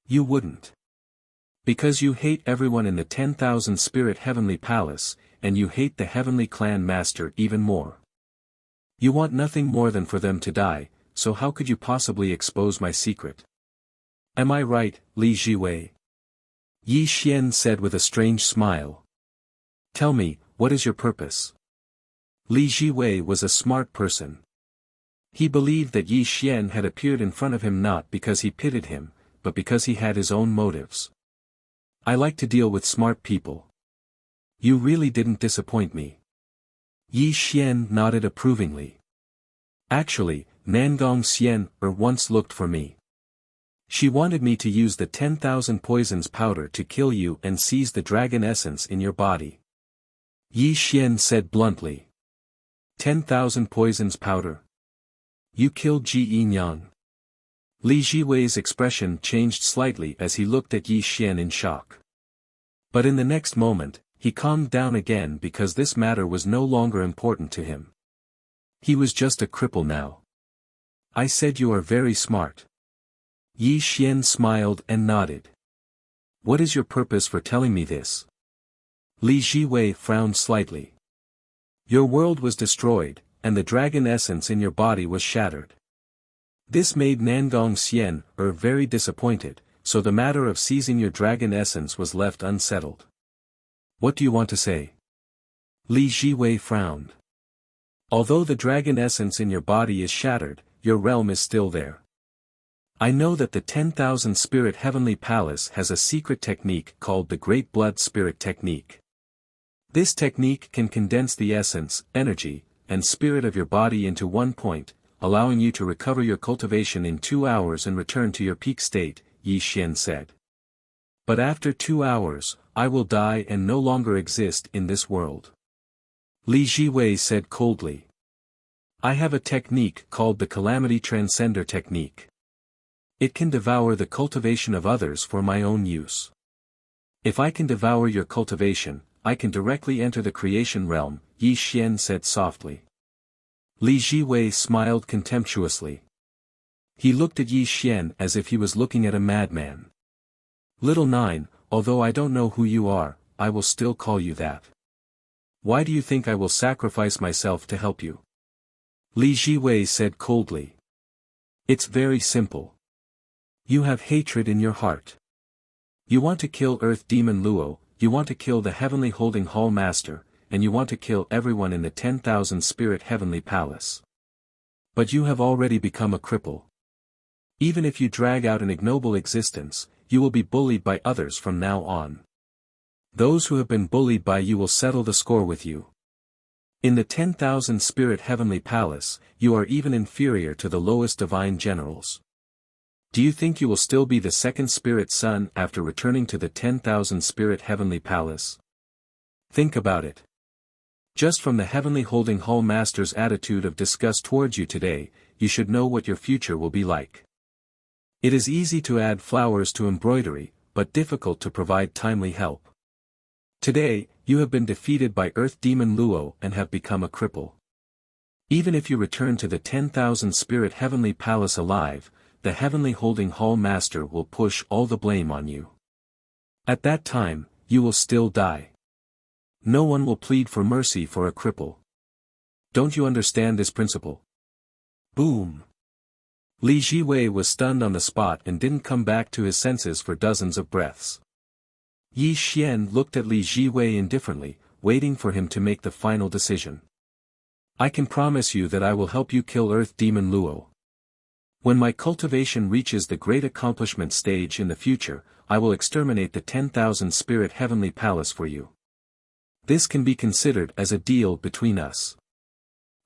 You wouldn't. Because you hate everyone in the 10,000 Spirit Heavenly Palace, and you hate the Heavenly Clan Master even more. You want nothing more than for them to die, so how could you possibly expose my secret? Am I right, Li Jiwei? Yi Xian said with a strange smile. Tell me, what is your purpose? Li Jiwei was a smart person. He believed that Yi Xian had appeared in front of him not because he pitied him, but because he had his own motives. I like to deal with smart people. You really didn't disappoint me. Yi Xian nodded approvingly. Actually, Nangong Xian once looked for me. She wanted me to use the 10,000 poisons powder to kill you and seize the dragon essence in your body. Yi Xian said bluntly. 10,000 poisons powder? You killed Ji Yinyang. Li Jiwei's expression changed slightly as he looked at Yi Xian in shock. But in the next moment, he calmed down again because this matter was no longer important to him. He was just a cripple now. I said you are very smart. Yi Xian smiled and nodded. What is your purpose for telling me this? Li Jiwei frowned slightly. Your world was destroyed, and the dragon essence in your body was shattered. This made Nangong Xian very disappointed, so the matter of seizing your dragon essence was left unsettled. What do you want to say? Li Jiwei frowned. Although the dragon essence in your body is shattered, your realm is still there. I know that the 10,000 Spirit Heavenly Palace has a secret technique called the Great Blood Spirit Technique. This technique can condense the essence, energy, and spirit of your body into one point, allowing you to recover your cultivation in 2 hours and return to your peak state, Yi Xian said. But after 2 hours, I will die and no longer exist in this world. Li Jiwei said coldly. I have a technique called the Calamity Transcender Technique. It can devour the cultivation of others for my own use. If I can devour your cultivation, I can directly enter the creation realm, Yi Xian said softly. Li Jiwei smiled contemptuously. He looked at Yi Xian as if he was looking at a madman. Little Nine, although I don't know who you are, I will still call you that. Why do you think I will sacrifice myself to help you? Li Jiwei said coldly. It's very simple. You have hatred in your heart. You want to kill Earth Demon Luo, you want to kill the Heavenly Holding Hall Master, and you want to kill everyone in the 10,000 Spirit Heavenly Palace. But you have already become a cripple. Even if you drag out an ignoble existence, you will be bullied by others from now on. Those who have been bullied by you will settle the score with you. In the 10,000 Spirit Heavenly Palace, you are even inferior to the lowest divine generals. Do you think you will still be the second Spirit Son after returning to the 10,000 Spirit Heavenly Palace? Think about it. Just from the Heavenly Holding Hall Master's attitude of disgust towards you today, you should know what your future will be like. It is easy to add flowers to embroidery, but difficult to provide timely help. Today, you have been defeated by Earth Demon Luo and have become a cripple. Even if you return to the 10,000 Spirit Heavenly Palace alive, the Heavenly Holding Hall Master will push all the blame on you. At that time, you will still die. No one will plead for mercy for a cripple. Don't you understand this principle? Boom! Li Jiwei was stunned on the spot and didn't come back to his senses for dozens of breaths. Yi Xian looked at Li Jiwei indifferently, waiting for him to make the final decision. I can promise you that I will help you kill Earth Demon Luo. When my cultivation reaches the great accomplishment stage in the future, I will exterminate the 10,000 Spirit Heavenly Palace for you. This can be considered as a deal between us.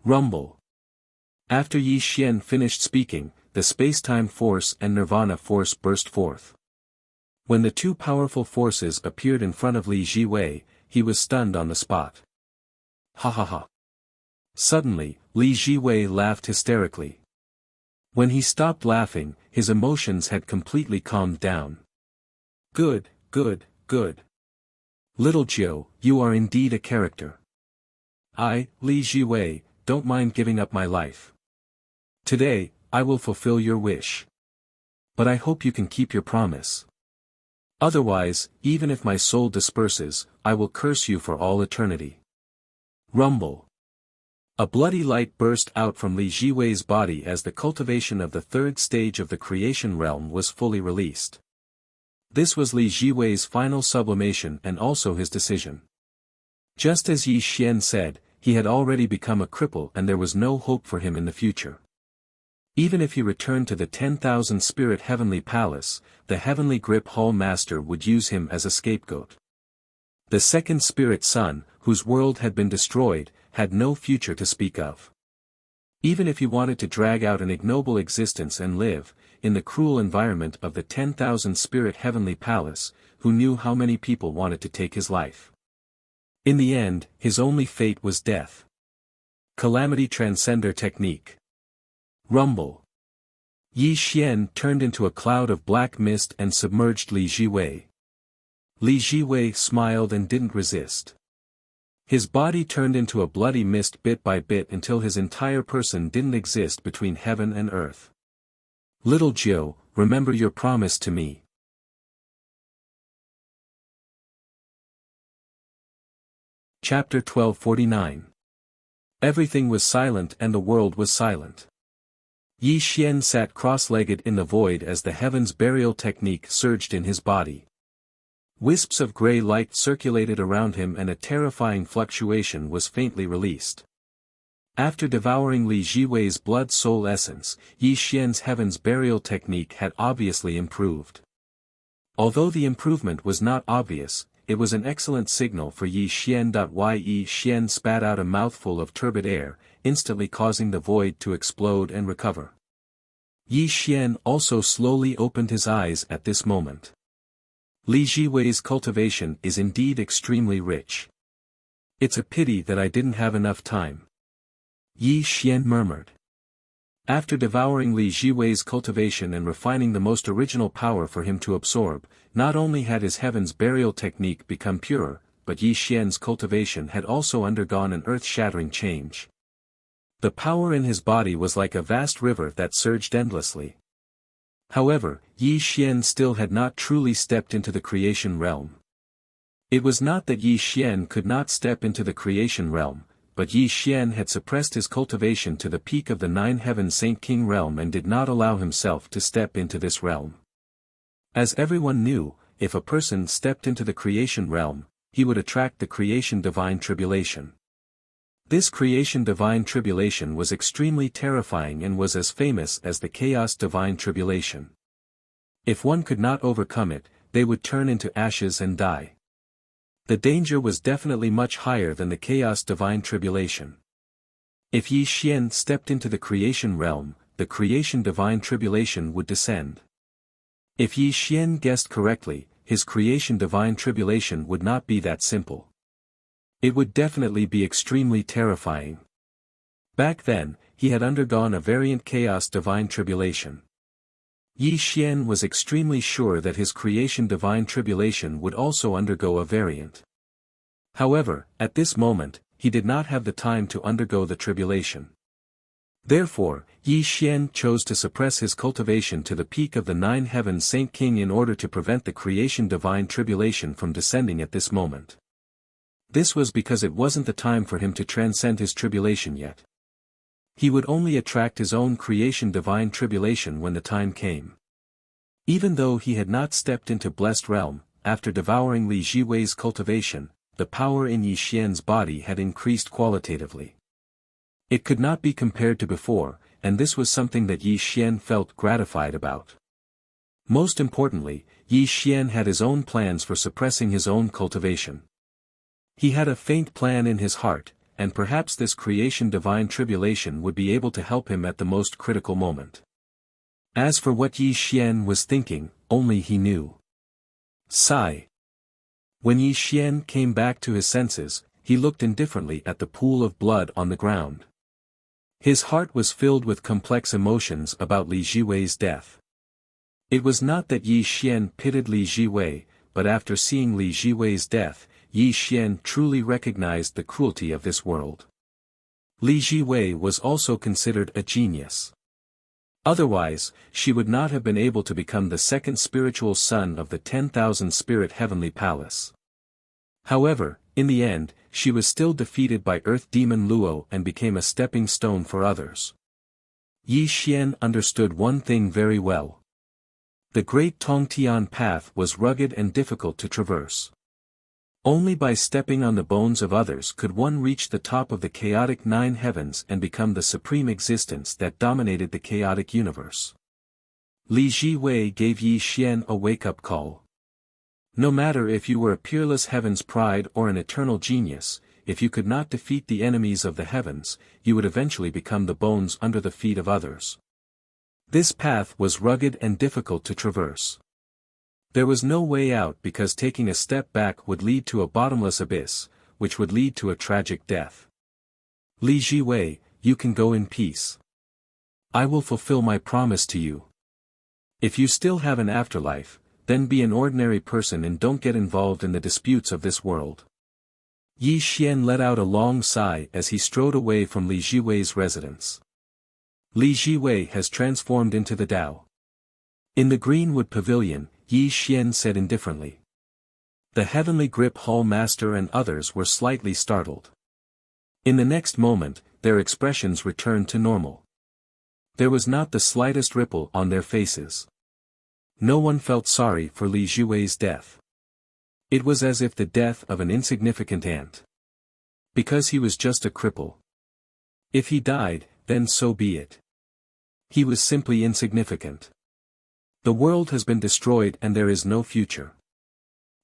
Rumble. After Yi Xian finished speaking, the space-time force and nirvana force burst forth. When the two powerful forces appeared in front of Li Jiwei, he was stunned on the spot. Ha ha ha. Suddenly, Li Jiwei laughed hysterically. When he stopped laughing, his emotions had completely calmed down. Good, good, good. Little Jiu, you are indeed a character. I, Li Jiwei, don't mind giving up my life. Today, I will fulfill your wish. But I hope you can keep your promise. Otherwise, even if my soul disperses, I will curse you for all eternity. Rumble. A bloody light burst out from Li Jiwei's body as the cultivation of the third stage of the creation realm was fully released. This was Li Jiwei's final sublimation and also his decision. Just as Yi Xian said, he had already become a cripple and there was no hope for him in the future. Even if he returned to the 10,000 Spirit Heavenly Palace, the Heavenly Grip Hall Master would use him as a scapegoat. The second Spirit Son, whose world had been destroyed, had no future to speak of. Even if he wanted to drag out an ignoble existence and live, in the cruel environment of the 10,000 Spirit Heavenly Palace, who knew how many people wanted to take his life. In the end, his only fate was death. Calamity Transcender Technique. Rumble. Yi Xian turned into a cloud of black mist and submerged Li Jiwei. Li Jiwei smiled and didn't resist. His body turned into a bloody mist bit by bit until his entire person didn't exist between heaven and earth. Little Jiu, remember your promise to me. Chapter 1249. Everything was silent and the world was silent. Yi Xian sat cross-legged in the void as the heaven's burial technique surged in his body. Wisps of gray light circulated around him and a terrifying fluctuation was faintly released. After devouring Li Jiwei's blood-soul essence, Yi Xian's heaven's burial technique had obviously improved. Although the improvement was not obvious, it was an excellent signal for Yi Xian. Yi Xian spat out a mouthful of turbid air, instantly causing the void to explode and recover. Yi Xian also slowly opened his eyes at this moment. Li Jiwei's cultivation is indeed extremely rich. It's a pity that I didn't have enough time. Yi Xian murmured. After devouring Li Jiwei's cultivation and refining the most original power for him to absorb, not only had his heaven's burial technique become purer, but Yi Xian's cultivation had also undergone an earth-shattering change. The power in his body was like a vast river that surged endlessly. However, Yi Xian still had not truly stepped into the creation realm. It was not that Yi Xian could not step into the creation realm, but Yi Xian had suppressed his cultivation to the peak of the nine-heaven Saint King realm and did not allow himself to step into this realm. As everyone knew, if a person stepped into the creation realm, he would attract the creation divine tribulation. This creation divine tribulation was extremely terrifying and was as famous as the chaos divine tribulation. If one could not overcome it, they would turn into ashes and die. The danger was definitely much higher than the chaos divine tribulation. If Yi Xian stepped into the creation realm, the creation divine tribulation would descend. If Yi Xian guessed correctly, his creation divine tribulation would not be that simple. It would definitely be extremely terrifying. Back then, he had undergone a variant chaos divine tribulation. Yi Xian was extremely sure that his creation divine tribulation would also undergo a variant. Hehowever, at this moment, he did not have the time to undergo the tribulation. Therefore, Yi Xian chose to suppress his cultivation to the peak of the nine-heaven Saint King in order to prevent the creation divine tribulation from descending at this moment. This was because it wasn't the time for him to transcend his tribulation yet. He would only attract his own creation divine tribulation when the time came. Even though he had not stepped into blessed realm, after devouring Li Jiwei's cultivation, the power in Yi Xian's body had increased qualitatively. It could not be compared to before, and this was something that Yi Xian felt gratified about. Most importantly, Yi Xian had his own plans for suppressing his own cultivation. He had a faint plan in his heart, and perhaps this creation divine tribulation would be able to help him at the most critical moment. As for what Yi Xian was thinking, only he knew. Sigh. When Yi Xian came back to his senses, he looked indifferently at the pool of blood on the ground. His heart was filled with complex emotions about Li Jiwei's death. It was not that Yi Xian pitied Li Jiwei, but after seeing Li Jiwei's death, Yi Xian truly recognized the cruelty of this world. Li Jiwei was also considered a genius. Otherwise, she would not have been able to become the second spiritual son of the 10,000 Spirit Heavenly Palace. However, in the end, she was still defeated by Earth Demon Luo and became a stepping stone for others. Yi Xian understood one thing very well. The Great Tongtian path was rugged and difficult to traverse. Only by stepping on the bones of others could one reach the top of the chaotic nine heavens and become the supreme existence that dominated the chaotic universe. Li Jiwei gave Yi Xian a wake-up call. No matter if you were a peerless heaven's pride or an eternal genius, if you could not defeat the enemies of the heavens, you would eventually become the bones under the feet of others. This path was rugged and difficult to traverse. There was no way out because taking a step back would lead to a bottomless abyss, which would lead to a tragic death. Li Jiwei, you can go in peace. I will fulfill my promise to you. If you still have an afterlife, then be an ordinary person and don't get involved in the disputes of this world. Yi Xian let out a long sigh as he strode away from Li Jiwei's residence. Li Jiwei has transformed into the Tao. In the Greenwood Pavilion, Yi Xian said indifferently. The Heavenly Grip Hall Master and others were slightly startled. In the next moment, their expressions returned to normal. There was not the slightest ripple on their faces. No one felt sorry for Li Jiwei's death. It was as if the death of an insignificant ant. Because he was just a cripple. If he died, then so be it. He was simply insignificant. The world has been destroyed and there is no future.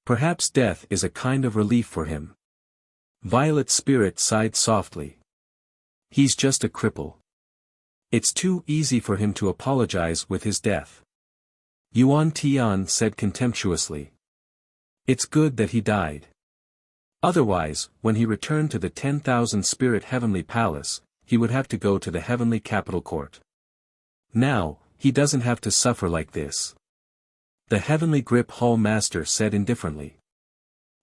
Perhaps death is a kind of relief for him. Violet's spirit sighed softly. He's just a cripple. It's too easy for him to apologize with his death. Yuan Tian said contemptuously. It's good that he died. Otherwise, when he returned to the 10,000 Spirit Heavenly Palace, he would have to go to the Heavenly Capital Court. Now, he doesn't have to suffer like this. The Heavenly Grip Hall Master said indifferently.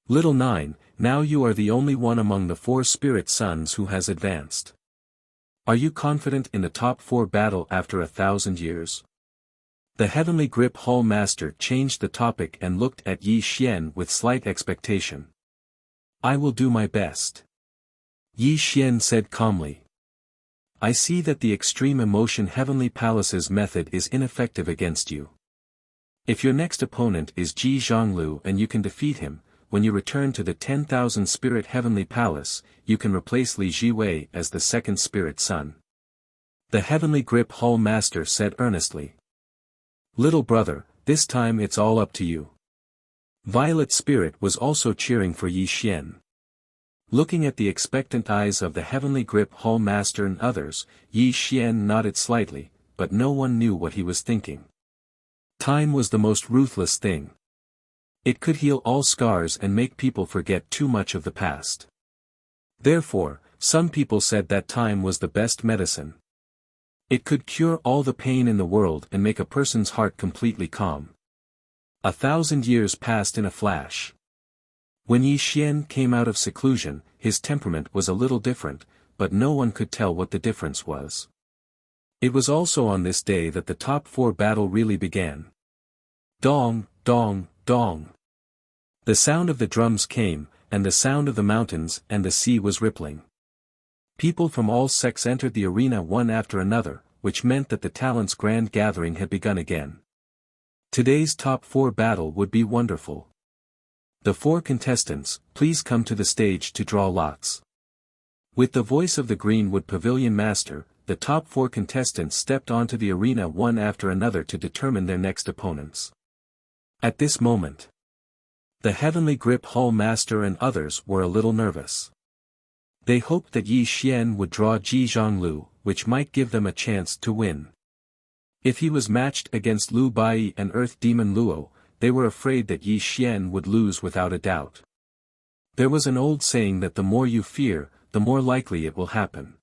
Little Nine, now you are the only one among the 4 Spirit Sons who has advanced. Are you confident in the top 4 battle after 1,000 years? The Heavenly Grip Hall Master changed the topic and looked at Yi Xian with slight expectation. I will do my best. Yi Xian said calmly. I see that the extreme emotion Heavenly Palace's method is ineffective against you. If your next opponent is Ji Zhonglu and you can defeat him, when you return to the 10,000 Spirit Heavenly Palace, you can replace Li Jiwei as the second Spirit Son. The Heavenly Grip Hall Master said earnestly. Little brother, this time it's all up to you. Violet Spirit was also cheering for Yi Xian. Looking at the expectant eyes of the Heavenly Grip Hall Master and others, Yi Xian nodded slightly, but no one knew what he was thinking. Time was the most ruthless thing. It could heal all scars and make people forget too much of the past. Therefore, some people said that time was the best medicine. It could cure all the pain in the world and make a person's heart completely calm. 1,000 years passed in a flash. When Yi Xian came out of seclusion, his temperament was a little different, but no one could tell what the difference was. It was also on this day that the top 4 battle really began. Dong, dong, dong. The sound of the drums came, and the sound of the mountains and the sea was rippling. People from all sects entered the arena one after another, which meant that the talents' grand gathering had begun again. Today's top 4 battle would be wonderful. The 4 contestants, please come to the stage to draw lots. With the voice of the Greenwood Pavilion Master, the top 4 contestants stepped onto the arena one after another to determine their next opponents. At this moment, the Heavenly Grip Hall Master and others were a little nervous. They hoped that Yi Xian would draw Ji Zhonglu, which might give them a chance to win. If he was matched against Lu Bai and Earth Demon Luo, they were afraid that Yi Xian would lose without a doubt. There was an old saying that the more you fear, the more likely it will happen.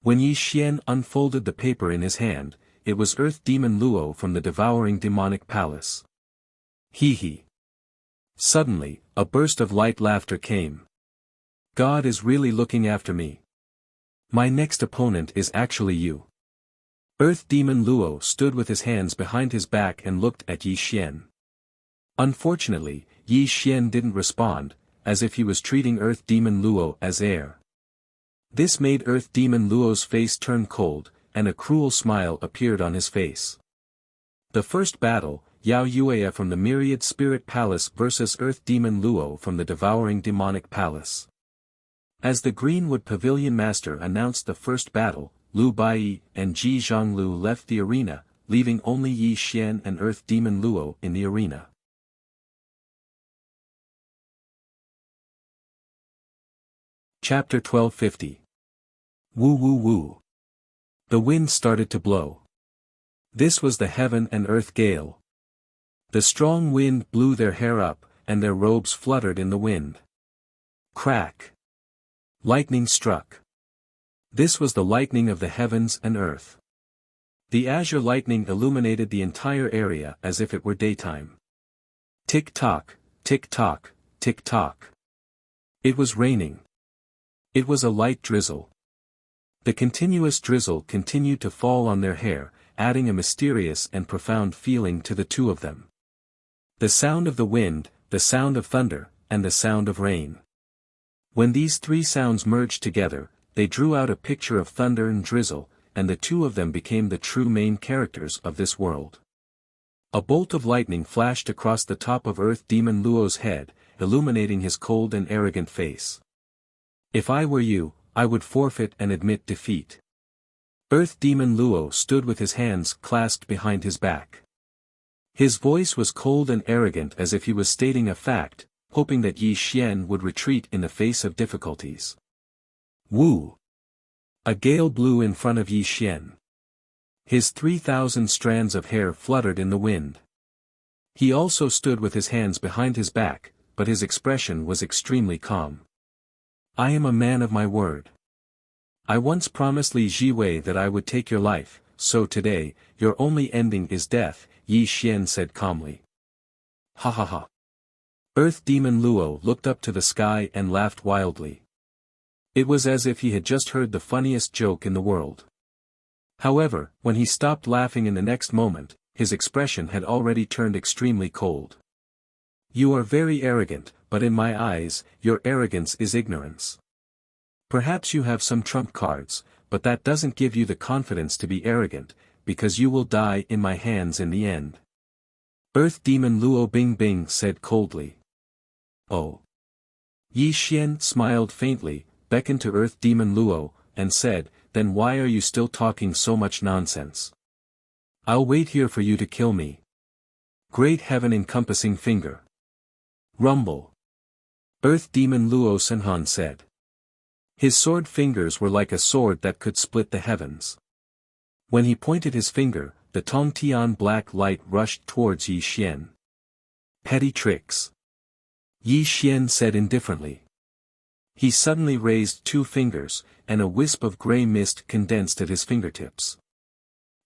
When Yi Xian unfolded the paper in his hand, it was Earth Demon Luo from the Devouring Demonic Palace. Hee hee. Suddenly, a burst of light laughter came. God is really looking after me. My next opponent is actually you. Earth Demon Luo stood with his hands behind his back and looked at Yi Xian. Unfortunately, Yi Xian didn't respond, as if he was treating Earth Demon Luo as air. This made Earth Demon Luo's face turn cold, and a cruel smile appeared on his face. The first battle, Yao Yuea from the Myriad Spirit Palace versus Earth Demon Luo from the Devouring Demonic Palace. As the Greenwood Pavilion Master announced the first battle, Lu Bai and Ji Zhonglu left the arena, leaving only Yi Xian and Earth Demon Luo in the arena. Chapter 1250. Woo woo woo. The wind started to blow. This was the heaven and earth gale. The strong wind blew their hair up, and their robes fluttered in the wind. Crack! Lightning struck. This was the lightning of the heavens and earth. The azure lightning illuminated the entire area as if it were daytime. Tick-tock, tick-tock, tick-tock. It was raining. It was a light drizzle. The continuous drizzle continued to fall on their hair, adding a mysterious and profound feeling to the two of them. The sound of the wind, the sound of thunder, and the sound of rain. When these three sounds merged together, they drew out a picture of thunder and drizzle, and the two of them became the true main characters of this world. A bolt of lightning flashed across the top of Earth Demon Luo's head, illuminating his cold and arrogant face. If I were you, I would forfeit and admit defeat. Earth Demon Luo stood with his hands clasped behind his back. His voice was cold and arrogant as if he was stating a fact, hoping that Yi Xian would retreat in the face of difficulties. Woo! A gale blew in front of Yi Xian. His 3,000 strands of hair fluttered in the wind. He also stood with his hands behind his back, but his expression was extremely calm. I am a man of my word. I once promised Li Jiwei that I would take your life, so today, your only ending is death, Yi Xian said calmly. Ha ha ha. Earth Demon Luo looked up to the sky and laughed wildly. It was as if he had just heard the funniest joke in the world. However, when he stopped laughing in the next moment, his expression had already turned extremely cold. You are very arrogant, but in my eyes, your arrogance is ignorance. Perhaps you have some trump cards, but that doesn't give you the confidence to be arrogant, because you will die in my hands in the end. Earth Demon Luo Bing Bing said coldly. Oh. Yi Xian smiled faintly, beckoned to Earth Demon Luo, and said, then why are you still talking so much nonsense? I'll wait here for you to kill me. Great heaven-encompassing finger. Rumble. Earth Demon Luo Senhan said. His sword fingers were like a sword that could split the heavens. When he pointed his finger, the Tongtian black light rushed towards Yi Xian. Petty tricks. Yi Xian said indifferently. He suddenly raised two fingers, and a wisp of grey mist condensed at his fingertips.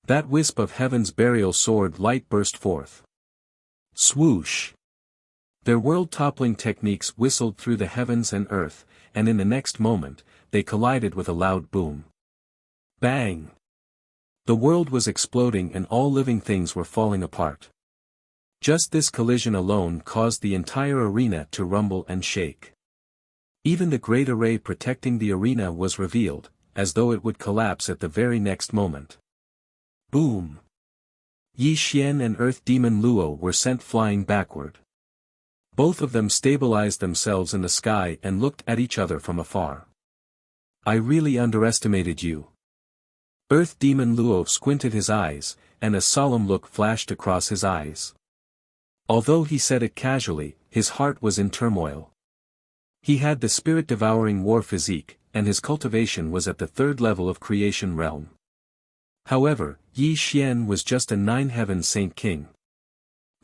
That wisp of heaven's burial sword light burst forth. Swoosh! Their world-toppling techniques whistled through the heavens and earth, and in the next moment, they collided with a loud boom. Bang! The world was exploding and all living things were falling apart. Just this collision alone caused the entire arena to rumble and shake. Even the great array protecting the arena was revealed, as though it would collapse at the very next moment. Boom! Yi Xian and Earth Demon Luo were sent flying backward. Both of them stabilized themselves in the sky and looked at each other from afar. I really underestimated you. Earth Demon Luo squinted his eyes, and a solemn look flashed across his eyes. Although he said it casually, his heart was in turmoil. He had the spirit-devouring war physique, and his cultivation was at the third level of creation realm. However, Yi Xian was just a nine-heaven saint king.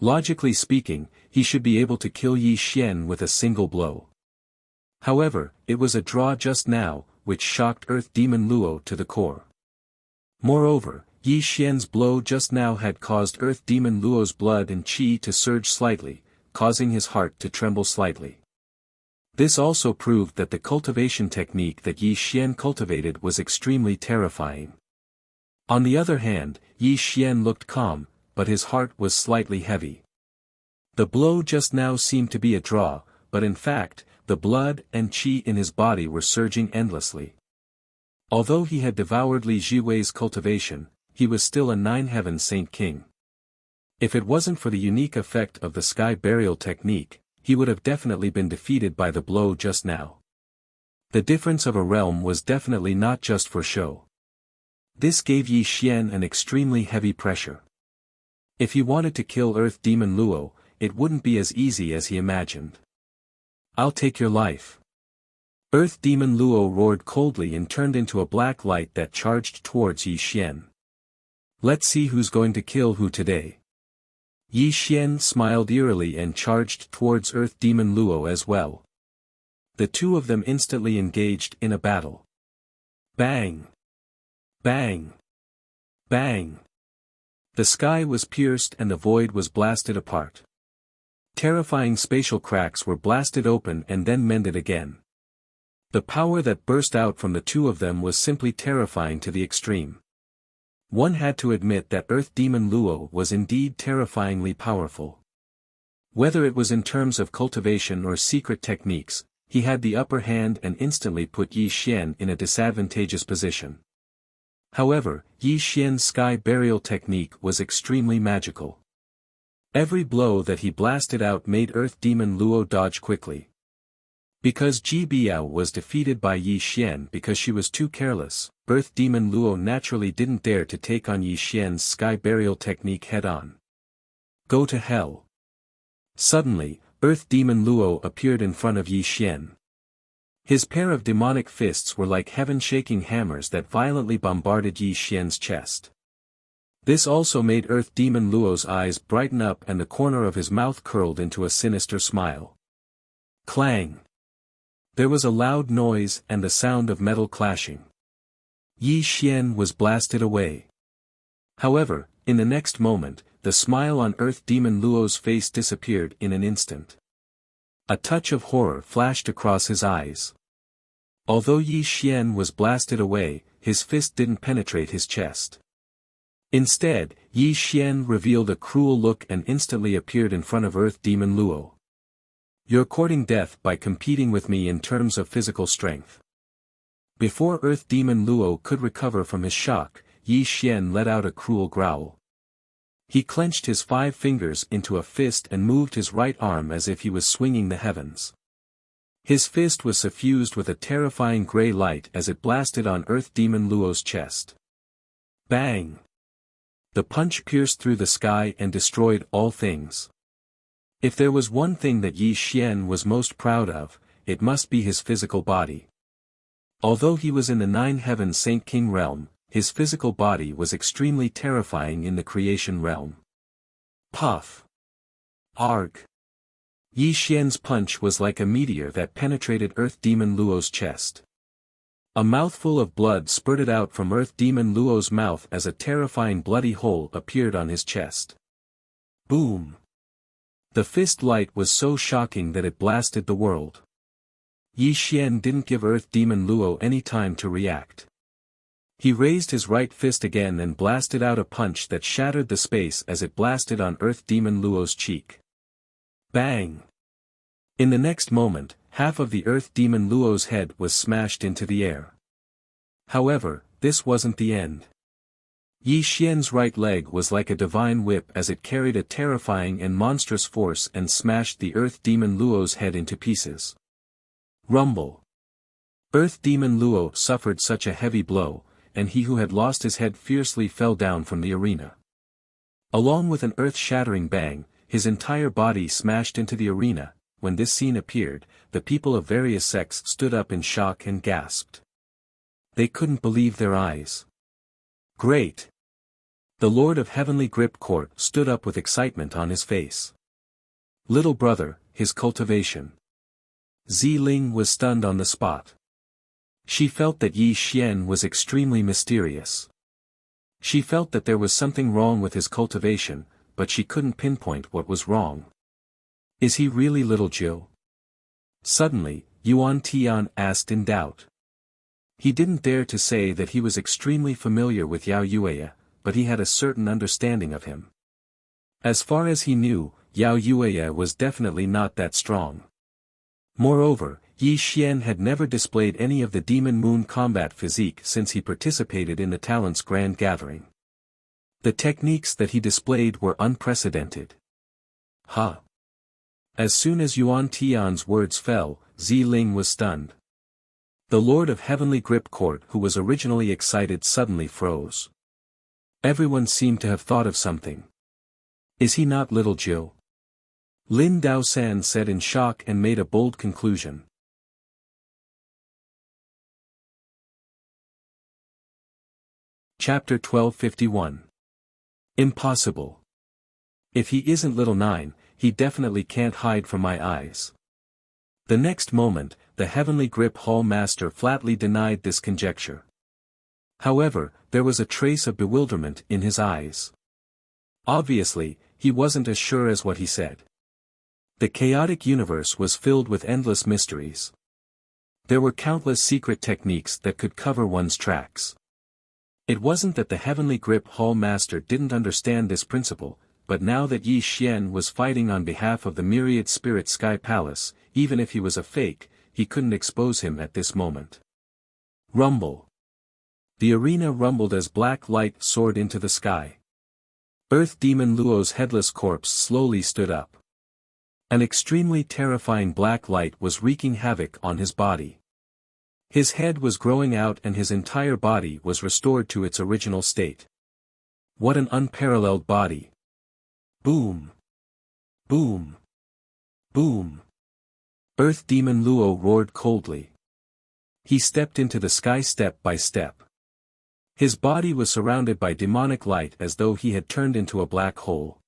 Logically speaking, he should be able to kill Yi Xian with a single blow. However, it was a draw just now, which shocked Earth Demon Luo to the core. Moreover, Yi Xian's blow just now had caused Earth Demon Luo's blood and qi to surge slightly, causing his heart to tremble slightly. This also proved that the cultivation technique that Yi Xian cultivated was extremely terrifying. On the other hand, Yi Xian looked calm, but his heart was slightly heavy. The blow just now seemed to be a draw, but in fact, the blood and qi in his body were surging endlessly. Although he had devoured Li Jiwei's cultivation, he was still a nine-heaven saint king. If it wasn't for the unique effect of the sky burial technique, he would have definitely been defeated by the blow just now. The difference of a realm was definitely not just for show. This gave Yi Xian an extremely heavy pressure. If he wanted to kill Earth Demon Luo, it wouldn't be as easy as he imagined. I'll take your life. Earth Demon Luo roared coldly and turned into a black light that charged towards Yi Xian. Let's see who's going to kill who today. Yi Xian smiled eerily and charged towards Earth Demon Luo as well. The two of them instantly engaged in a battle. Bang! Bang! Bang! The sky was pierced and the void was blasted apart. Terrifying spatial cracks were blasted open and then mended again. The power that burst out from the two of them was simply terrifying to the extreme. One had to admit that Earth Demon Luo was indeed terrifyingly powerful. Whether it was in terms of cultivation or secret techniques, he had the upper hand and instantly put Yi Xian in a disadvantageous position. However, Yi Xian's sky burial technique was extremely magical. Every blow that he blasted out made Earth Demon Luo dodge quickly. Because Ji Biao was defeated by Yi Xian because she was too careless, Earth Demon Luo naturally didn't dare to take on Yi Xian's sky burial technique head-on. Go to hell. Suddenly, Earth Demon Luo appeared in front of Yi Xian. His pair of demonic fists were like heaven-shaking hammers that violently bombarded Yi Xian's chest. This also made Earth Demon Luo's eyes brighten up and the corner of his mouth curled into a sinister smile. Clang! There was a loud noise and the sound of metal clashing. Yi Xian was blasted away. However, in the next moment, the smile on Earth Demon Luo's face disappeared in an instant. A touch of horror flashed across his eyes. Although Yi Xian was blasted away, his fist didn't penetrate his chest. Instead, Yi Xian revealed a cruel look and instantly appeared in front of Earth Demon Luo. You're courting death by competing with me in terms of physical strength. Before Earth Demon Luo could recover from his shock, Yi Xian let out a cruel growl. He clenched his 5 fingers into a fist and moved his right arm as if he was swinging the heavens. His fist was suffused with a terrifying gray light as it blasted on Earth Demon Luo's chest. Bang! The punch pierced through the sky and destroyed all things. If there was one thing that Yi Xian was most proud of, it must be his physical body. Although he was in the 9 Heaven Saint King realm, his physical body was extremely terrifying in the creation realm. Puff! Arg! Yi Xian's punch was like a meteor that penetrated Earth Demon Luo's chest. A mouthful of blood spurted out from Earth Demon Luo's mouth as a terrifying bloody hole appeared on his chest. Boom! The fist light was so shocking that it blasted the world. Yi Xian didn't give Earth Demon Luo any time to react. He raised his right fist again and blasted out a punch that shattered the space as it blasted on Earth Demon Luo's cheek. Bang! In the next moment, half of the Earth Demon Luo's head was smashed into the air. However, this wasn't the end. Yi Xian's right leg was like a divine whip as it carried a terrifying and monstrous force and smashed the Earth Demon Luo's head into pieces. Rumble! Earth Demon Luo suffered such a heavy blow, and he who had lost his head fiercely fell down from the arena. Along with an earth-shattering bang, his entire body smashed into the arena. When this scene appeared, the people of various sects stood up in shock and gasped. They couldn't believe their eyes. Great! The Lord of Heavenly Grip Court stood up with excitement on his face. Little brother, his cultivation. Ziling was stunned on the spot. She felt that Yi Xian was extremely mysterious. She felt that there was something wrong with his cultivation, but she couldn't pinpoint what was wrong. Is he really little Jill? Suddenly, Yuan Tian asked in doubt. He didn't dare to say that he was extremely familiar with Yao Yueya, but he had a certain understanding of him. As far as he knew, Yao Yueya was definitely not that strong. Moreover, Yi Xian had never displayed any of the Demon Moon combat physique since he participated in the Talents Grand Gathering. The techniques that he displayed were unprecedented. Ha! As soon as Yuan Tian's words fell, Ziling was stunned. The Lord of Heavenly Grip Court who was originally excited suddenly froze. Everyone seemed to have thought of something. Is he not little Jill? Lin Daosan said in shock and made a bold conclusion. Chapter 1251 Impossible. If he isn't little 9, he definitely can't hide from my eyes. The next moment, the heavenly grip hall master flatly denied this conjecture. However, there was a trace of bewilderment in his eyes. Obviously, he wasn't as sure as what he said. The chaotic universe was filled with endless mysteries. There were countless secret techniques that could cover one's tracks. It wasn't that the heavenly grip hall master didn't understand this principle, but now that Yi Xian was fighting on behalf of the myriad spirit sky palace, even if he was a fake, he couldn't expose him at this moment. Rumble. The arena rumbled as black light soared into the sky. Earth Demon Luo's headless corpse slowly stood up. An extremely terrifying black light was wreaking havoc on his body. His head was growing out and his entire body was restored to its original state. What an unparalleled body! Boom! Boom! Boom! Earth Demon Luo roared coldly. He stepped into the sky step by step. His body was surrounded by demonic light as though he had turned into a black hole.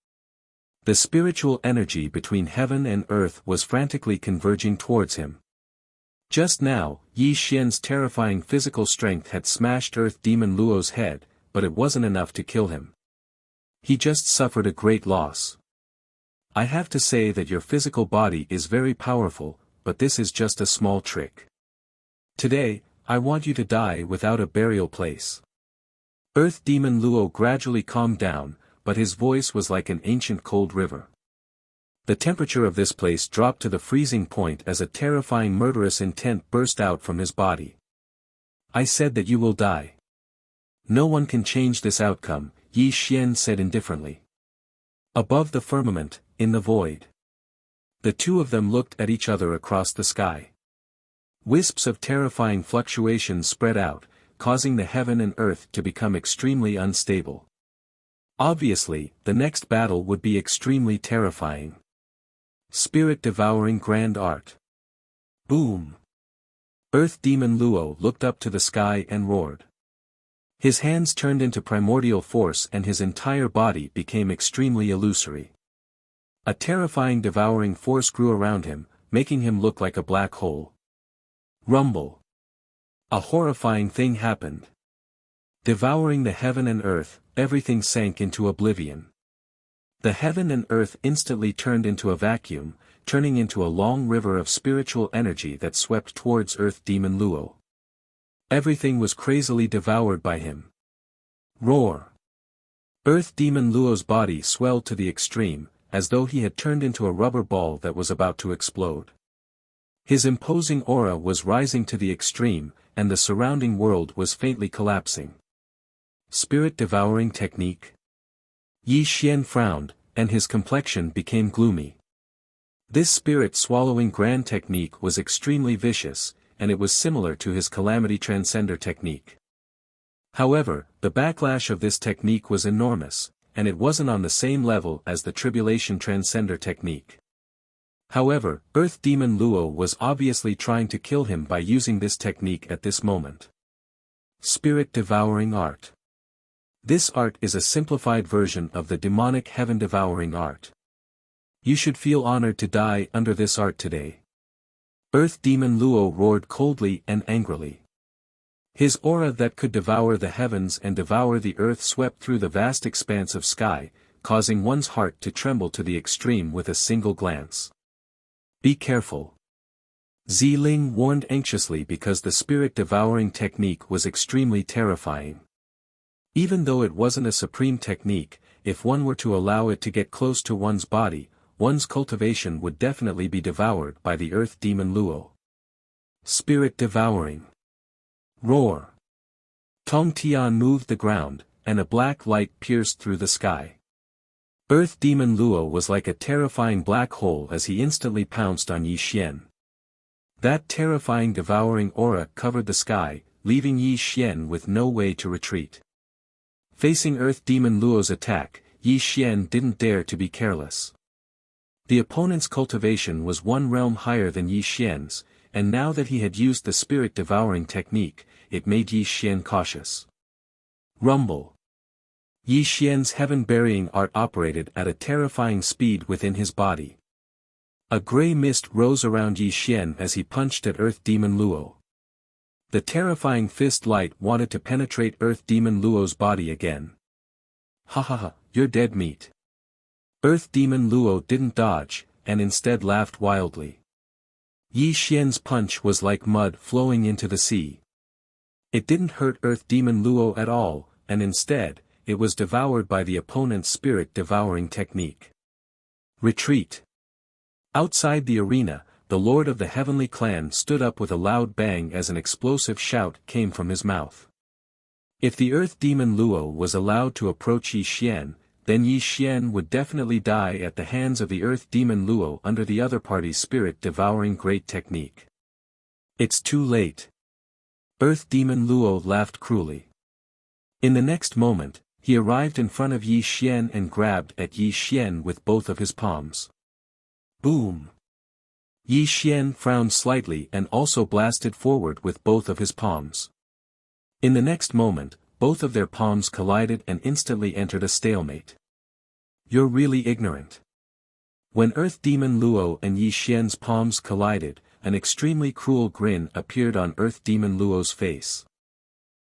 The spiritual energy between heaven and earth was frantically converging towards him. Just now, Yi Xian's terrifying physical strength had smashed Earth Demon Luo's head, but it wasn't enough to kill him. He just suffered a great loss. I have to say that your physical body is very powerful, but this is just a small trick. Today, I want you to die without a burial place. Earth Demon Luo gradually calmed down, but his voice was like an ancient cold river. The temperature of this place dropped to the freezing point as a terrifying murderous intent burst out from his body. I said that you will die. No one can change this outcome, Yi Xian said indifferently. Above the firmament, in the void. The two of them looked at each other across the sky. Wisps of terrifying fluctuations spread out, causing the heaven and earth to become extremely unstable. Obviously, the next battle would be extremely terrifying. Spirit-devouring grand art. Boom! Earth Demon Luo looked up to the sky and roared. His hands turned into primordial force and his entire body became extremely illusory. A terrifying devouring force grew around him, making him look like a black hole. Rumble. A horrifying thing happened. Devouring the heaven and earth, everything sank into oblivion. The heaven and earth instantly turned into a vacuum, turning into a long river of spiritual energy that swept towards Earth Demon Luo. Everything was crazily devoured by him. Roar! Earth Demon Luo's body swelled to the extreme, as though he had turned into a rubber ball that was about to explode. His imposing aura was rising to the extreme, and the surrounding world was faintly collapsing. Spirit-devouring technique? Yi Xian frowned, and his complexion became gloomy. This spirit-swallowing grand technique was extremely vicious, and it was similar to his Calamity Transcender technique. However, the backlash of this technique was enormous, and it wasn't on the same level as the Tribulation Transcender technique. However, Earth Demon Luo was obviously trying to kill him by using this technique at this moment. Spirit-devouring art. This art is a simplified version of the demonic heaven-devouring art. You should feel honored to die under this art today. Earth Demon Luo roared coldly and angrily. His aura that could devour the heavens and devour the earth swept through the vast expanse of sky, causing one's heart to tremble to the extreme with a single glance. Be careful. Ziling warned anxiously because the spirit-devouring technique was extremely terrifying. Even though it wasn't a supreme technique, if one were to allow it to get close to one's body, one's cultivation would definitely be devoured by the Earth Demon Luo. Spirit-devouring. Roar. Tong Tian moved the ground, and a black light pierced through the sky. Earth Demon Luo was like a terrifying black hole as he instantly pounced on Yi Xian. That terrifying devouring aura covered the sky, leaving Yi Xian with no way to retreat. Facing Earth Demon Luo's attack, Yi Xian didn't dare to be careless. The opponent's cultivation was one realm higher than Yi Xian's, and now that he had used the spirit-devouring technique, it made Yi Xian cautious. Rumble. Yi Xian's heaven-burying art operated at a terrifying speed within his body. A gray mist rose around Yi Xian as he punched at Earth Demon Luo. The terrifying fist light wanted to penetrate Earth Demon Luo's body again. Ha ha ha, you're dead meat. Earth Demon Luo didn't dodge, and instead laughed wildly. Yi Xian's punch was like mud flowing into the sea. It didn't hurt Earth Demon Luo at all, and instead, it was devoured by the opponent's spirit-devouring technique. Retreat. Outside the arena, the Lord of the Heavenly Clan stood up with a loud bang as an explosive shout came from his mouth. If the Earth Demon Luo was allowed to approach Yi Xian, then Yi Xian would definitely die at the hands of the Earth Demon Luo under the other party's spirit-devouring great technique. It's too late. Earth Demon Luo laughed cruelly. In the next moment, he arrived in front of Yi Xian and grabbed at Yi Xian with both of his palms. Boom! Yi Xian frowned slightly and also blasted forward with both of his palms. In the next moment, both of their palms collided and instantly entered a stalemate. You're really ignorant. When Earth Demon Luo and Yi Xian's palms collided, an extremely cruel grin appeared on Earth Demon Luo's face.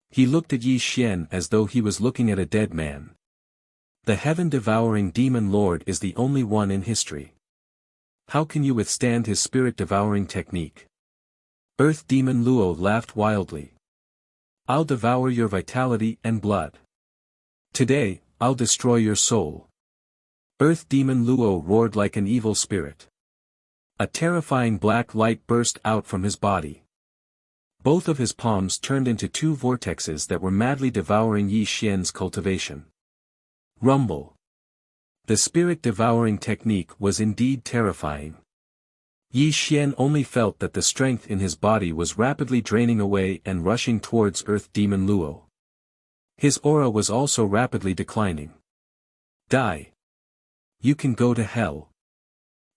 He looked at Yi Xian as though he was looking at a dead man. The heaven-devouring demon lord is the only one in history. How can you withstand his spirit-devouring technique? Earth Demon Luo laughed wildly. I'll devour your vitality and blood. Today, I'll destroy your soul. Earth Demon Luo roared like an evil spirit. A terrifying black light burst out from his body. Both of his palms turned into two vortexes that were madly devouring Yi Xian's cultivation. Rumble. The spirit-devouring technique was indeed terrifying. Yi Xian only felt that the strength in his body was rapidly draining away and rushing towards Earth Demon Luo. His aura was also rapidly declining. Die. You can go to hell.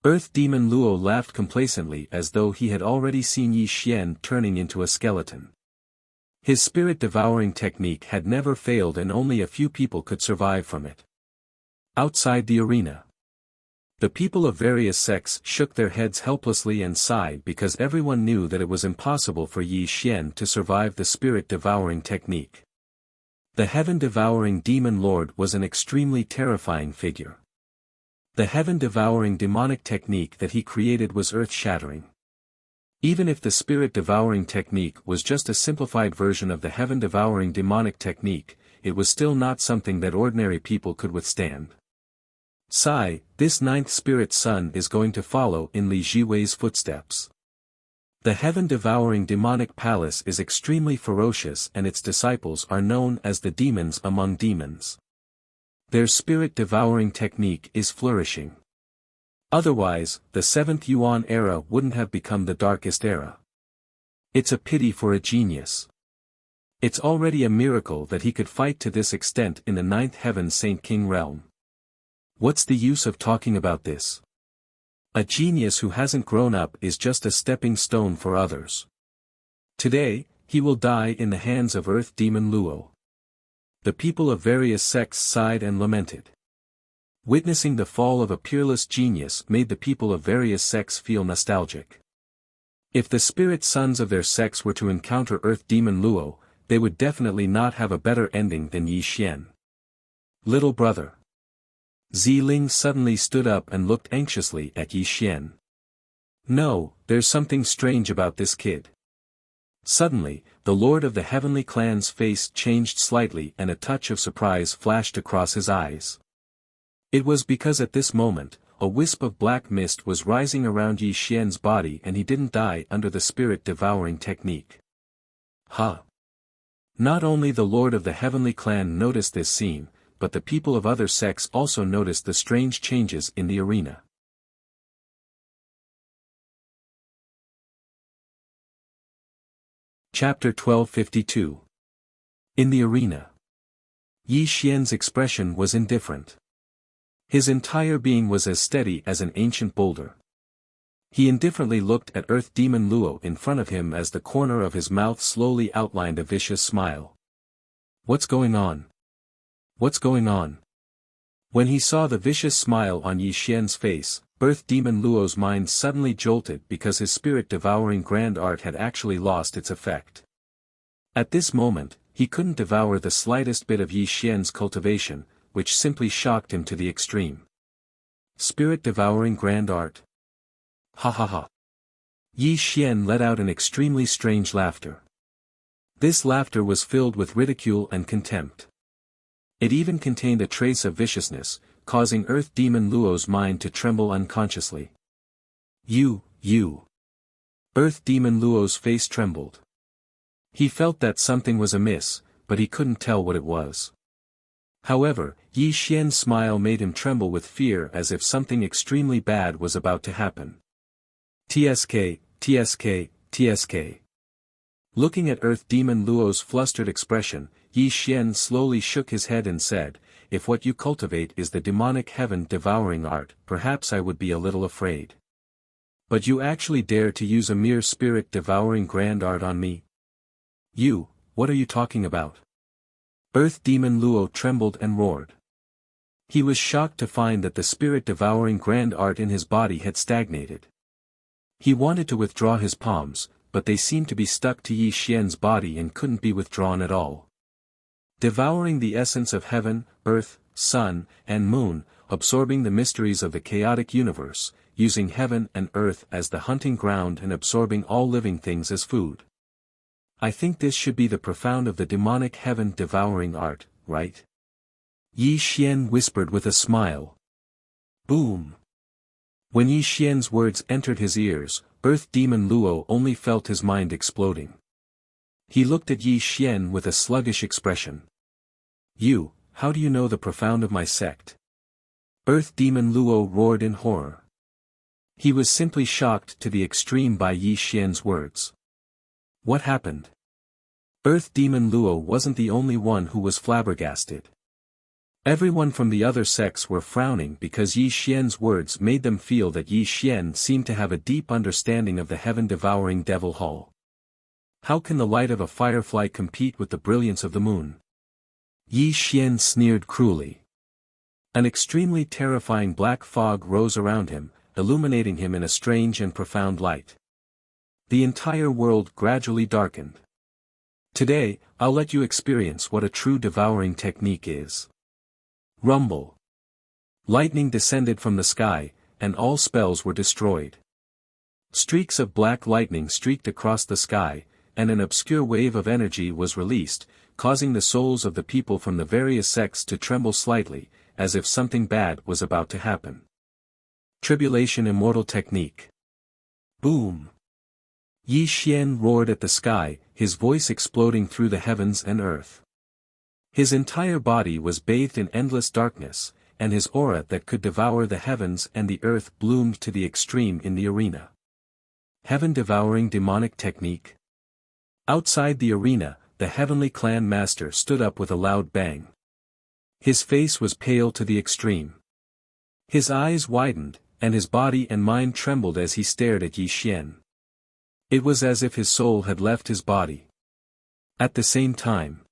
Earth Demon Luo laughed complacently as though he had already seen Yi Xian turning into a skeleton. His spirit-devouring technique had never failed and only a few people could survive from it. Outside the arena. The people of various sects shook their heads helplessly and sighed because everyone knew that it was impossible for Yi Xian to survive the spirit-devouring technique. The heaven-devouring demon lord was an extremely terrifying figure. The heaven-devouring demonic technique that he created was earth-shattering. Even if the spirit-devouring technique was just a simplified version of the heaven-devouring demonic technique, it was still not something that ordinary people could withstand. Sigh, this ninth spirit son is going to follow in Li Jiwei's footsteps. The heaven-devouring demonic palace is extremely ferocious and its disciples are known as the demons among demons. Their spirit-devouring technique is flourishing. Otherwise, the 7th Yuan era wouldn't have become the darkest era. It's a pity for a genius. It's already a miracle that he could fight to this extent in the 9th heaven Saint King realm. What's the use of talking about this? A genius who hasn't grown up is just a stepping stone for others. Today, he will die in the hands of Earth Demon Luo. The people of various sects sighed and lamented. Witnessing the fall of a peerless genius made the people of various sects feel nostalgic. If the spirit sons of their sects were to encounter Earth Demon Luo, they would definitely not have a better ending than Yi Xian. Little brother. Ziling suddenly stood up and looked anxiously at Yi Xian. No, there's something strange about this kid. Suddenly, the Lord of the Heavenly Clan's face changed slightly and a touch of surprise flashed across his eyes. It was because at this moment, a wisp of black mist was rising around Yi Xian's body and he didn't die under the spirit-devouring technique. Ha! Not only the Lord of the Heavenly Clan noticed this scene, but the people of other sects also noticed the strange changes in the arena. Chapter 1252. In the arena. Yi Xian's expression was indifferent. His entire being was as steady as an ancient boulder. He indifferently looked at Earth Demon Luo in front of him as the corner of his mouth slowly outlined a vicious smile. What's going on? What's going on? When he saw the vicious smile on Yi Xian's face, Earth Demon Luo's mind suddenly jolted because his spirit-devouring grand art had actually lost its effect. At this moment, he couldn't devour the slightest bit of Yi Xian's cultivation, which simply shocked him to the extreme. Spirit-devouring grand art? Ha ha ha. Yi Xian let out an extremely strange laughter. This laughter was filled with ridicule and contempt. It even contained a trace of viciousness, causing Earth Demon Luo's mind to tremble unconsciously. You. Earth Demon Luo's face trembled. He felt that something was amiss, but he couldn't tell what it was. However, Yi Xian's smile made him tremble with fear as if something extremely bad was about to happen. TSK. Looking at Earth Demon Luo's flustered expression, Yi Xian slowly shook his head and said, "If what you cultivate is the demonic heaven-devouring art, perhaps I would be a little afraid. But you actually dare to use a mere spirit-devouring grand art on me? You, what are you talking about?" Earth Demon Luo trembled and roared. He was shocked to find that the spirit-devouring grand art in his body had stagnated. He wanted to withdraw his palms, but they seemed to be stuck to Yi Xian's body and couldn't be withdrawn at all. Devouring the essence of heaven, earth, sun, and moon, absorbing the mysteries of the chaotic universe, using heaven and earth as the hunting ground and absorbing all living things as food. I think this should be the profound of the demonic heaven-devouring art, right? Yi Xian whispered with a smile. Boom! When Yi Xian's words entered his ears, Earth Demon Luo only felt his mind exploding. He looked at Yi Xian with a sluggish expression. You, how do you know the profound of my sect? Earth Demon Luo roared in horror. He was simply shocked to the extreme by Yi Xian's words. What happened? Earth Demon Luo wasn't the only one who was flabbergasted. Everyone from the other sects were frowning because Yi Xian's words made them feel that Yi Xian seemed to have a deep understanding of the heaven-devouring devil hall. How can the light of a firefly compete with the brilliance of the moon? Yi Xian sneered cruelly. An extremely terrifying black fog rose around him, illuminating him in a strange and profound light. The entire world gradually darkened. Today, I'll let you experience what a true devouring technique is. Rumble. Lightning descended from the sky, and all spells were destroyed. Streaks of black lightning streaked across the sky, and an obscure wave of energy was released, causing the souls of the people from the various sects to tremble slightly, as if something bad was about to happen. Tribulation Immortal Technique. Boom! Yi Xian roared at the sky, his voice exploding through the heavens and earth. His entire body was bathed in endless darkness, and his aura that could devour the heavens and the earth bloomed to the extreme in the arena. Heaven-devouring demonic technique. Outside the arena, the heavenly clan master stood up with a loud bang. His face was pale to the extreme. His eyes widened, and his body and mind trembled as he stared at Yi Xian. It was as if his soul had left his body. At the same time,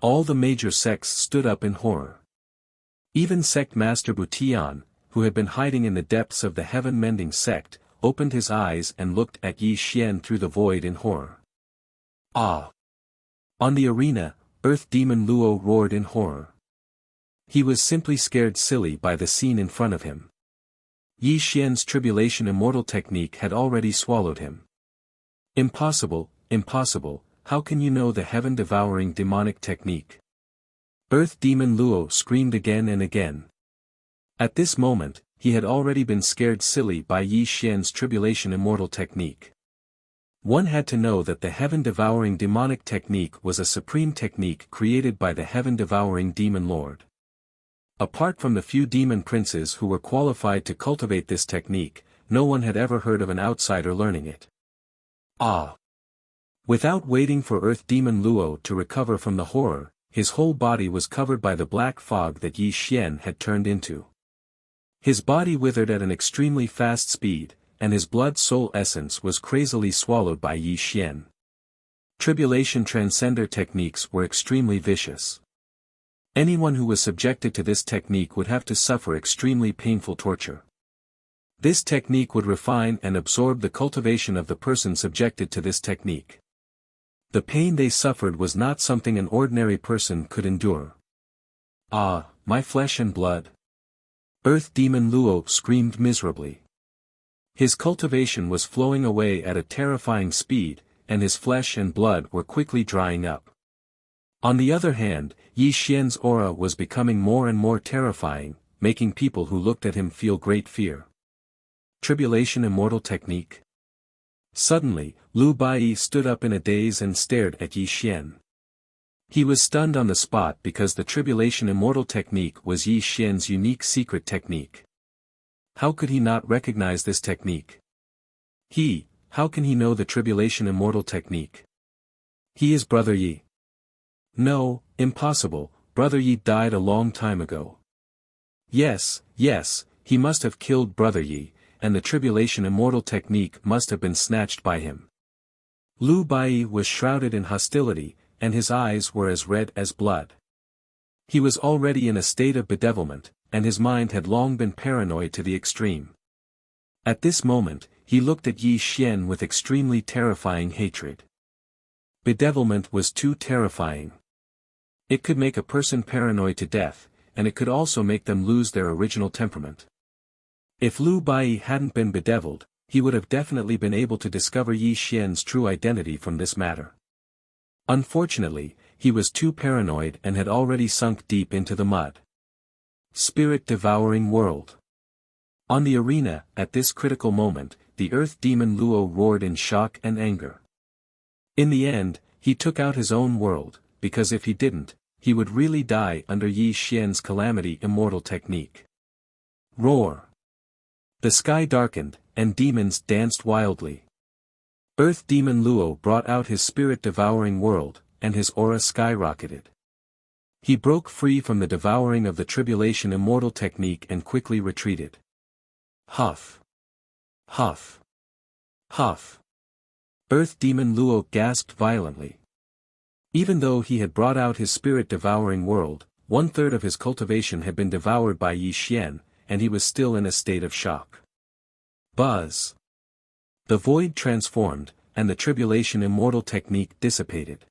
all the major sects stood up in horror. Even Sect Master Butian, who had been hiding in the depths of the heaven-mending sect, opened his eyes and looked at Yi Xian through the void in horror. Ah! On the arena, Earth Demon Luo roared in horror. He was simply scared silly by the scene in front of him. Yi Xian's tribulation immortal technique had already swallowed him. Impossible, impossible, how can you know the heaven-devouring demonic technique? Earth Demon Luo screamed again and again. At this moment, he had already been scared silly by Yi Xian's tribulation immortal technique. One had to know that the heaven-devouring demonic technique was a supreme technique created by the heaven-devouring demon lord. Apart from the few demon princes who were qualified to cultivate this technique, no one had ever heard of an outsider learning it. Ah! Without waiting for Earth Demon Luo to recover from the horror, his whole body was covered by the black fog that Yi Xian had turned into. His body withered at an extremely fast speed, and his blood-soul essence was crazily swallowed by Yi Xian. Tribulation transcender techniques were extremely vicious. Anyone who was subjected to this technique would have to suffer extremely painful torture. This technique would refine and absorb the cultivation of the person subjected to this technique. The pain they suffered was not something an ordinary person could endure. Ah, my flesh and blood! Earth Demon Luo screamed miserably. His cultivation was flowing away at a terrifying speed, and his flesh and blood were quickly drying up. On the other hand, Yi Xian's aura was becoming more and more terrifying, making people who looked at him feel great fear. Tribulation Immortal Technique. Suddenly, Lu Baiyi stood up in a daze and stared at Yi Xian. He was stunned on the spot because the Tribulation Immortal Technique was Yi Xian's unique secret technique. How could he not recognize this technique? How can he know the Tribulation Immortal Technique? He is Brother Yi. No, impossible, Brother Yi died a long time ago. Yes, he must have killed Brother Yi, and the Tribulation Immortal Technique must have been snatched by him. Lu Baiyi was shrouded in hostility, and his eyes were as red as blood. He was already in a state of bedevilment, and his mind had long been paranoid to the extreme. At this moment, he looked at Yi Xian with extremely terrifying hatred. Bedevilment was too terrifying. It could make a person paranoid to death, and it could also make them lose their original temperament. If Lu Baiyi hadn't been bedeviled, he would have definitely been able to discover Yi Xian's true identity from this matter. Unfortunately, he was too paranoid and had already sunk deep into the mud. Spirit-devouring world. On the arena, at this critical moment, the Earth Demon Luo roared in shock and anger. In the end, he took out his own world, because if he didn't, he would really die under Yi Xian's Calamity Immortal Technique. Roar! The sky darkened, and demons danced wildly. Earth Demon Luo brought out his spirit-devouring world, and his aura skyrocketed. He broke free from the devouring of the Tribulation Immortal Technique and quickly retreated. Huff! Huff! Huff! Earth Demon Luo gasped violently. Even though he had brought out his spirit-devouring world, 1/3 of his cultivation had been devoured by Yi Xian, and he was still in a state of shock. Buzz! The void transformed, and the Tribulation Immortal Technique dissipated.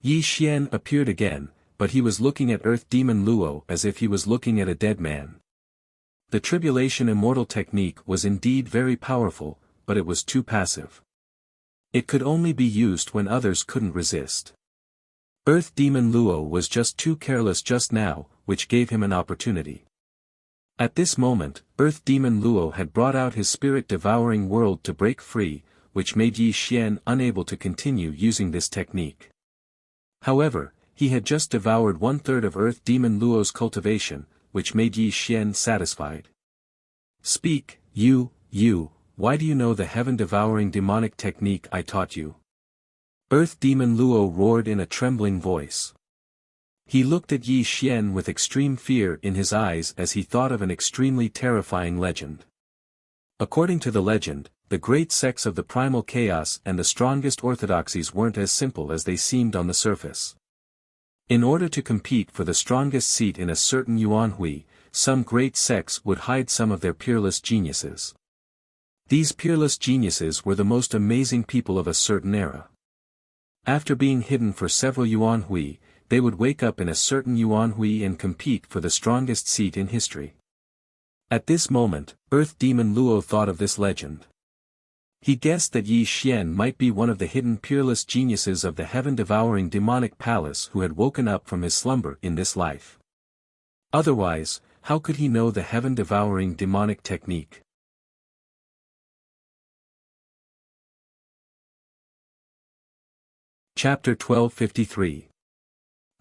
Yi Xian appeared again, but he was looking at Earth Demon Luo as if he was looking at a dead man. The Tribulation Immortal Technique was indeed very powerful, but it was too passive. It could only be used when others couldn't resist. Earth Demon Luo was just too careless just now, which gave him an opportunity. At this moment, Earth Demon Luo had brought out his spirit-devouring world to break free, which made Yi Xian unable to continue using this technique. However, he had just devoured 1/3 of Earth Demon Luo's cultivation, which made Yi Xian satisfied. Speak, you, why do you know the heaven-devouring demonic technique I taught you? Earth Demon Luo roared in a trembling voice. He looked at Yi Xian with extreme fear in his eyes as he thought of an extremely terrifying legend. According to the legend, the great sects of the primal chaos and the strongest orthodoxies weren't as simple as they seemed on the surface. In order to compete for the strongest seat in a certain Yuanhui, some great sects would hide some of their peerless geniuses. These peerless geniuses were the most amazing people of a certain era. After being hidden for several Yuanhui, they would wake up in a certain Yuanhui and compete for the strongest seat in history. At this moment, Earth Demon Luo thought of this legend. He guessed that Yi Xian might be one of the hidden peerless geniuses of the heaven-devouring demonic palace who had woken up from his slumber in this life. Otherwise, how could he know the heaven-devouring demonic technique? Chapter 1253.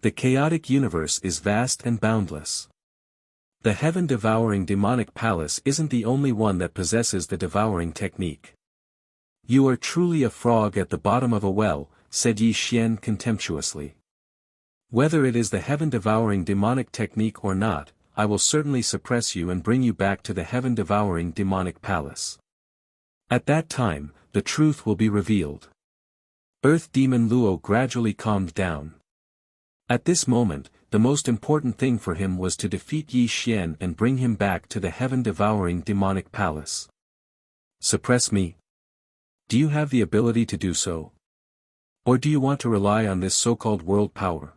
The chaotic universe is vast and boundless. The heaven-devouring demonic palace isn't the only one that possesses the devouring technique. You are truly a frog at the bottom of a well, said Yi Xian contemptuously. Whether it is the heaven-devouring demonic technique or not, I will certainly suppress you and bring you back to the heaven-devouring demonic palace. At that time, the truth will be revealed. Earth Demon Luo gradually calmed down. At this moment, the most important thing for him was to defeat Yi Xian and bring him back to the heaven-devouring demonic palace. Suppress me? Do you have the ability to do so? Or do you want to rely on this so-called world power?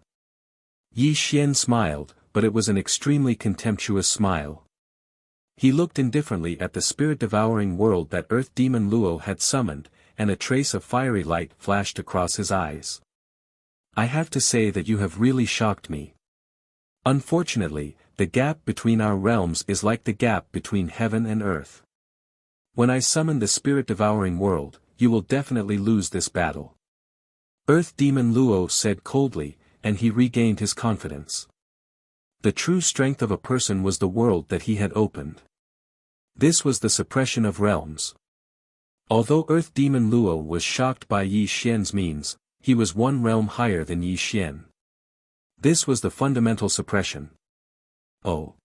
Yi Xian smiled, but it was an extremely contemptuous smile. He looked indifferently at the spirit-devouring world that Earth Demon Luo had summoned, and a trace of fiery light flashed across his eyes. I have to say that you have really shocked me. Unfortunately, the gap between our realms is like the gap between heaven and earth. When I summon the spirit-devouring world, you will definitely lose this battle. Earth Demon Luo said coldly, and he regained his confidence. The true strength of a person was the world that he had opened. This was the suppression of realms. Although Earth Demon Luo was shocked by Yi Xian's means, he was one realm higher than Yi Xian. This was the fundamental suppression. Oh.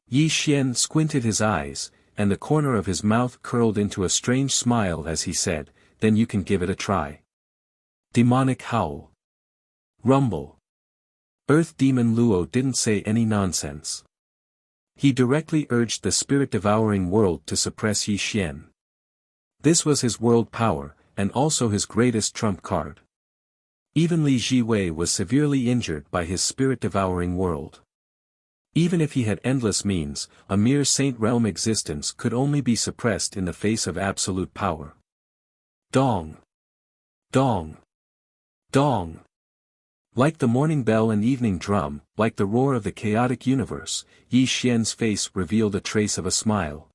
Yi Xian squinted his eyes, and the corner of his mouth curled into a strange smile as he said, then you can give it a try. Demonic howl. Rumble. Earth Demon Luo didn't say any nonsense. He directly urged the spirit-devouring world to suppress Yi Xian. This was his world power, and also his greatest trump card. Even Li Jiwei was severely injured by his spirit-devouring world. Even if he had endless means, a mere Saint Realm existence could only be suppressed in the face of absolute power. Dong! Dong! Dong! Like the morning bell and evening drum, like the roar of the chaotic universe, Yi Xian's face revealed a trace of a smile.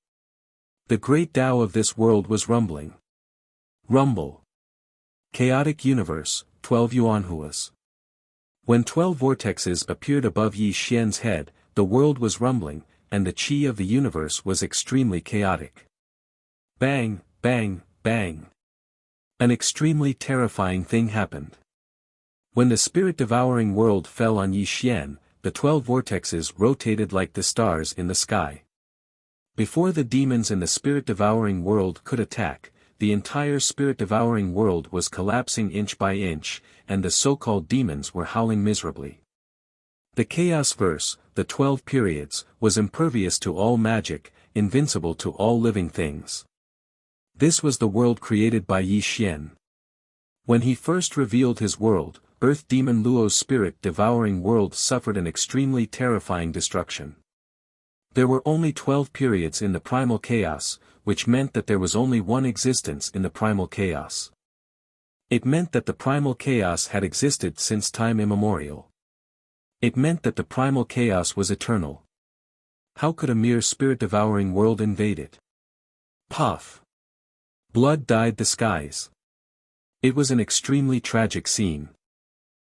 The great Tao of this world was rumbling. Rumble. Chaotic universe, 12 Yuanhuas. When 12 vortexes appeared above Yi Xian's head, the world was rumbling, and the qi of the universe was extremely chaotic. Bang, bang, bang. An extremely terrifying thing happened. When the spirit-devouring world fell on Yi Xian, the 12 vortexes rotated like the stars in the sky. Before the demons in the spirit-devouring world could attack, the entire spirit-devouring world was collapsing inch by inch, and the so-called demons were howling miserably. The chaos verse, the 12 periods, was impervious to all magic, invincible to all living things. This was the world created by Yi Xian. When he first revealed his world, Earth Demon Luo's spirit-devouring world suffered an extremely terrifying destruction. There were only 12 periods in the primal chaos, which meant that there was only one existence in the primal chaos. It meant that the primal chaos had existed since time immemorial. It meant that the primal chaos was eternal. How could a mere spirit-devouring world invade it? Puff! Blood dyed the skies. It was an extremely tragic scene.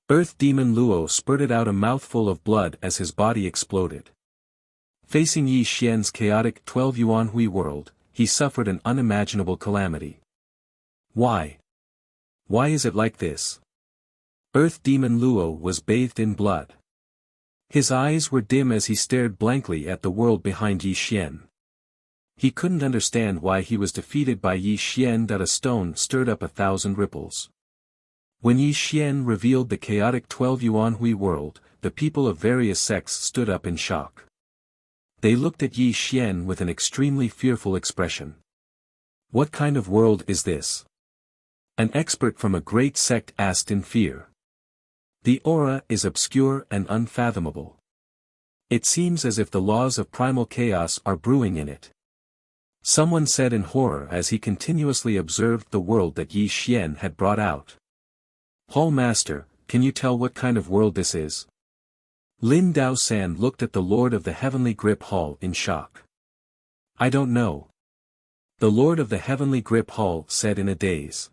Earth Demon Luo spurted out a mouthful of blood as his body exploded. Facing Yi Xian's chaotic 12 Yuanhui world, he suffered an unimaginable calamity. Why? Why is it like this? Earth Demon Luo was bathed in blood. His eyes were dim as he stared blankly at the world behind Yi Xian. He couldn't understand why he was defeated by Yi Xian. That a stone stirred up 1,000 ripples. When Yi Xian revealed the chaotic 12 Yuanhui world, the people of various sects stood up in shock. They looked at Yi Xian with an extremely fearful expression. What kind of world is this? An expert from a great sect asked in fear. The aura is obscure and unfathomable. It seems as if the laws of primal chaos are brewing in it. Someone said in horror as he continuously observed the world that Yi Xian had brought out. Hall Master, can you tell what kind of world this is? Lin Dao-san looked at the Lord of the Heavenly Grip Hall in shock. I don't know. The Lord of the Heavenly Grip Hall said in a daze.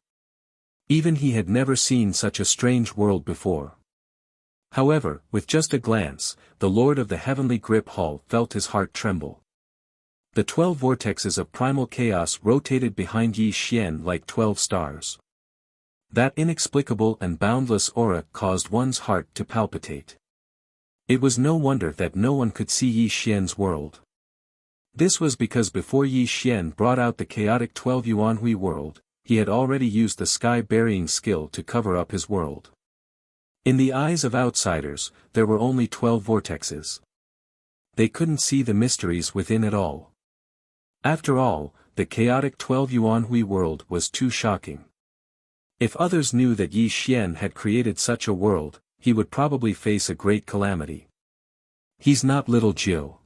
Even he had never seen such a strange world before. However, with just a glance, the Lord of the Heavenly Grip Hall felt his heart tremble. The 12 vortexes of primal chaos rotated behind Yi Xian like 12 stars. That inexplicable and boundless aura caused one's heart to palpitate. It was no wonder that no one could see Yi Xian's world. This was because before Yi Xian brought out the chaotic 12 Yuanhui world, he had already used the sky-burying skill to cover up his world. In the eyes of outsiders, there were only 12 vortexes. They couldn't see the mysteries within at all. After all, the chaotic 12 Yuanhui world was too shocking. If others knew that Yi Xian had created such a world, he would probably face a great calamity. He's not little Jiu.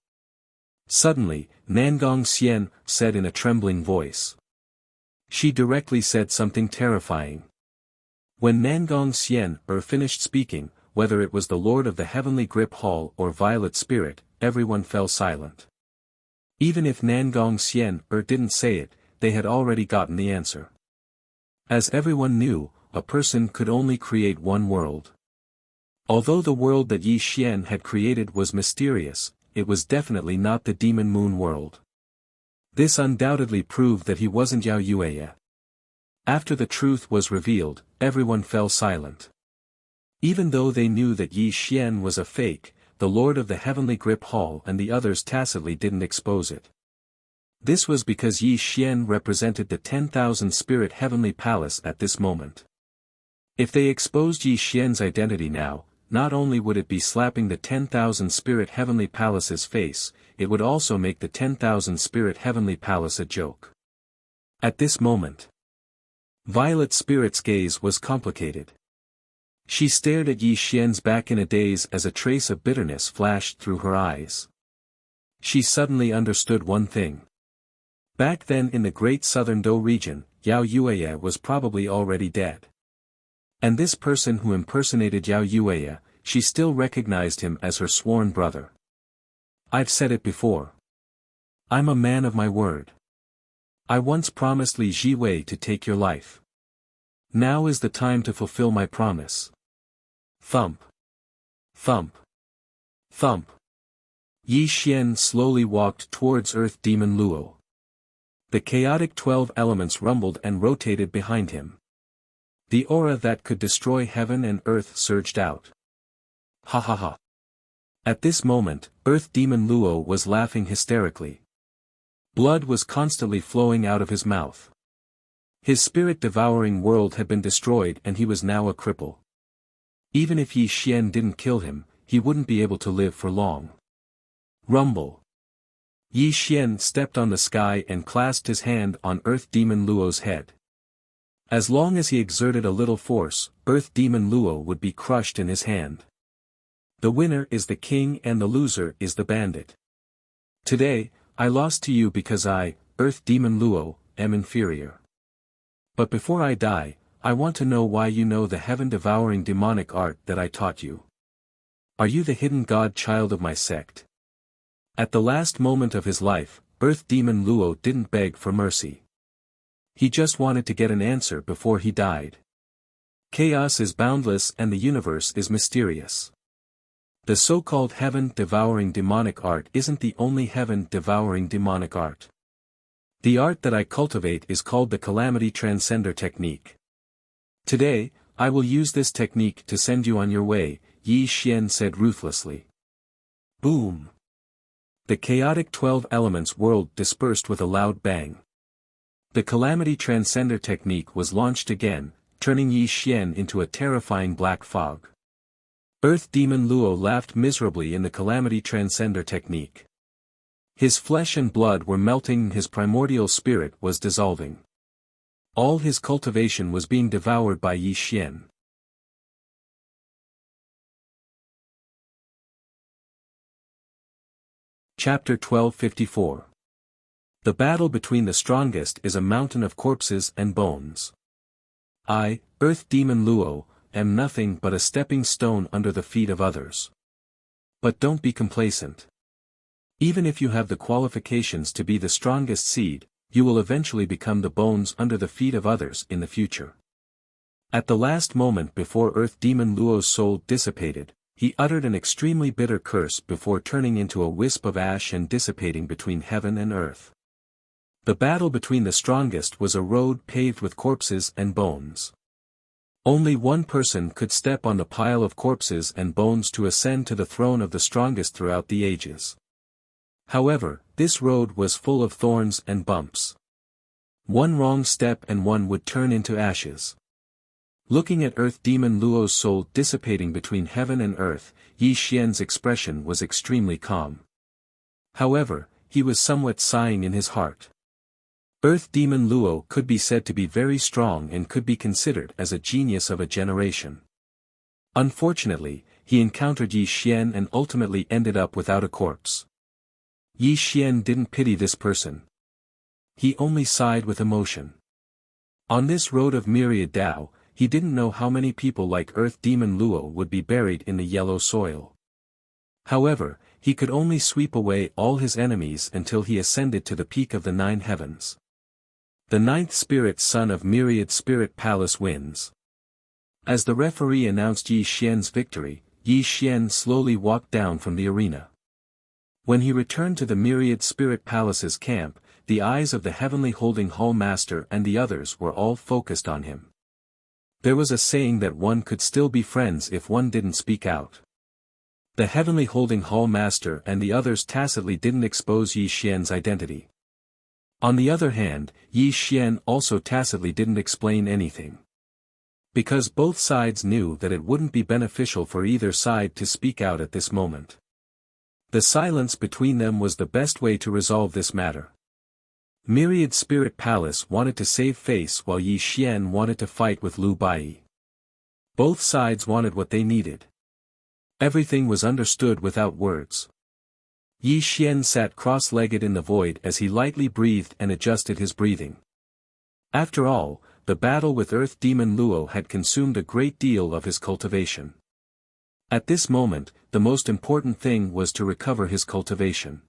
Suddenly, Nangong Xian said in a trembling voice. She directly said something terrifying. When Nangong Xian finished speaking, whether it was the Lord of the Heavenly Grip Hall or Violet Spirit, everyone fell silent. Even if Nangong Xian didn't say it, they had already gotten the answer. As everyone knew, a person could only create one world. Although the world that Yi Xian had created was mysterious, it was definitely not the Demon Moon world. This undoubtedly proved that he wasn't Yao Yueya. After the truth was revealed, everyone fell silent. Even though they knew that Yi Xian was a fake, the Lord of the Heavenly Grip Hall and the others tacitly didn't expose it. This was because Yi Xian represented the 10,000 Spirit Heavenly Palace at this moment. If they exposed Yi Xian's identity now, not only would it be slapping the 10,000 Spirit Heavenly Palace's face, it would also make the 10,000 Spirit Heavenly Palace a joke. At this moment, Violet Spirit's gaze was complicated. She stared at Yi Xian's back in a daze as a trace of bitterness flashed through her eyes. She suddenly understood one thing. Back then in the Great Southern Dou region, Yao Yueya was probably already dead. And this person who impersonated Yao Yueya, she still recognized him as her sworn brother. I've said it before. I'm a man of my word. I once promised Li Jiwei to take your life. Now is the time to fulfill my promise. Thump. Thump. Thump. Yi Xian slowly walked towards Earth Demon Luo. The chaotic 12 elements rumbled and rotated behind him. The aura that could destroy heaven and earth surged out. Ha ha ha. At this moment, Earth Demon Luo was laughing hysterically. Blood was constantly flowing out of his mouth. His spirit-devouring world had been destroyed and he was now a cripple. Even if Yi Xian didn't kill him, he wouldn't be able to live for long. Rumble. Yi Xian stepped on the sky and clasped his hand on Earth Demon Luo's head. As long as he exerted a little force, Earth Demon Luo would be crushed in his hand. The winner is the king and the loser is the bandit. Today, I lost to you because I, Earth Demon Luo, am inferior. But before I die, I want to know why you know the heaven-devouring demonic art that I taught you. Are you the hidden god child of my sect? At the last moment of his life, Earth Demon Luo didn't beg for mercy. He just wanted to get an answer before he died. Chaos is boundless and the universe is mysterious. The so-called heaven-devouring demonic art isn't the only heaven-devouring demonic art. The art that I cultivate is called the Calamity Transcender Technique. Today, I will use this technique to send you on your way, Yi Xian said ruthlessly. Boom! The chaotic 12 elements world dispersed with a loud bang. The Calamity Transcender Technique was launched again, turning Yi Xian into a terrifying black fog. Earth Demon Luo laughed miserably in the Calamity Transcender Technique. His flesh and blood were melting and his primordial spirit was dissolving. All his cultivation was being devoured by Yi Xian. Chapter 1254. The battle between the strongest is a mountain of corpses and bones. I, Earth Demon Luo, am nothing but a stepping stone under the feet of others. But don't be complacent. Even if you have the qualifications to be the strongest seed, you will eventually become the bones under the feet of others in the future. At the last moment before Earth Demon Luo's soul dissipated, he uttered an extremely bitter curse before turning into a wisp of ash and dissipating between heaven and earth. The battle between the strongest was a road paved with corpses and bones. Only one person could step on the pile of corpses and bones to ascend to the throne of the strongest throughout the ages. However, this road was full of thorns and bumps. One wrong step and one would turn into ashes. Looking at Earth Demon Luo's soul dissipating between heaven and earth, Yi Xian's expression was extremely calm. However, he was somewhat sighing in his heart. Earth Demon Luo could be said to be very strong and could be considered as a genius of a generation. Unfortunately, he encountered Yi Xian and ultimately ended up without a corpse. Yi Xian didn't pity this person. He only sighed with emotion. On this road of myriad Dao, he didn't know how many people like Earth Demon Luo would be buried in the yellow soil. However, he could only sweep away all his enemies until he ascended to the peak of the 9 heavens. The 9th spirit son of Myriad Spirit Palace wins. As the referee announced Yi Xian's victory, Yi Xian slowly walked down from the arena. When he returned to the Myriad Spirit Palace's camp, the eyes of the Heavenly Holding Hall Master and the others were all focused on him. There was a saying that one could still be friends if one didn't speak out. The Heavenly Holding Hall Master and the others tacitly didn't expose Yi Xian's identity. On the other hand, Yi Xian also tacitly didn't explain anything. Because both sides knew that it wouldn't be beneficial for either side to speak out at this moment. The silence between them was the best way to resolve this matter. Myriad Spirit Palace wanted to save face while Yi Xian wanted to fight with Lu Bai. Both sides wanted what they needed. Everything was understood without words. Yi Xian sat cross-legged in the void as he lightly breathed and adjusted his breathing. After all, the battle with Earth Demon Luo had consumed a great deal of his cultivation. At this moment, the most important thing was to recover his cultivation.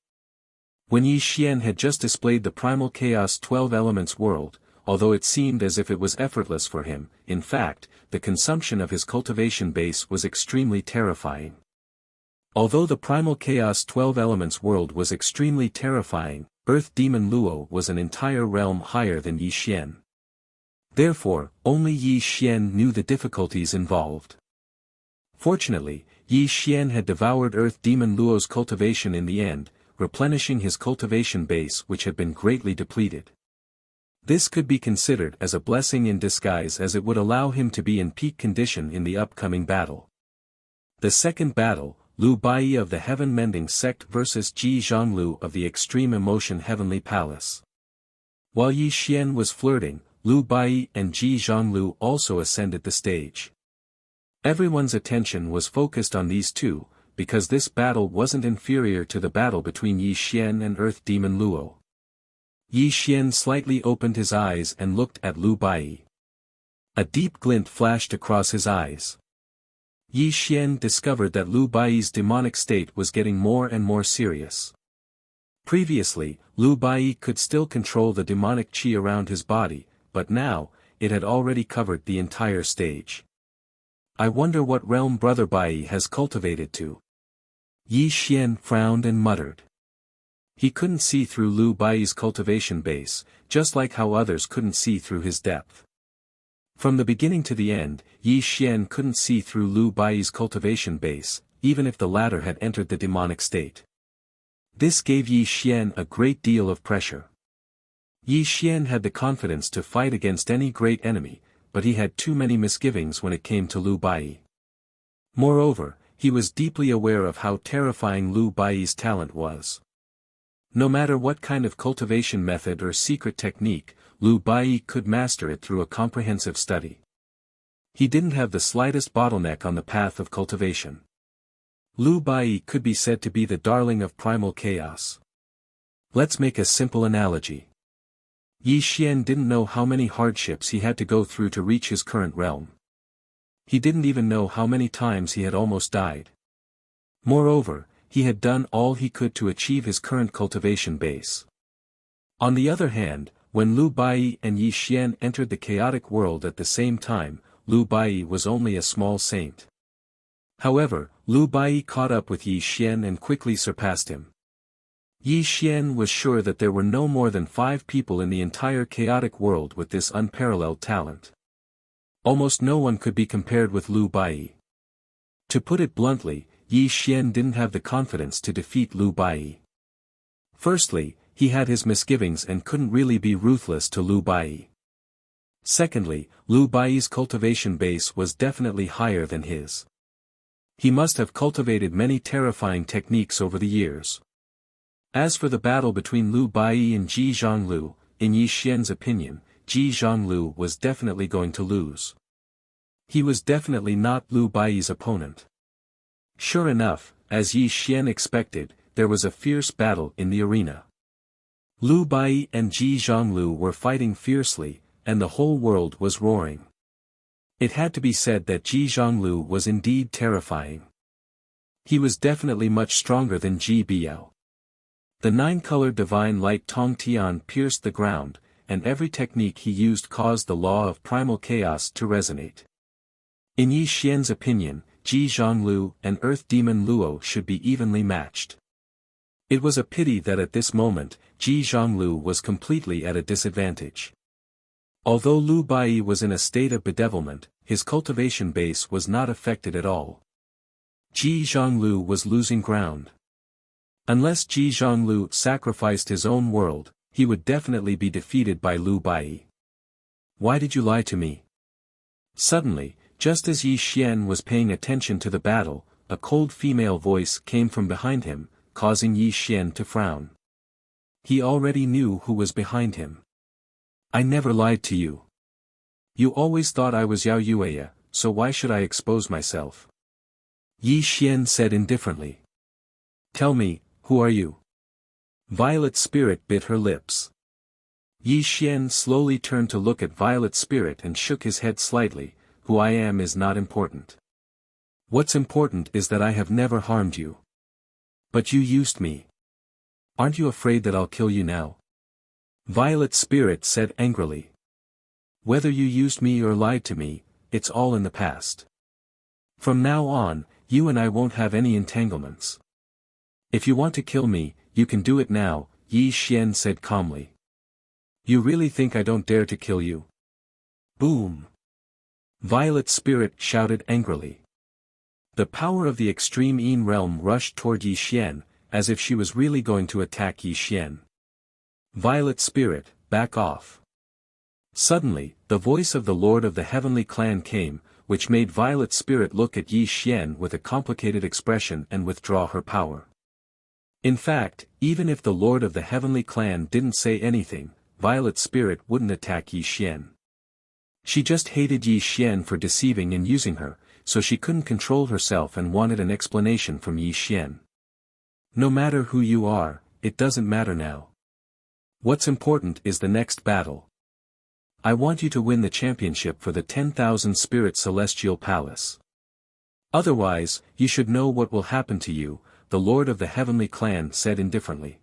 When Yi Xian had just displayed the Primal Chaos 12 Elements world, although it seemed as if it was effortless for him, in fact, the consumption of his cultivation base was extremely terrifying. Although the Primal Chaos 12 Elements world was extremely terrifying, Earth Demon Luo was an entire realm higher than Yi Xian. Therefore, only Yi Xian knew the difficulties involved. Fortunately, Yi Xian had devoured Earth Demon Luo's cultivation in the end, replenishing his cultivation base which had been greatly depleted. This could be considered as a blessing in disguise as it would allow him to be in peak condition in the upcoming battle. The second battle, Lu Bai of the Heaven Mending Sect vs Ji Zhonglu of the Extreme Emotion Heavenly Palace. While Yi Xian was flirting, Lu Bai and Ji Zhonglu also ascended the stage. Everyone's attention was focused on these two, because this battle wasn't inferior to the battle between Yi Xian and Earth Demon Luo. Yi Xian slightly opened his eyes and looked at Lu Bai. A deep glint flashed across his eyes. Yi Xian discovered that Lu Bai's demonic state was getting more and more serious. Previously, Lu Bai could still control the demonic qi around his body, but now, it had already covered the entire stage. I wonder what realm Brother Bai has cultivated to. Yi Xian frowned and muttered. He couldn't see through Lu Bai's cultivation base, just like how others couldn't see through his depth. From the beginning to the end, Yi Xian couldn't see through Lu Bai's cultivation base, even if the latter had entered the demonic state. This gave Yi Xian a great deal of pressure. Yi Xian had the confidence to fight against any great enemy, but he had too many misgivings when it came to Lu Bai. Moreover, he was deeply aware of how terrifying Lu Bai's talent was. No matter what kind of cultivation method or secret technique, Lu Bai could master it through a comprehensive study. He didn't have the slightest bottleneck on the path of cultivation. Lu Bai could be said to be the darling of primal chaos. Let's make a simple analogy. Yi Xian didn't know how many hardships he had to go through to reach his current realm. He didn't even know how many times he had almost died. Moreover, he had done all he could to achieve his current cultivation base. On the other hand, when Lu Bai and Yi Xian entered the chaotic world at the same time, Lu Bai was only a small saint. However, Lu Bai caught up with Yi Xian and quickly surpassed him. Yi Xian was sure that there were no more than 5 people in the entire chaotic world with this unparalleled talent. Almost no one could be compared with Lu Bai. To put it bluntly, Yi Xian didn't have the confidence to defeat Lu Bai. Firstly, he had his misgivings and couldn't really be ruthless to Lu Bai. Secondly, Lu Bai's cultivation base was definitely higher than his. He must have cultivated many terrifying techniques over the years. As for the battle between Lu Bai and Ji Zhonglu, in Yi Xian's opinion, Ji Zhonglu was definitely going to lose. He was definitely not Lu Bai's opponent. Sure enough, as Yi Xian expected, there was a fierce battle in the arena. Lu Bai and Ji Zhonglu were fighting fiercely, and the whole world was roaring. It had to be said that Ji Zhonglu was indeed terrifying. He was definitely much stronger than Ji Biao. The nine-colored divine light Tong Tian pierced the ground, and every technique he used caused the law of primal chaos to resonate. In Yi Xian's opinion, Ji Zhonglu and Earth Demon Luo should be evenly matched. It was a pity that at this moment, Ji Zhonglu was completely at a disadvantage. Although Lu Bai was in a state of bedevilment, his cultivation base was not affected at all. Ji Zhonglu was losing ground. Unless Ji Zhonglu sacrificed his own world, he would definitely be defeated by Lu Bai. Why did you lie to me? Suddenly, just as Yi Xian was paying attention to the battle, a cold female voice came from behind him, causing Yi Xian to frown. He already knew who was behind him. I never lied to you. You always thought I was Yao Yueya, so why should I expose myself? Yi Xian said indifferently. Tell me, who are you? Violet Spirit bit her lips. Yi Xian slowly turned to look at Violet Spirit and shook his head slightly. Who I am is not important. What's important is that I have never harmed you. But you used me. Aren't you afraid that I'll kill you now? Violet Spirit said angrily. Whether you used me or lied to me, it's all in the past. From now on, you and I won't have any entanglements. If you want to kill me, you can do it now, Yi Xian said calmly. You really think I don't dare to kill you? Boom! Violet Spirit shouted angrily. The power of the extreme Yin realm rushed toward Yi Xian, as if she was really going to attack Yi Xian. Violet Spirit, back off. Suddenly, the voice of the Lord of the Heavenly Clan came, which made Violet Spirit look at Yi Xian with a complicated expression and withdraw her power. In fact, even if the Lord of the Heavenly Clan didn't say anything, Violet Spirit wouldn't attack Yi Xian. She just hated Yi Xian for deceiving and using her, so she couldn't control herself and wanted an explanation from Yi Xian. No matter who you are, it doesn't matter now. What's important is the next battle. I want you to win the championship for the 10,000 Spirit Celestial Palace. Otherwise, you should know what will happen to you, the Lord of the Heavenly Clan said indifferently.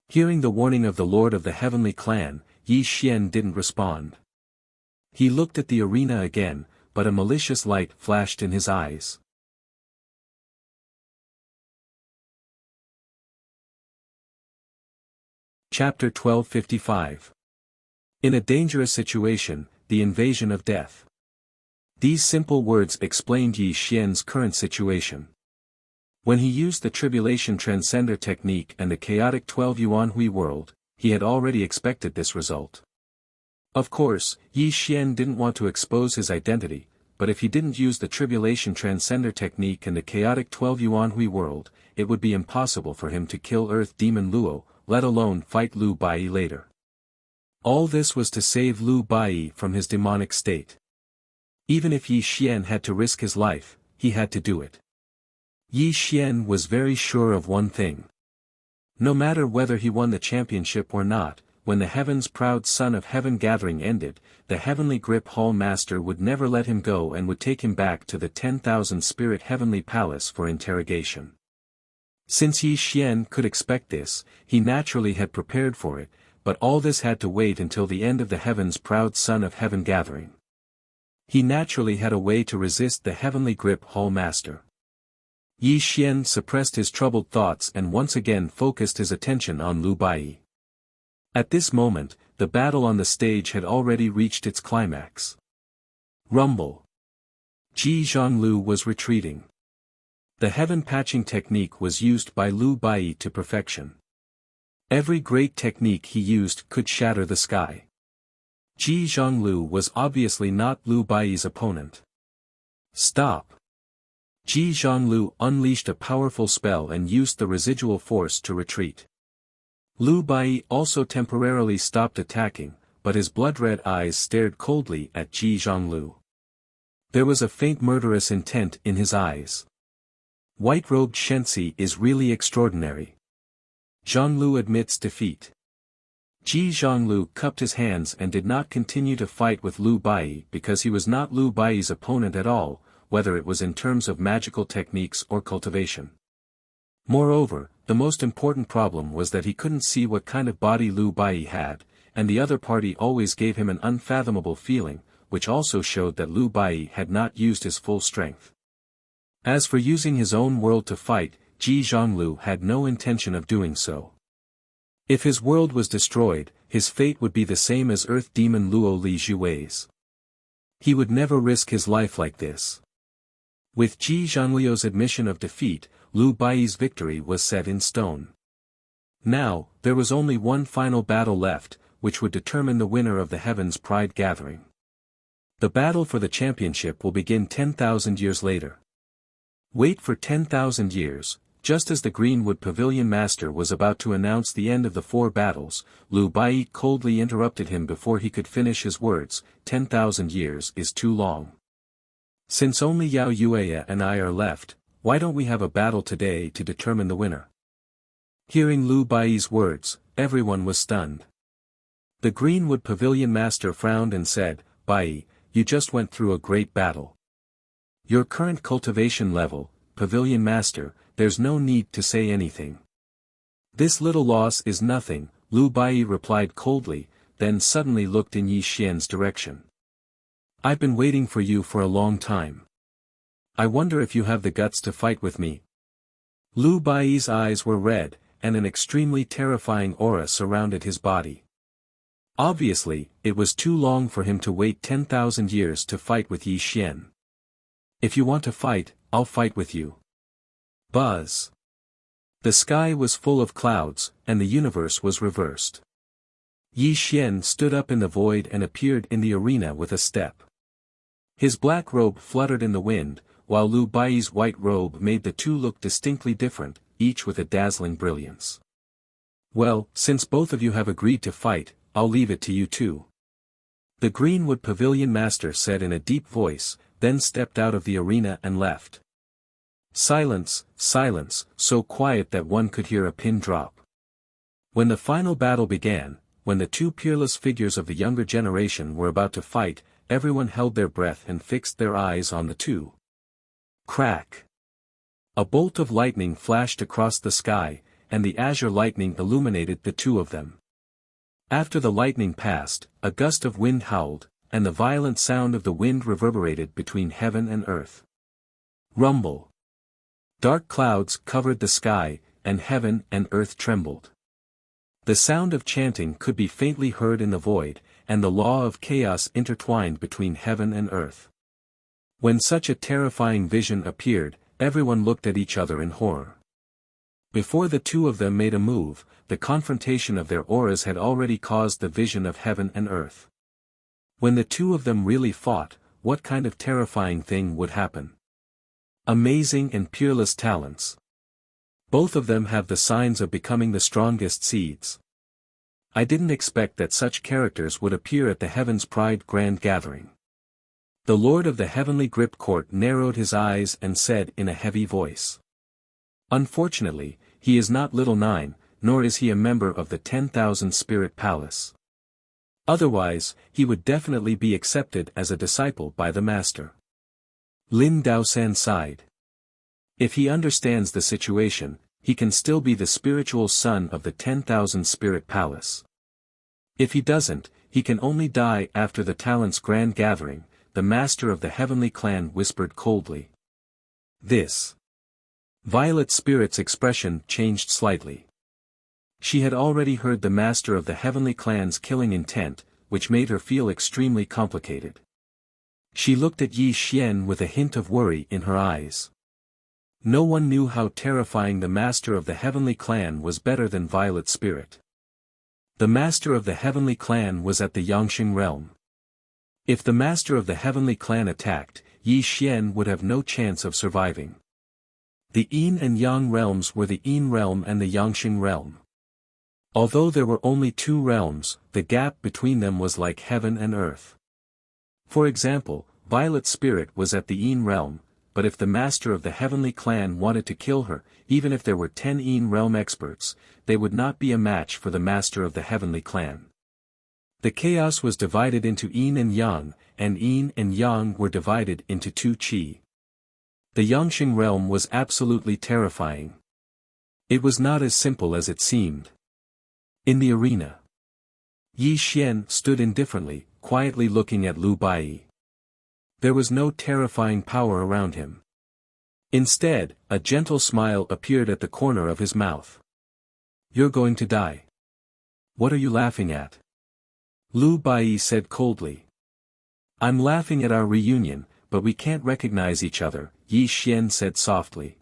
Hearing the warning of the Lord of the Heavenly Clan, Yi Xian didn't respond. He looked at the arena again, but a malicious light flashed in his eyes. Chapter 1255. In a dangerous situation, the invasion of death. These simple words explained Yi Xian's current situation. When he used the Tribulation Transcender technique and the chaotic 12 Yuanhui world, he had already expected this result. Of course, Yi Xian didn't want to expose his identity, but if he didn't use the Tribulation Transcender technique and the chaotic 12 Yuanhui world, it would be impossible for him to kill Earth Demon Luo, let alone fight Lu Bai later. All this was to save Lu Bai from his demonic state. Even if Yi Xian had to risk his life, he had to do it. Yi Xian was very sure of one thing. No matter whether he won the championship or not, when the Heaven's proud Son of Heaven gathering ended, the Heavenly Grip Hall Master would never let him go and would take him back to the 10,000 Spirit Heavenly Palace for interrogation. Since Yi Xian could expect this, he naturally had prepared for it, but all this had to wait until the end of the Heaven's proud Son of Heaven gathering. He naturally had a way to resist the Heavenly Grip Hall Master. Yi Xian suppressed his troubled thoughts and once again focused his attention on Lu Bai. At this moment, the battle on the stage had already reached its climax. Rumble. Ji Zhonglu was retreating. The heaven patching technique was used by Lu Bai to perfection. Every great technique he used could shatter the sky. Ji Zhonglu was obviously not Lu Baiyi's opponent. Stop! Ji Zhonglu unleashed a powerful spell and used the residual force to retreat. Lu Baiyi also temporarily stopped attacking, but his blood-red eyes stared coldly at Ji Zhonglu. There was a faint murderous intent in his eyes. White-robed Shensi is really extraordinary. Zhonglu admits defeat. Ji Zhonglu cupped his hands and did not continue to fight with Lu Baiyi because he was not Lu Baiyi's opponent at all, whether it was in terms of magical techniques or cultivation. Moreover, the most important problem was that he couldn't see what kind of body Lu Baiyi had, and the other party always gave him an unfathomable feeling, which also showed that Lu Baiyi had not used his full strength. As for using his own world to fight, Ji Zhonglu had no intention of doing so. If his world was destroyed, his fate would be the same as Earth Demon Luo Li Jue's. He would never risk his life like this. With Ji Zhongluo's admission of defeat, Lu Baiyi's victory was set in stone. Now, there was only one final battle left, which would determine the winner of the Heaven's Pride Gathering. The battle for the championship will begin 10,000 years later. Wait for 10,000 years. Just as the Greenwood Pavilion Master was about to announce the end of the 4 battles, Lu Baiyi coldly interrupted him before he could finish his words. 10,000 years is too long. Since only Yao Yueya and I are left, why don't we have a battle today to determine the winner? Hearing Lu Baiyi's words, everyone was stunned. The Greenwood Pavilion Master frowned and said, Baiyi, you just went through a great battle. Your current cultivation level, Pavilion Master, there's no need to say anything. This little loss is nothing, Lu Baiyi replied coldly, then suddenly looked in Yi Xian's direction. I've been waiting for you for a long time. I wonder if you have the guts to fight with me. Lu Baiyi's eyes were red, and an extremely terrifying aura surrounded his body. Obviously, it was too long for him to wait 10,000 years to fight with Yi Xian. If you want to fight, I'll fight with you. Buzz. The sky was full of clouds, and the universe was reversed. Yi Xian stood up in the void and appeared in the arena with a step. His black robe fluttered in the wind, while Lu Baiyi's white robe made the two look distinctly different, each with a dazzling brilliance. Well, since both of you have agreed to fight, I'll leave it to you two. The Greenwood Pavilion Master said in a deep voice, then stepped out of the arena and left. Silence, silence, so quiet that one could hear a pin drop. When the final battle began, when the two peerless figures of the younger generation were about to fight, everyone held their breath and fixed their eyes on the two. Crack! A bolt of lightning flashed across the sky, and the azure lightning illuminated the two of them. After the lightning passed, a gust of wind howled, and the violent sound of the wind reverberated between heaven and earth. Rumble! Dark clouds covered the sky, and heaven and earth trembled. The sound of chanting could be faintly heard in the void, and the law of chaos intertwined between heaven and earth. When such a terrifying vision appeared, everyone looked at each other in horror. Before the two of them made a move, the confrontation of their auras had already caused the vision of heaven and earth. When the two of them really fought, what kind of terrifying thing would happen? Amazing and peerless talents. Both of them have the signs of becoming the strongest seeds. I didn't expect that such characters would appear at the Heaven's Pride Grand Gathering. The Lord of the Heavenly Grip Court narrowed his eyes and said in a heavy voice. Unfortunately, he is not Little Nine, nor is he a member of the 10,000 Spirit Palace. Otherwise, he would definitely be accepted as a disciple by the Master. Lin Daosan sighed. If he understands the situation, he can still be the spiritual son of the 10,000 Spirit Palace. If he doesn't, he can only die after the Talents Grand Gathering, the Master of the Heavenly Clan whispered coldly. This. Violet Spirit's expression changed slightly. She had already heard the Master of the Heavenly Clan's killing intent, which made her feel extremely complicated. She looked at Yi Xian with a hint of worry in her eyes. No one knew how terrifying the Master of the Heavenly Clan was better than Violet Spirit. The master of the heavenly clan was at the Yangsheng realm. If the master of the heavenly clan attacked, Yi Xian would have no chance of surviving. The Yin and Yang realms were the Yin realm and the Yangsheng realm. Although there were only two realms, the gap between them was like heaven and earth. For example, Violet Spirit was at the Yin realm, but if the master of the heavenly clan wanted to kill her, even if there were 10 Yin realm experts, they would not be a match for the master of the heavenly clan. The chaos was divided into Yin and Yang were divided into two Qi. The Yangsheng realm was absolutely terrifying. It was not as simple as it seemed. In the arena, Yi Xian stood indifferently, quietly looking at Lu Baiyi. There was no terrifying power around him. Instead, a gentle smile appeared at the corner of his mouth. "You're going to die. What are you laughing at?" Lu Baiyi said coldly. "I'm laughing at our reunion, but we can't recognize each other," Yi Xian said softly.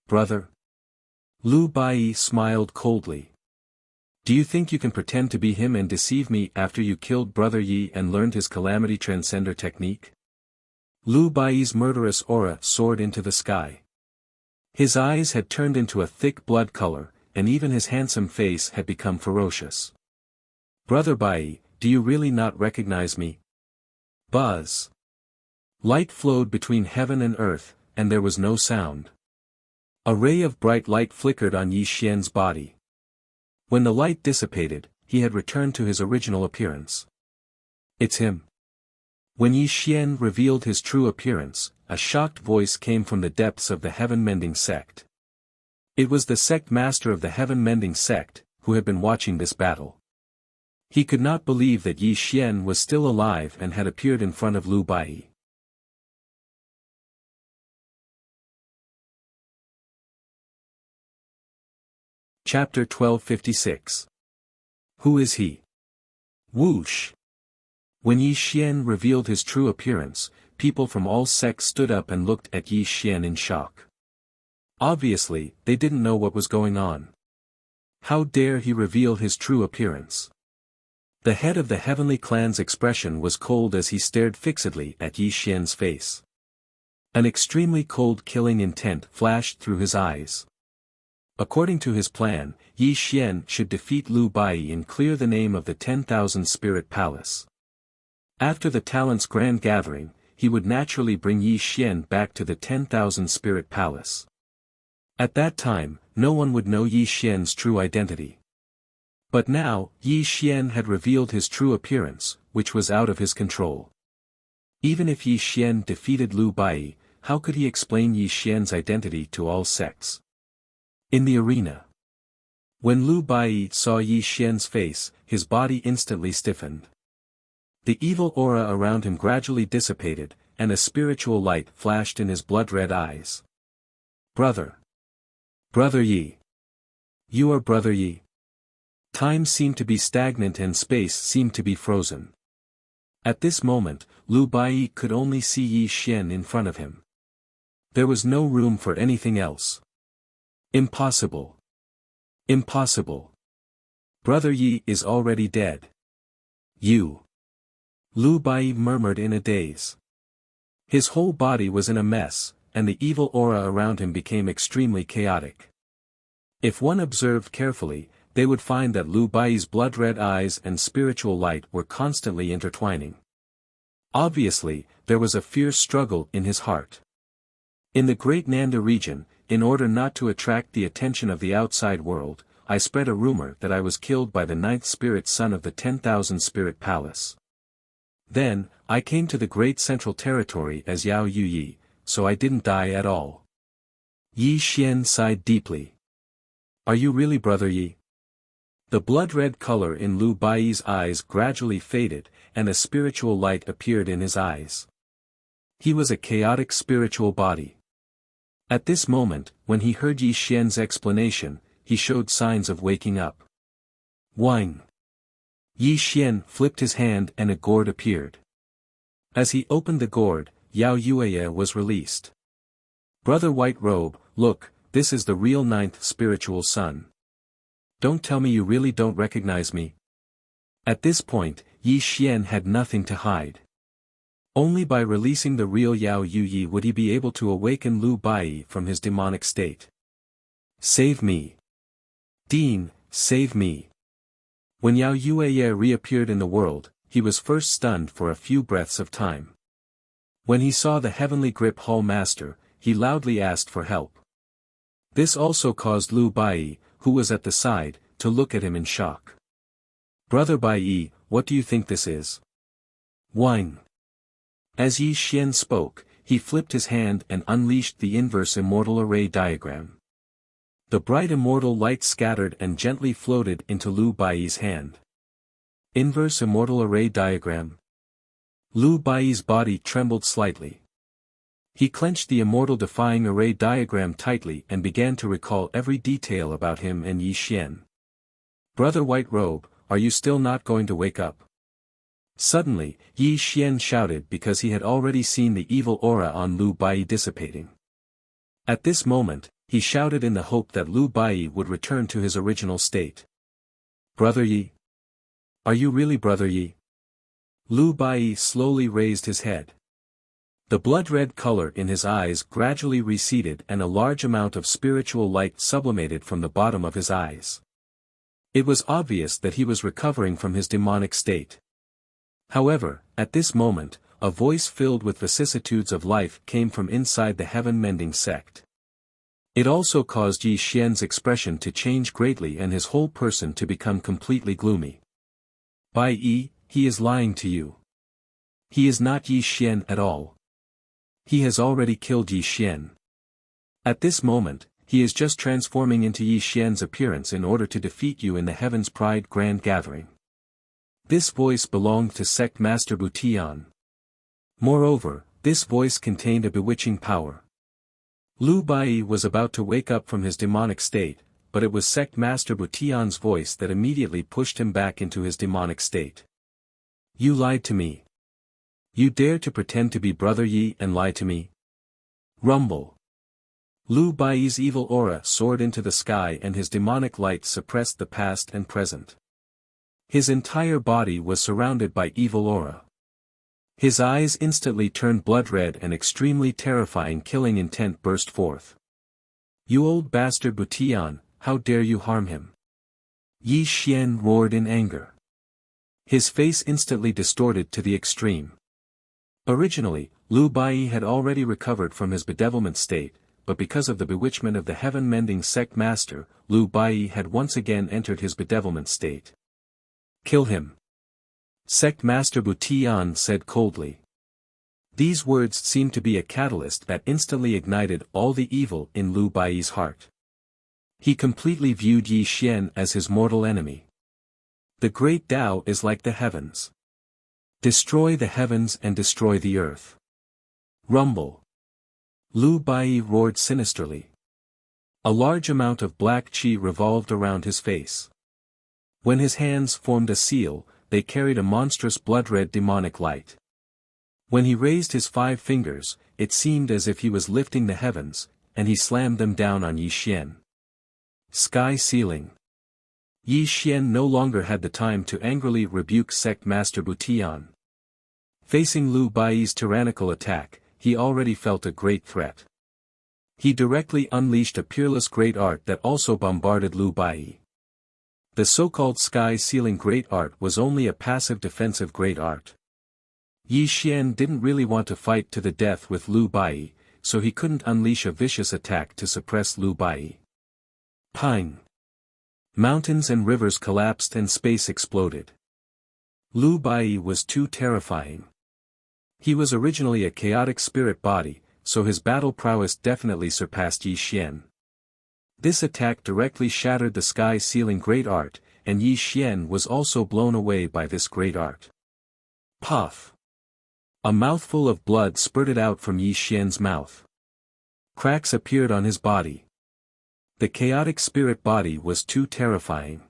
"Brother?" Lu Baiyi smiled coldly. "Do you think you can pretend to be him and deceive me after you killed Brother Yi and learned his Calamity Transcender technique?" Lu Baiyi's murderous aura soared into the sky. His eyes had turned into a thick blood color, and even his handsome face had become ferocious. "Brother Baiyi, do you really not recognize me?" Buzz. Light flowed between heaven and earth, and there was no sound. A ray of bright light flickered on Yi Xian's body. When the light dissipated, he had returned to his original appearance. "It's him." When Yi Xian revealed his true appearance, a shocked voice came from the depths of the Heaven-Mending sect. It was the sect master of the Heaven-Mending sect, who had been watching this battle. He could not believe that Yi Xian was still alive and had appeared in front of Lu Baiyi. Chapter 1256. Who is he? Whoosh! When Yi Xian revealed his true appearance, people from all sects stood up and looked at Yi Xian in shock. Obviously, they didn't know what was going on. How dare he reveal his true appearance? The head of the heavenly clan's expression was cold as he stared fixedly at Yi Xian's face. An extremely cold killing intent flashed through his eyes. According to his plan, Yi Xian should defeat Lu Baiyi and clear the name of the 10,000 Spirit Palace. After the Talents Grand Gathering, he would naturally bring Yi Xian back to the 10,000 Spirit Palace. At that time, no one would know Yi Xian's true identity. But now, Yi Xian had revealed his true appearance, which was out of his control. Even if Yi Xian defeated Lu Baiyi, how could he explain Yi Xian's identity to all sects? In the arena. When Lu Baiyi saw Yi Xian's face, his body instantly stiffened. The evil aura around him gradually dissipated, and a spiritual light flashed in his blood-red eyes. "Brother! Brother Yi! You are Brother Yi!" Time seemed to be stagnant and space seemed to be frozen. At this moment, Lu Baiyi could only see Yi Xian in front of him. There was no room for anything else. Impossible. Impossible. Brother Yi is already dead. You. Lu Baiyi murmured in a daze. His whole body was in a mess, and the evil aura around him became extremely chaotic. If one observed carefully, they would find that Lu Baiyi's blood-red eyes and spiritual light were constantly intertwining. Obviously, there was a fierce struggle in his heart. In the Great Nanda region, in order not to attract the attention of the outside world, I spread a rumor that I was killed by the 9th spirit son of the 10,000 Spirit Palace. Then, I came to the Great Central Territory as Yao Yuyi, so I didn't die at all. Yi Xian sighed deeply. Are you really Brother Yi? The blood-red color in Lu Baiyi's eyes gradually faded, and a spiritual light appeared in his eyes. He was a chaotic spiritual body. At this moment, when he heard Yi Xian's explanation, he showed signs of waking up. Whine. Yi Xian flipped his hand and a gourd appeared. As he opened the gourd, Yao Yuye was released. Brother White Robe, look, this is the real 9th spiritual son. Don't tell me you really don't recognize me. At this point, Yi Xian had nothing to hide. Only by releasing the real Yao Yuyi would he be able to awaken Lu Bai from his demonic state. Save me. Dean, save me. When Yao Yuye reappeared in the world, he was first stunned for a few breaths of time. When he saw the heavenly grip hall master, he loudly asked for help. This also caused Lu Bai, who was at the side, to look at him in shock. Brother Bai, what do you think this is? Wine. As Yi Xian spoke, he flipped his hand and unleashed the inverse immortal array diagram. The bright immortal light scattered and gently floated into Lu Bai's hand. Inverse immortal array diagram. Lu Bai's body trembled slightly. He clenched the immortal defying array diagram tightly and began to recall every detail about him and Yi Xian. Brother White Robe, are you still not going to wake up? Suddenly, Yi Xian shouted because he had already seen the evil aura on Lu Bai dissipating. At this moment, he shouted in the hope that Lu Bai would return to his original state. Brother Yi? Are you really Brother Yi? Lu Bai slowly raised his head. The blood-red color in his eyes gradually receded and a large amount of spiritual light sublimated from the bottom of his eyes. It was obvious that he was recovering from his demonic state. However, at this moment, a voice filled with vicissitudes of life came from inside the heaven-mending sect. It also caused Yi Xian's expression to change greatly and his whole person to become completely gloomy. Bai Yi, he is lying to you. He is not Yi Xian at all. He has already killed Yi Xian. At this moment, he is just transforming into Yi Xian's appearance in order to defeat you in the Heaven's Pride Grand Gathering. This voice belonged to Sect Master Butian. Moreover, this voice contained a bewitching power. Lu Bai was about to wake up from his demonic state, but it was Sect Master Butian's voice that immediately pushed him back into his demonic state. You lied to me. You dare to pretend to be Brother Yi and lie to me? Rumble. Lu Bai's evil aura soared into the sky and his demonic light suppressed the past and present. His entire body was surrounded by evil aura. His eyes instantly turned blood-red and extremely terrifying killing intent burst forth. You old bastard Butian, how dare you harm him? Yi Xian roared in anger. His face instantly distorted to the extreme. Originally, Lu Bai had already recovered from his bedevilment state, but because of the bewitchment of the heaven-mending sect master, Lu Bai had once again entered his bedevilment state. Kill him. Sect Master Butian said coldly. These words seemed to be a catalyst that instantly ignited all the evil in Lu Bai's heart. He completely viewed Yi Xian as his mortal enemy. The great Tao is like the heavens. Destroy the heavens and destroy the earth. Rumble. Lu Bai roared sinisterly. A large amount of black qi revolved around his face. When his hands formed a seal, they carried a monstrous blood-red demonic light. When he raised his 5 fingers, it seemed as if he was lifting the heavens, and he slammed them down on Yi Xian. Sky ceiling. Yi Xian no longer had the time to angrily rebuke Sect Master Butian. Facing Lu Bai's tyrannical attack, he already felt a great threat. He directly unleashed a peerless great art that also bombarded Lu Bai. The so-called sky-ceiling great art was only a passive defensive great art. Yi Xian didn't really want to fight to the death with Lu Bai, so he couldn't unleash a vicious attack to suppress Lu Bai. Pine. Mountains and rivers collapsed and space exploded. Lu Bai was too terrifying. He was originally a chaotic spirit body, so his battle prowess definitely surpassed Yi Xian. This attack directly shattered the sky-ceiling great art, and Yi Xian was also blown away by this great art. Puff. A mouthful of blood spurted out from Yi Xian's mouth. Cracks appeared on his body. The chaotic spirit body was too terrifying.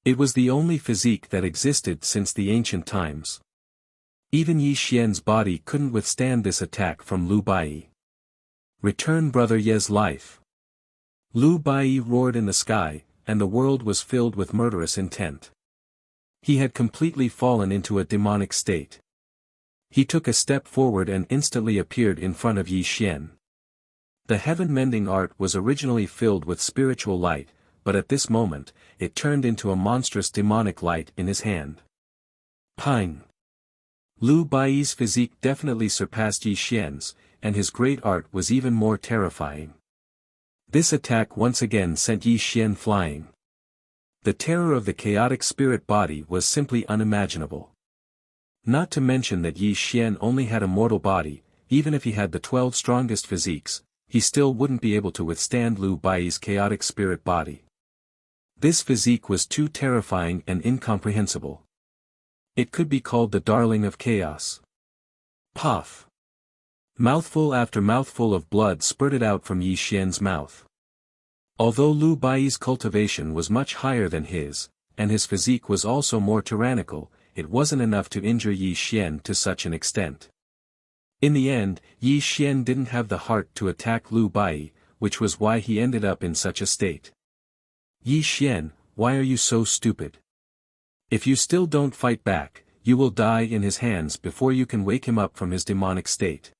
It was the only physique that existed since the ancient times. Even Yi Xian's body couldn't withstand this attack from Lu Bai. Return Brother Ye's life. Lu Bai roared in the sky, and the world was filled with murderous intent. He had completely fallen into a demonic state. He took a step forward and instantly appeared in front of Yi Xian. The heaven-mending art was originally filled with spiritual light, but at this moment, it turned into a monstrous demonic light in his hand. Ping! Lu Baiyi's physique definitely surpassed Yi Xian's, and his great art was even more terrifying. This attack once again sent Yi Xian flying. The terror of the chaotic spirit body was simply unimaginable. Not to mention that Yi Xian only had a mortal body, even if he had the 12 strongest physiques, he still wouldn't be able to withstand Lu Baiyi's chaotic spirit body. This physique was too terrifying and incomprehensible. It could be called the darling of chaos. Puff! Mouthful after mouthful of blood spurted out from Yi Xian's mouth. Although Lu Baiyi's cultivation was much higher than his, and his physique was also more tyrannical, it wasn't enough to injure Yi Xian to such an extent. In the end, Yi Xian didn't have the heart to attack Lu Baiyi, which was why he ended up in such a state. Yi Xian, why are you so stupid? If you still don't fight back, you will die in his hands before you can wake him up from his demonic state.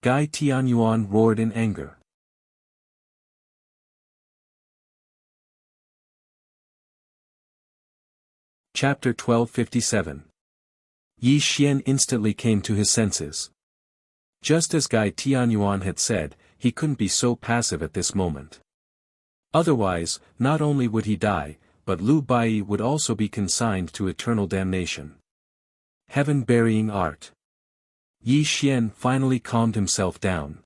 Gai Tianyuan roared in anger. Chapter 1257. Yi Xian instantly came to his senses. Just as Gai Tianyuan had said, he couldn't be so passive at this moment. Otherwise, not only would he die, but Lu Baiyi would also be consigned to eternal damnation. Heaven-burying art. Yi Xian finally calmed himself down.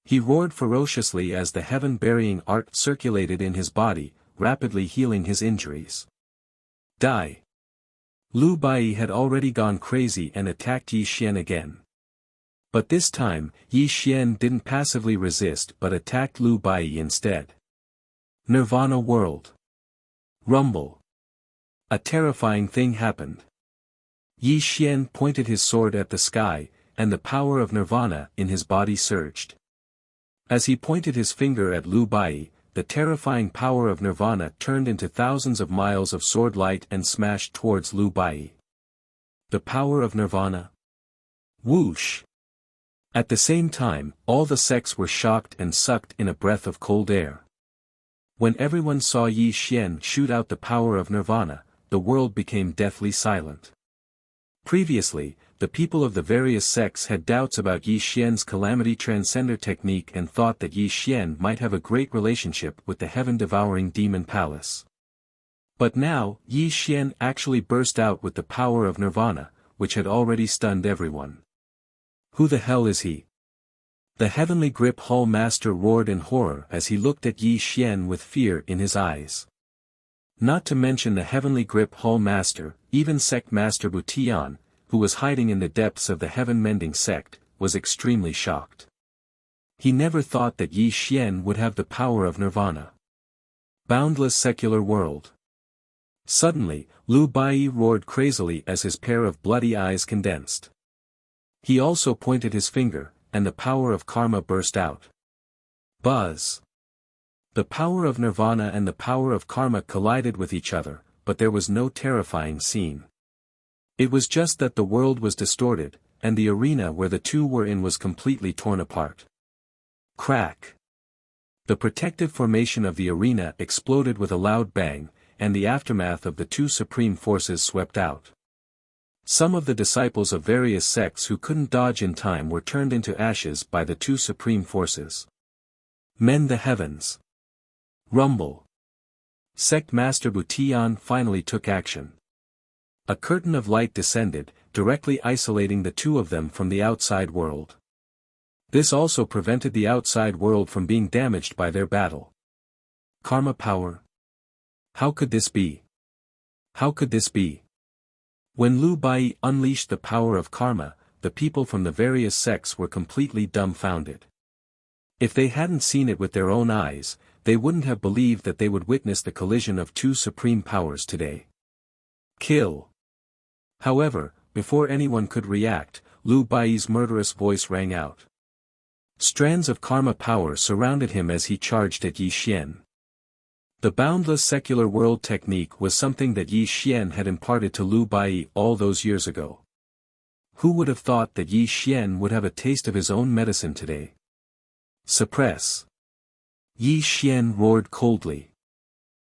He roared ferociously as the heaven-burying art circulated in his body, rapidly healing his injuries. Die! Lu Baiyi had already gone crazy and attacked Yi Xian again. But this time, Yi Xian didn't passively resist but attacked Lu Baiyi instead. Nirvana World. Rumble. A terrifying thing happened. Yi Xian pointed his sword at the sky, and the power of Nirvana in his body surged. As he pointed his finger at Lu Baiyi, the terrifying power of Nirvana turned into thousands of miles of sword light and smashed towards Lu Baiyi. The power of Nirvana. Whoosh! At the same time, all the sects were shocked and sucked in a breath of cold air. When everyone saw Yi Xian shoot out the power of Nirvana, the world became deathly silent. Previously, the people of the various sects had doubts about Yi Xian's Calamity Transcender technique and thought that Yi Xian might have a great relationship with the heaven-devouring demon palace. But now, Yi Xian actually burst out with the power of Nirvana, which had already stunned everyone. Who the hell is he? The Heavenly Grip Hall Master roared in horror as he looked at Yi Xian with fear in his eyes. Not to mention the Heavenly Grip Hall Master, even Sect Master Butian, who was hiding in the depths of the heaven-mending sect, was extremely shocked. He never thought that Yi Xian would have the power of Nirvana. Boundless secular world. Suddenly, Lu Baiyi roared crazily as his pair of bloody eyes condensed. He also pointed his finger, and the power of karma burst out. Buzz! The power of Nirvana and the power of karma collided with each other, but there was no terrifying scene. It was just that the world was distorted, and the arena where the two were in was completely torn apart. Crack! The protective formation of the arena exploded with a loud bang, and the aftermath of the two supreme forces swept out. Some of the disciples of various sects who couldn't dodge in time were turned into ashes by the two supreme forces. Mend the heavens. Rumble. Sect Master Butian finally took action. A curtain of light descended, directly isolating the two of them from the outside world. This also prevented the outside world from being damaged by their battle. Karma power. How could this be? How could this be? When Lu Baiyi unleashed the power of karma, the people from the various sects were completely dumbfounded. If they hadn't seen it with their own eyes, they wouldn't have believed that they would witness the collision of two supreme powers today. Kill! However, before anyone could react, Lu Baiyi's murderous voice rang out. Strands of karma power surrounded him as he charged at Yi Xian. The boundless secular world technique was something that Yi Xian had imparted to Lu Bai all those years ago. Who would have thought that Yi Xian would have a taste of his own medicine today? Suppress. Yi Xian roared coldly.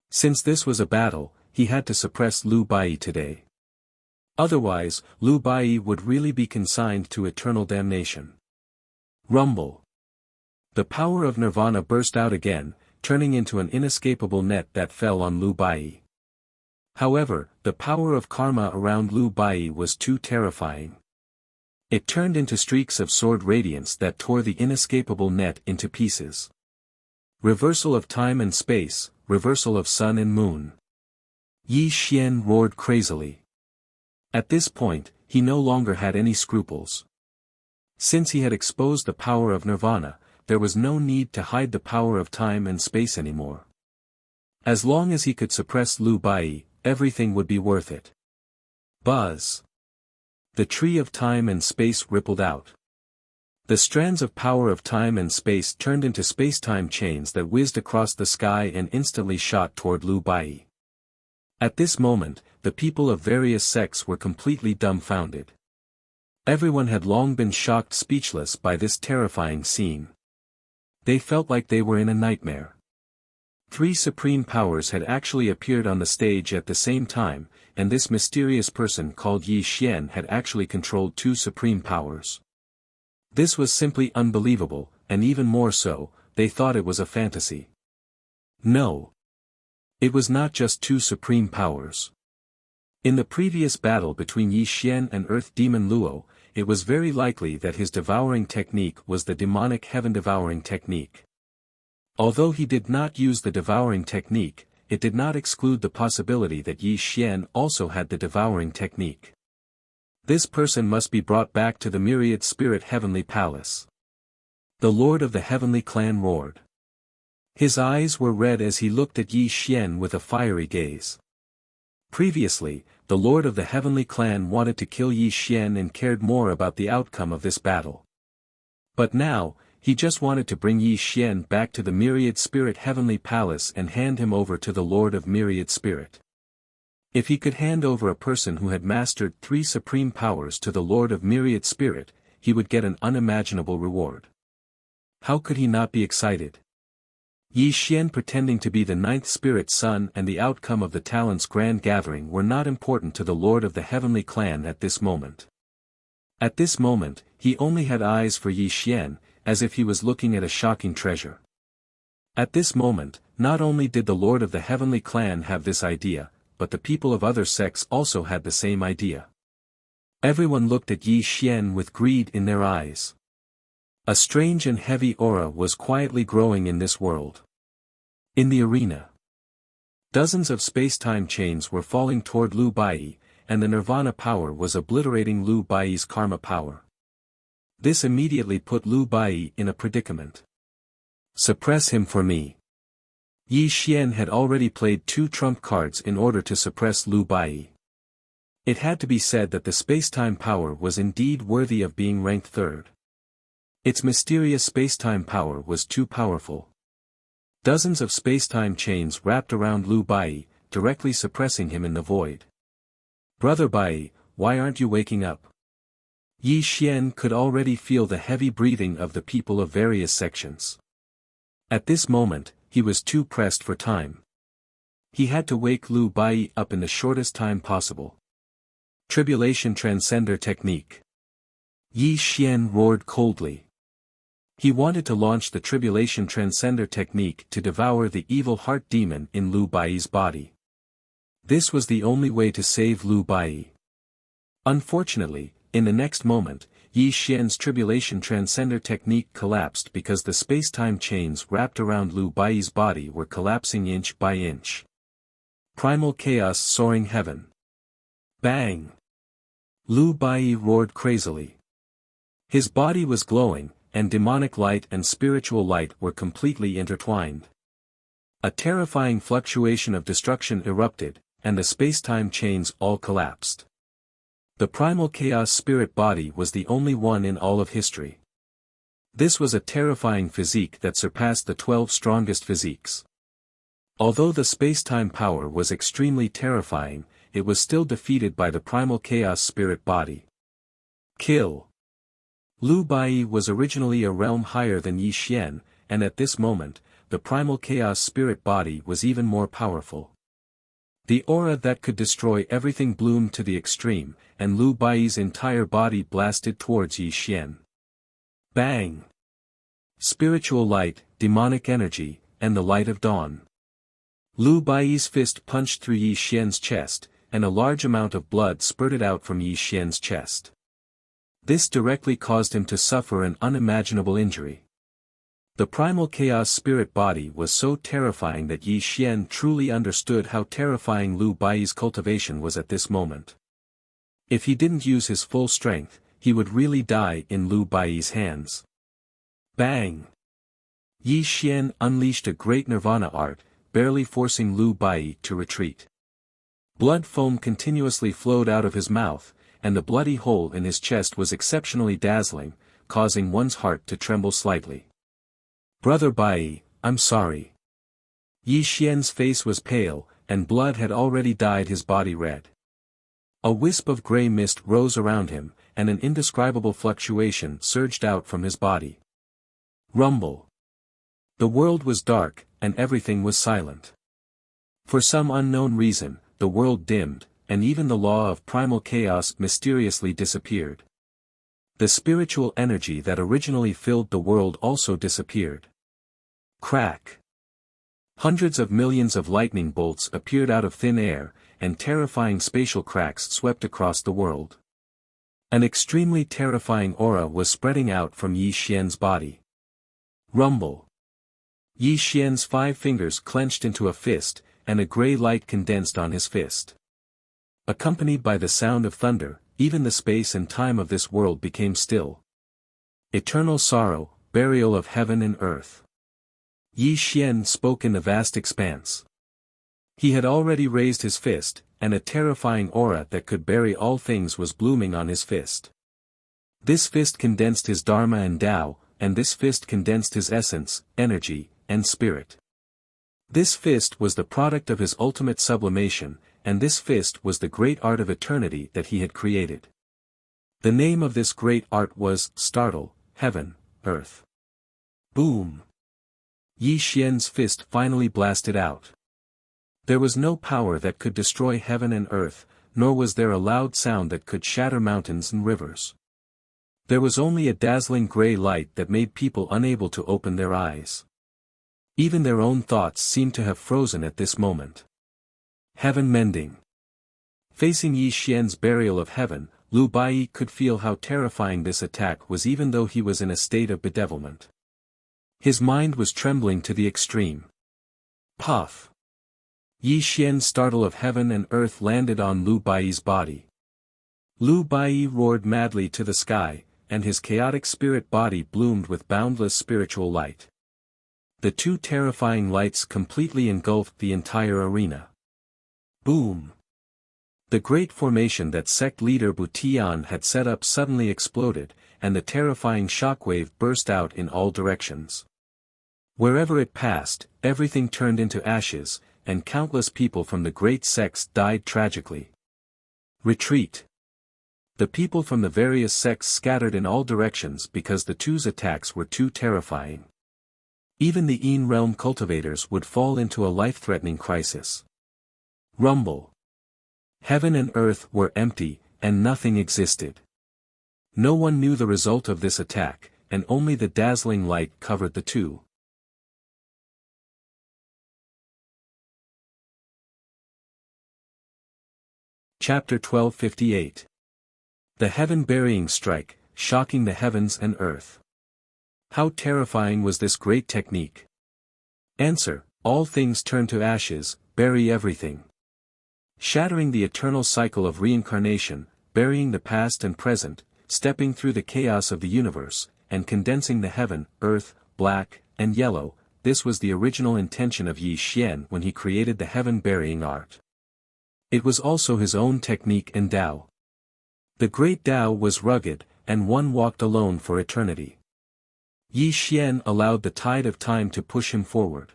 Since this was a battle, he had to suppress Lu Bai today. Otherwise, Lu Bai would really be consigned to eternal damnation. Rumble. The power of Nirvana burst out again, turning into an inescapable net that fell on Lu Bai. However, the power of karma around Lu Bai was too terrifying. It turned into streaks of sword radiance that tore the inescapable net into pieces. Reversal of time and space, reversal of sun and moon. Yi Xian roared crazily. At this point, he no longer had any scruples. Since he had exposed the power of Nirvana, there was no need to hide the power of time and space anymore. As long as he could suppress Lu Bai, everything would be worth it. Buzz. The tree of time and space rippled out. The strands of power of time and space turned into space-time chains that whizzed across the sky and instantly shot toward Lu Bai. At this moment, the people of various sects were completely dumbfounded. Everyone had long been shocked speechless by this terrifying scene. They felt like they were in a nightmare. 3 supreme powers had actually appeared on the stage at the same time, and this mysterious person called Yi Xian had actually controlled 2 supreme powers. This was simply unbelievable, and even more so, they thought it was a fantasy. No. It was not just 2 supreme powers. In the previous battle between Yi Xian and Earth Demon Luo, it was very likely that his devouring technique was the demonic heaven devouring technique. Although he did not use the devouring technique, it did not exclude the possibility that Yi Xian also had the devouring technique. This person must be brought back to the myriad spirit heavenly palace. The Lord of the Heavenly Clan roared. His eyes were red as he looked at Yi Xian with a fiery gaze. Previously, the Lord of the Heavenly Clan wanted to kill Yi Xian and cared more about the outcome of this battle. But now, he just wanted to bring Yi Xian back to the Myriad Spirit Heavenly Palace and hand him over to the Lord of Myriad Spirit. If he could hand over a person who had mastered 3 supreme powers to the Lord of Myriad Spirit, he would get an unimaginable reward. How could he not be excited? Yi Xian pretending to be the 9th spirit son and the outcome of the Talents Grand Gathering were not important to the Lord of the Heavenly Clan at this moment. At this moment, he only had eyes for Yi Xian, as if he was looking at a shocking treasure. At this moment, not only did the Lord of the Heavenly Clan have this idea, but the people of other sects also had the same idea. Everyone looked at Yi Xian with greed in their eyes. A strange and heavy aura was quietly growing in this world. In the arena, dozens of space-time chains were falling toward Lu Bai, and the Nirvana power was obliterating Lu Bai's karma power. This immediately put Lu Bai in a predicament. Suppress him for me. Yi Xian had already played 2 trump cards in order to suppress Lu Bai. It had to be said that the space-time power was indeed worthy of being ranked 3rd. Its mysterious space-time power was too powerful. Dozens of space-time chains wrapped around Lu Bai, directly suppressing him in the void. Brother Bai, why aren't you waking up? Yi Xian could already feel the heavy breathing of the people of various sections. At this moment, he was too pressed for time. He had to wake Lu Bai up in the shortest time possible. Tribulation Transcender Technique. Yi Xian roared coldly. He wanted to launch the Tribulation Transcender Technique to devour the evil heart demon in Lu Bai's body. This was the only way to save Lu Bai. Unfortunately, in the next moment, Yi Xian's Tribulation Transcender Technique collapsed because the space-time chains wrapped around Lu Bai's body were collapsing inch by inch. Primal Chaos Soaring Heaven. Bang! Lu Bai roared crazily. His body was glowing, and demonic light and spiritual light were completely intertwined. A terrifying fluctuation of destruction erupted, and the space-time chains all collapsed. The primal chaos spirit body was the only one in all of history. This was a terrifying physique that surpassed the 12 strongest physiques. Although the space-time power was extremely terrifying, it was still defeated by the primal chaos spirit body. Kill. Lu Bai was originally a realm higher than Yi Xian, and at this moment, the primal chaos spirit body was even more powerful. The aura that could destroy everything bloomed to the extreme, and Lu Bai's entire body blasted towards Yi Xian. Bang! Spiritual light, demonic energy, and the light of dawn. Lu Bai's fist punched through Yi Xian's chest, and a large amount of blood spurted out from Yi Xian's chest. This directly caused him to suffer an unimaginable injury. The primal chaos spirit body was so terrifying that Yi Xian truly understood how terrifying Lu Bai's cultivation was at this moment. If he didn't use his full strength, he would really die in Lu Bai's hands. Bang! Yi Xian unleashed a great nirvana art, barely forcing Lu Bai to retreat. Blood foam continuously flowed out of his mouth, and the bloody hole in his chest was exceptionally dazzling, causing one's heart to tremble slightly. Brother Bai, I'm sorry. Yi Xian's face was pale, and blood had already dyed his body red. A wisp of grey mist rose around him, and an indescribable fluctuation surged out from his body. Rumble. The world was dark, and everything was silent. For some unknown reason, the world dimmed, and even the law of primal chaos mysteriously disappeared. The spiritual energy that originally filled the world also disappeared. Crack. Hundreds of millions of lightning bolts appeared out of thin air, and terrifying spatial cracks swept across the world. An extremely terrifying aura was spreading out from Yi Xian's body. Rumble. Yi Xian's 5 fingers clenched into a fist, and a grey light condensed on his fist. Accompanied by the sound of thunder, even the space and time of this world became still. Eternal sorrow, burial of heaven and earth. Yi Xian spoke in the vast expanse. He had already raised his fist, and a terrifying aura that could bury all things was blooming on his fist. This fist condensed his Dharma and Tao, and this fist condensed his essence, energy, and spirit. This fist was the product of his ultimate sublimation, and this fist was the great art of eternity that he had created. The name of this great art was Startle, Heaven, Earth. Boom! Yi Xian's fist finally blasted out. There was no power that could destroy heaven and earth, nor was there a loud sound that could shatter mountains and rivers. There was only a dazzling grey light that made people unable to open their eyes. Even their own thoughts seemed to have frozen at this moment. Heaven mending. Facing Yi Xian's burial of heaven, Lu Bai could feel how terrifying this attack was even though he was in a state of bedevilment. His mind was trembling to the extreme. Puff. Yi Xian's startle of heaven and earth landed on Lu Bai's body. Lu Bai roared madly to the sky, and his chaotic spirit body bloomed with boundless spiritual light. The 2 terrifying lights completely engulfed the entire arena. Boom! The great formation that sect leader Butian had set up suddenly exploded, and the terrifying shockwave burst out in all directions. Wherever it passed, everything turned into ashes, and countless people from the great sects died tragically. Retreat! The people from the various sects scattered in all directions because the 2's attacks were too terrifying. Even the Yin realm cultivators would fall into a life-threatening crisis. Rumble. Heaven and earth were empty, and nothing existed. No one knew the result of this attack, and only the dazzling light covered the 2. Chapter 1258. The Heaven-Burying Strike, Shocking the Heavens and Earth. How terrifying was this great technique? Answer: all things turn to ashes, bury everything. Shattering the eternal cycle of reincarnation, burying the past and present, stepping through the chaos of the universe, and condensing the heaven, earth, black, and yellow, this was the original intention of Yi Xian when he created the heaven-burying art. It was also his own technique and Tao. The great Tao was rugged, and one walked alone for eternity. Yi Xian allowed the tide of time to push him forward.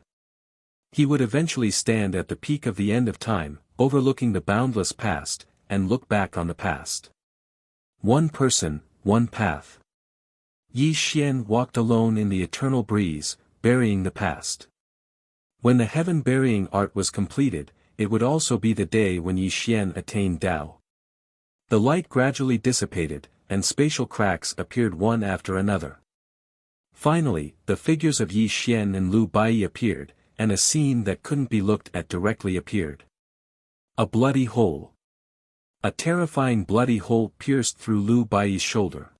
He would eventually stand at the peak of the end of time, overlooking the boundless past, and look back on the past. One person, one path. Yi Xian walked alone in the eternal breeze, burying the past. When the heaven-burying art was completed, it would also be the day when Yi Xian attained Tao. The light gradually dissipated, and spatial cracks appeared one after another. Finally, the figures of Yi Xian and Lu Bai appeared, and a scene that couldn't be looked at directly appeared. A bloody hole. A terrifying bloody hole pierced through Lu Bai's shoulder.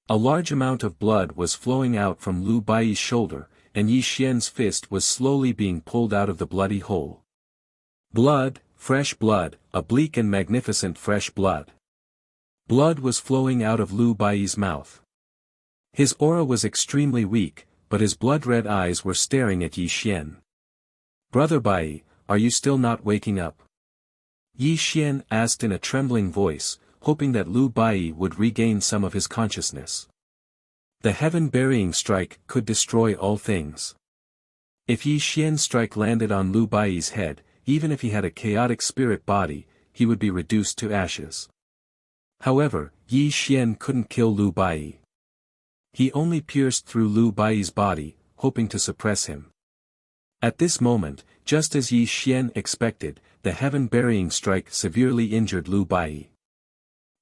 A large amount of blood was flowing out from Lu Bai's shoulder, and Yi Xian's fist was slowly being pulled out of the bloody hole. Blood, fresh blood, a bleak and magnificent fresh blood. Blood was flowing out of Lu Bai's mouth. His aura was extremely weak, but his blood-red eyes were staring at Yi Xian. "Brother Bai, are you still not waking up?" Yi Xian asked in a trembling voice, hoping that Lu Bai would regain some of his consciousness. The heaven-burying strike could destroy all things. If Yi Xian's strike landed on Lu Bai's head, even if he had a chaotic spirit body, he would be reduced to ashes. However, Yi Xian couldn't kill Lu Bai. He only pierced through Lu Bai's body, hoping to suppress him. At this moment, just as Yi Xian expected, the heaven-burying strike severely injured Lu Bai.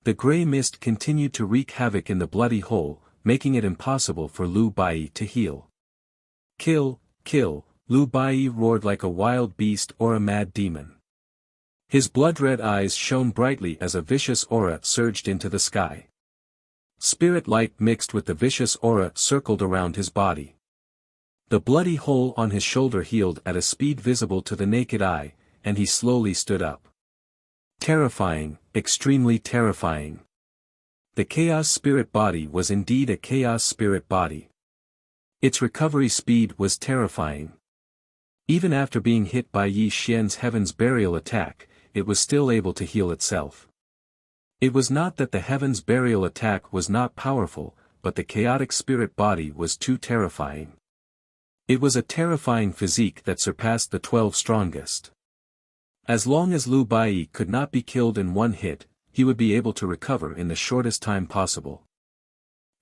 The grey mist continued to wreak havoc in the bloody hole, making it impossible for Lu Bai to heal. "Kill, kill," Lu Bai roared like a wild beast or a mad demon. His blood-red eyes shone brightly as a vicious aura surged into the sky. Spirit light mixed with the vicious aura circled around his body. The bloody hole on his shoulder healed at a speed visible to the naked eye, and he slowly stood up. Terrifying, extremely terrifying. The chaos spirit body was indeed a chaos spirit body. Its recovery speed was terrifying. Even after being hit by Yi Xian's Heaven's Burial attack, it was still able to heal itself. It was not that the Heaven's Burial attack was not powerful, but the chaotic spirit body was too terrifying. It was a terrifying physique that surpassed the 12 strongest. As long as Lu Bai could not be killed in one hit, he would be able to recover in the shortest time possible.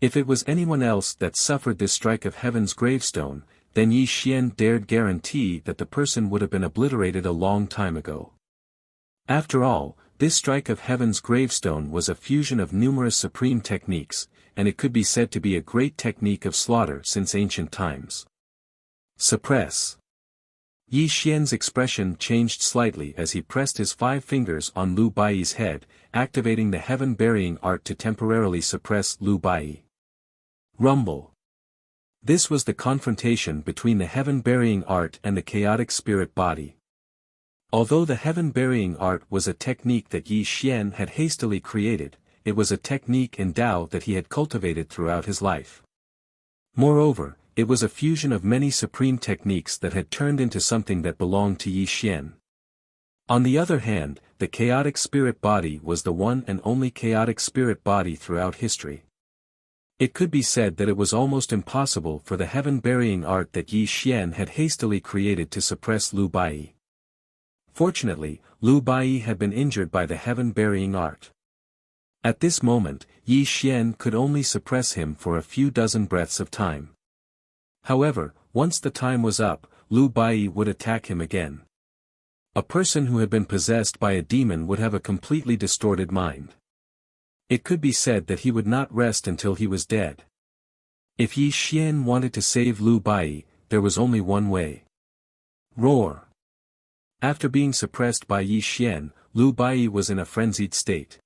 If it was anyone else that suffered this strike of Heaven's gravestone, then Yi Xian dared guarantee that the person would have been obliterated a long time ago. After all, this strike of Heaven's gravestone was a fusion of numerous supreme techniques, and it could be said to be a great technique of slaughter since ancient times. Suppress. Yi Xian's expression changed slightly as he pressed his 5 fingers on Lu Bai's head, activating the heaven-burying art to temporarily suppress Lu Bai. Rumble. This was the confrontation between the heaven-burying art and the chaotic spirit body. Although the heaven-burying art was a technique that Yi Xian had hastily created, it was a technique in Tao that he had cultivated throughout his life. Moreover, it was a fusion of many supreme techniques that had turned into something that belonged to Yi Xian. On the other hand, the chaotic spirit body was the one and only chaotic spirit body throughout history. It could be said that it was almost impossible for the heaven-burying art that Yi Xian had hastily created to suppress Lu Bai. Fortunately, Lu Bai had been injured by the heaven-burying art. At this moment, Yi Xian could only suppress him for a few dozen breaths of time. However, once the time was up, Lu Bai would attack him again. A person who had been possessed by a demon would have a completely distorted mind. It could be said that he would not rest until he was dead. If Yi Xian wanted to save Lu Bai, there was only one way. Roar. After being suppressed by Yi Xian, Lu Bai was in a frenzied state.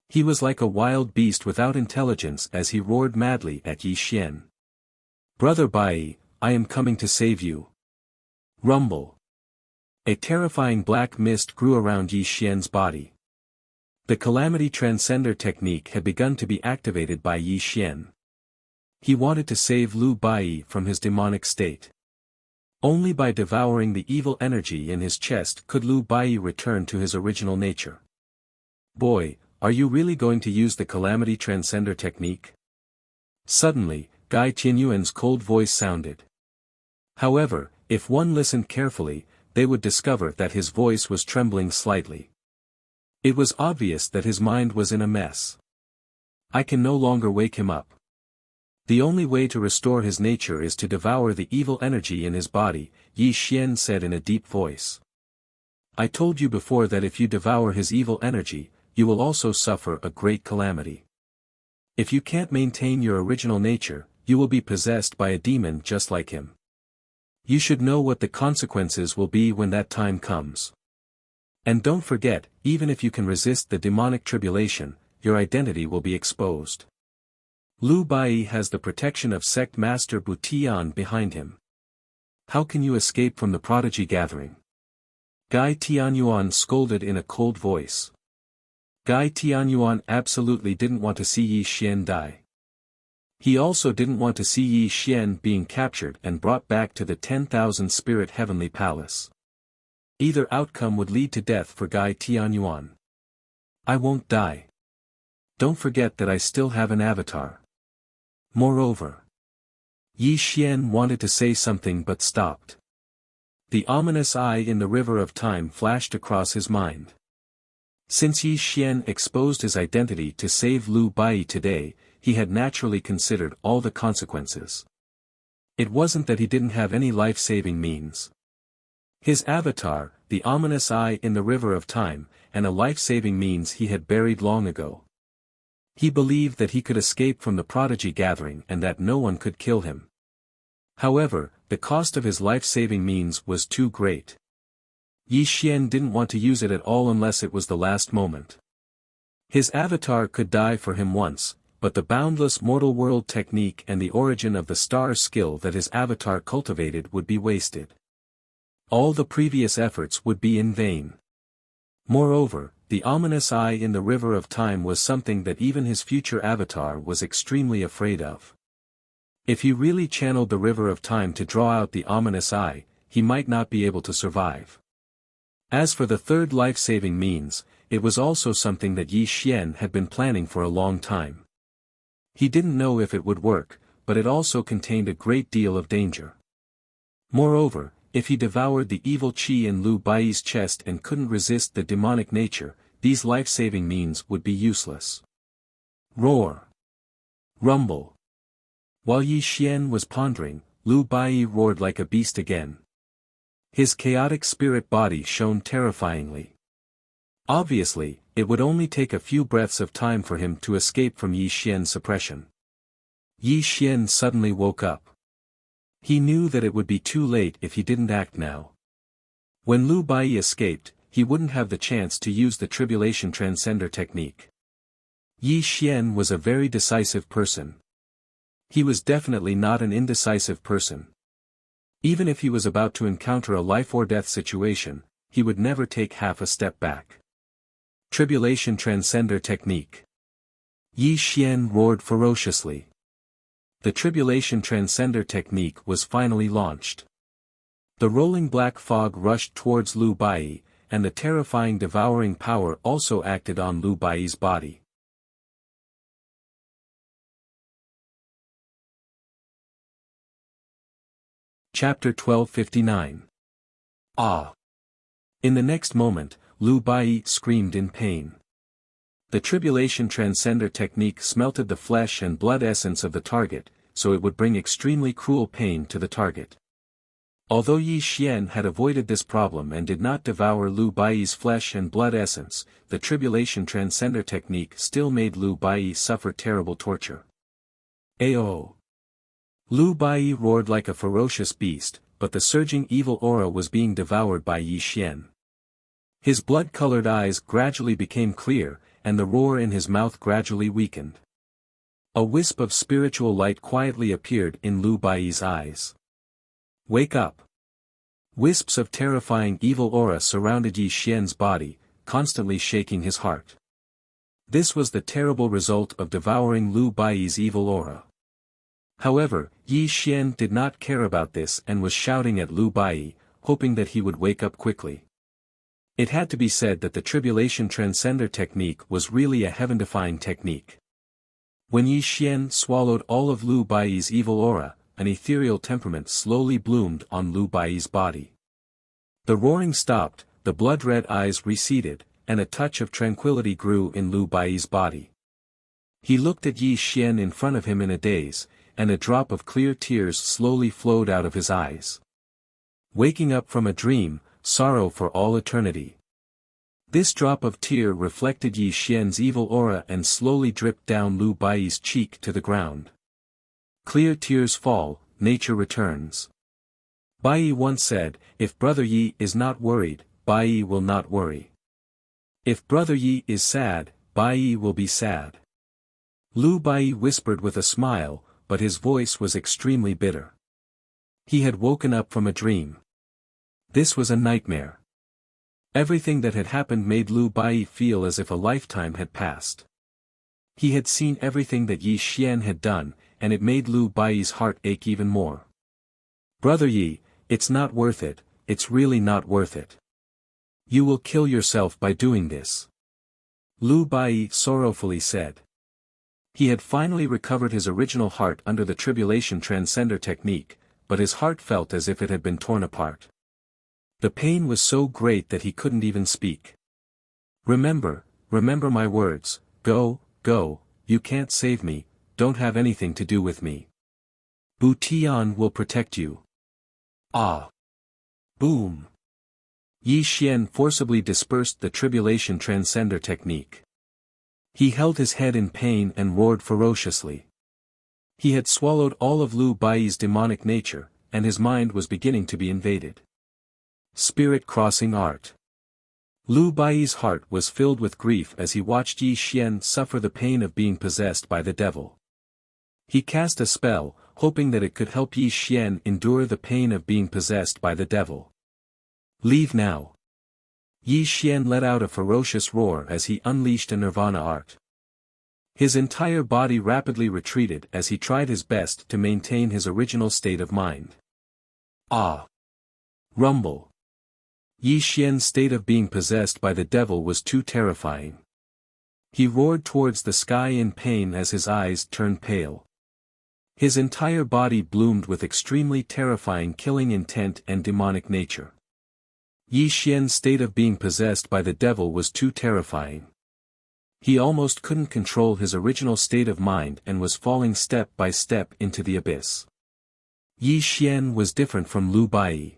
He was like a wild beast without intelligence as he roared madly at Yi Xian. "Brother Bai, I am coming to save you." Rumble. A terrifying black mist grew around Yi Xian's body. The Calamity Transcender technique had begun to be activated by Yi Xian. He wanted to save Lu Bai from his demonic state. Only by devouring the evil energy in his chest could Lu Bai return to his original nature. "Boy, are you really going to use the Calamity Transcender technique?" Suddenly, Gai Tianyuan's cold voice sounded. However, If one listened carefully, they would discover that his voice was trembling slightly. It was obvious that his mind was in a mess. I can no longer wake him up. The only way to restore his nature is to devour the evil energy in his body, Yi Xian said in a deep voice. I told you before that if you devour his evil energy, you will also suffer a great calamity. If you can't maintain your original nature, you will be possessed by a demon just like him. You should know what the consequences will be when that time comes. And don't forget, even if you can resist the demonic tribulation, your identity will be exposed. Lu Bai has the protection of sect master Bu Tian behind him. How can you escape from the prodigy gathering? Gai Tianyuan scolded in a cold voice. Gai Tianyuan absolutely didn't want to see Yi Xian die. He also didn't want to see Yi Xian being captured and brought back to the 10,000 spirit heavenly palace. Either outcome would lead to death for Gai Tianyuan. I won't die. Don't forget that I still have an avatar. Moreover, Yi Xian wanted to say something but stopped. The ominous eye in the river of time flashed across his mind. Since Yi Xian exposed his identity to save Lu Bai today, he had naturally considered all the consequences. It wasn't that he didn't have any life-saving means. His avatar, the ominous eye in the river of time, and a life-saving means he had buried long ago. He believed that he could escape from the prodigy gathering and that no one could kill him. However, the cost of his life-saving means was too great. Yi Xian didn't want to use it at all unless it was the last moment. His avatar could die for him once, but the boundless mortal world technique and the origin of the star skill that his avatar cultivated would be wasted. All the previous efforts would be in vain. Moreover, the ominous eye in the river of time was something that even his future avatar was extremely afraid of. If he really channeled the river of time to draw out the ominous eye, he might not be able to survive. As for the third life-saving means, it was also something that Yi Xian had been planning for a long time. He didn't know if it would work, but it also contained a great deal of danger. Moreover, if he devoured the evil qi in Lu Bai's chest and couldn't resist the demonic nature, these life-saving means would be useless. Roar. Rumble. While Yi Xian was pondering, Lu Bai roared like a beast again. His chaotic spirit body shone terrifyingly. Obviously, it would only take a few breaths of time for him to escape from Yi Xian's suppression. Yi Xian suddenly woke up. He knew that it would be too late if he didn't act now. When Lu Bai escaped, he wouldn't have the chance to use the Tribulation Transcender technique. Yi Xian was a very decisive person. He was definitely not an indecisive person. Even if he was about to encounter a life-or-death situation, he would never take half a step back. Tribulation Transcender technique. Yi Xian roared ferociously. The Tribulation Transcender technique was finally launched. The rolling black fog rushed towards Lu Bai, and the terrifying devouring power also acted on Lu Bai's body. Chapter 1259. Ah! In the next moment, Lu Bai screamed in pain. The Tribulation Transcender technique smelted the flesh and blood essence of the target, so it would bring extremely cruel pain to the target. Although Yi Xian had avoided this problem and did not devour Lu Bai's flesh and blood essence, the Tribulation Transcender technique still made Lu Bai suffer terrible torture. Ayo! Lu Bai roared like a ferocious beast, but the surging evil aura was being devoured by Yi Xian. His blood-colored eyes gradually became clear, and the roar in his mouth gradually weakened. A wisp of spiritual light quietly appeared in Lu Bai's eyes. Wake up! Wisps of terrifying evil aura surrounded Yi Xian's body, constantly shaking his heart. This was the terrible result of devouring Lu Bai's evil aura. However, Yi Xian did not care about this and was shouting at Lu Bai, hoping that he would wake up quickly. It had to be said that the Tribulation Transcender technique was really a heaven-defying technique. When Yi Xian swallowed all of Lu Bai's evil aura, an ethereal temperament slowly bloomed on Lu Bai's body. The roaring stopped, the blood-red eyes receded, and a touch of tranquility grew in Lu Bai's body. He looked at Yi Xian in front of him in a daze, and a drop of clear tears slowly flowed out of his eyes. Waking up from a dream, sorrow for all eternity. This drop of tear reflected Yi Xian's evil aura and slowly dripped down Lu Bai's cheek to the ground. Clear tears fall, nature returns. Bai once said, if Brother Yi is not worried, Bai will not worry. If Brother Yi is sad, Bai will be sad. Lu Bai whispered with a smile, but his voice was extremely bitter. He had woken up from a dream. This was a nightmare. Everything that had happened made Lu Bai feel as if a lifetime had passed. He had seen everything that Yi Xian had done, and it made Lu Bai's heart ache even more. Brother Yi, it's not worth it, it's really not worth it. You will kill yourself by doing this. Lu Bai sorrowfully said. He had finally recovered his original heart under the tribulation transcender technique, but his heart felt as if it had been torn apart. The pain was so great that he couldn't even speak. Remember my words, go, you can't save me, don't have anything to do with me. Bu Tian will protect you. Ah! Boom! Yi Xian forcibly dispersed the tribulation transcender technique. He held his head in pain and roared ferociously. He had swallowed all of Lu Bai's demonic nature, and his mind was beginning to be invaded. Spirit crossing art. Lu Bai's heart was filled with grief as he watched Yi Xian suffer the pain of being possessed by the devil. He cast a spell, hoping that it could help Yi Xian endure the pain of being possessed by the devil. Leave now. Yi Xian let out a ferocious roar as he unleashed a nirvana art. His entire body rapidly retreated as he tried his best to maintain his original state of mind. Ah! Rumble. Yi Xian's state of being possessed by the devil was too terrifying. He roared towards the sky in pain as his eyes turned pale. His entire body bloomed with extremely terrifying killing intent and demonic nature. Yi Xian's state of being possessed by the devil was too terrifying. He almost couldn't control his original state of mind and was falling step by step into the abyss. Yi Xian was different from Lu Bai.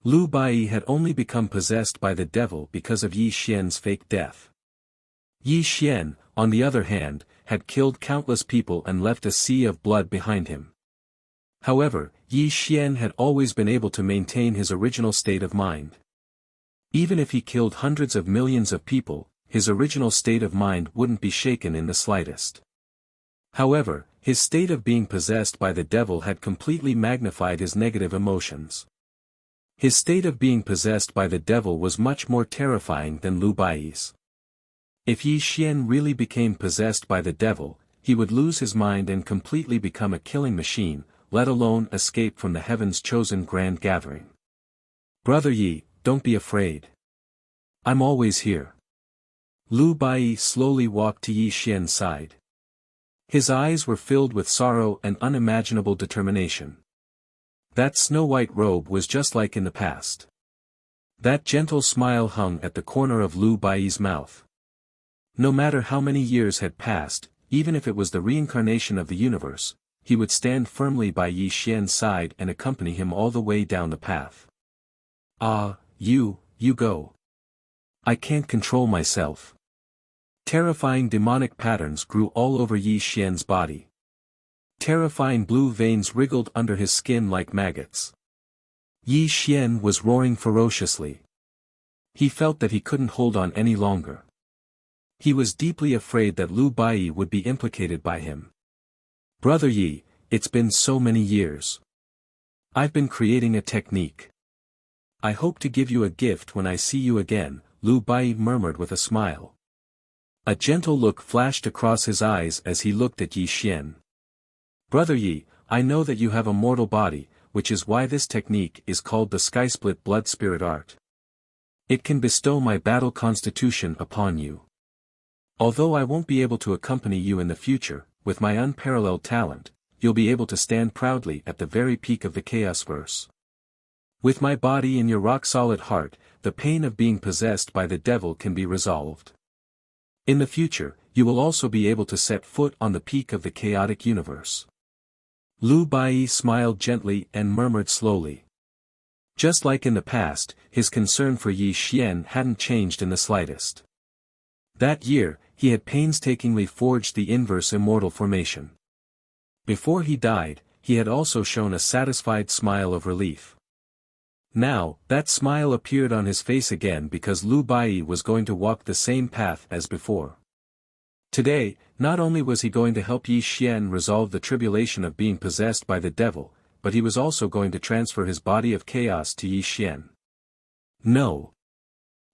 Lu Bai had only become possessed by the devil because of Yi Xian's fake death. Yi Xian, on the other hand, had killed countless people and left a sea of blood behind him. However, Yi Xian had always been able to maintain his original state of mind. Even if he killed hundreds of millions of people, his original state of mind wouldn't be shaken in the slightest. However, his state of being possessed by the devil had completely magnified his negative emotions. His state of being possessed by the devil was much more terrifying than Lu Bai's. If Yi Xian really became possessed by the devil, he would lose his mind and completely become a killing machine, let alone escape from the heaven's chosen grand gathering. Brother Yi, don't be afraid. I'm always here. Lu Bai slowly walked to Yi Xian's side. His eyes were filled with sorrow and unimaginable determination. That snow-white robe was just like in the past. That gentle smile hung at the corner of Lu Bai's mouth. No matter how many years had passed, even if it was the reincarnation of the universe, he would stand firmly by Yi Xian's side and accompany him all the way down the path. Ah, you go. I can't control myself. Terrifying demonic patterns grew all over Yi Xian's body. Terrifying blue veins wriggled under his skin like maggots. Yi Xian was roaring ferociously. He felt that he couldn't hold on any longer. He was deeply afraid that Lu Bai would be implicated by him. Brother Yi, it's been so many years. I've been creating a technique. I hope to give you a gift when I see you again, Lu Bai murmured with a smile. A gentle look flashed across his eyes as he looked at Yi Xian. Brother Yi, I know that you have a mortal body, which is why this technique is called the Skysplit Blood Spirit Art. It can bestow my battle constitution upon you. Although I won't be able to accompany you in the future, with my unparalleled talent, you'll be able to stand proudly at the very peak of the chaos verse. With my body in your rock-solid heart, the pain of being possessed by the devil can be resolved. In the future, you will also be able to set foot on the peak of the chaotic universe. Lu Bai smiled gently and murmured slowly. Just like in the past, his concern for Yi Xian hadn't changed in the slightest. That year, he had painstakingly forged the inverse immortal formation. Before he died, he had also shown a satisfied smile of relief. Now, that smile appeared on his face again because Lu Bai was going to walk the same path as before. Today, not only was he going to help Yi Xian resolve the tribulation of being possessed by the devil, but he was also going to transfer his body of chaos to Yi Xian. No.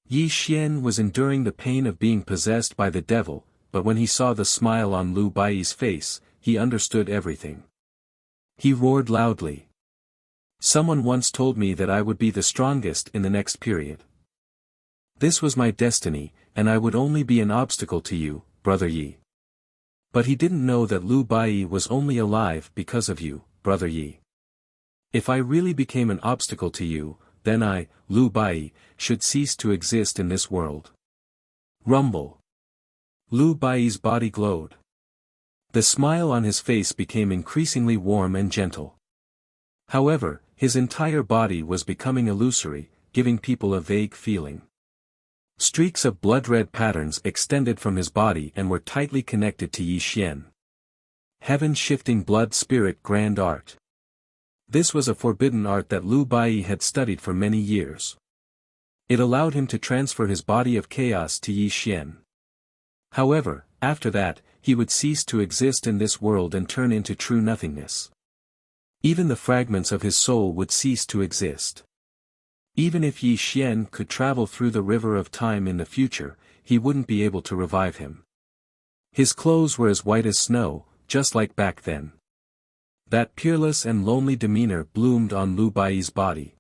Yi Xian was enduring the pain of being possessed by the devil, but when he saw the smile on Lu Bai's face, he understood everything. He roared loudly. Someone once told me that I would be the strongest in the next period. This was my destiny, and I would only be an obstacle to you, Brother Yi. But he didn't know that Lu Bai was only alive because of you, Brother Yi. If I really became an obstacle to you, then I, Lu Bai, should cease to exist in this world. Rumble. Lu Bai's body glowed. The smile on his face became increasingly warm and gentle. However, his entire body was becoming illusory, giving people a vague feeling. Streaks of blood-red patterns extended from his body and were tightly connected to Yi Xian. Heaven-shifting blood-spirit grand art. This was a forbidden art that Lu Bai had studied for many years. It allowed him to transfer his body of chaos to Yi Xian. However, after that, he would cease to exist in this world and turn into true nothingness. Even the fragments of his soul would cease to exist. Even if Yi Xian could travel through the river of time in the future, he wouldn't be able to revive him. His clothes were as white as snow, just like back then. That peerless and lonely demeanor bloomed on Lu Bai's body.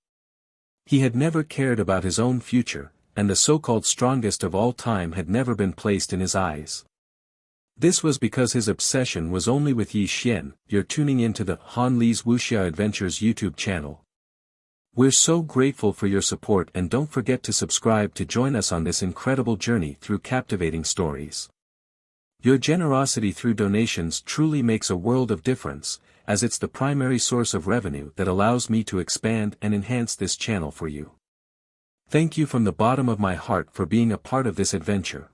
He had never cared about his own future, and the so-called strongest of all time had never been placed in his eyes. This was because his obsession was only with Yi Xian. You're tuning into the Han Li's Wuxia Adventures YouTube channel. We're so grateful for your support, and don't forget to subscribe to join us on this incredible journey through captivating stories. Your generosity through donations truly makes a world of difference, as it's the primary source of revenue that allows me to expand and enhance this channel for you. Thank you from the bottom of my heart for being a part of this adventure.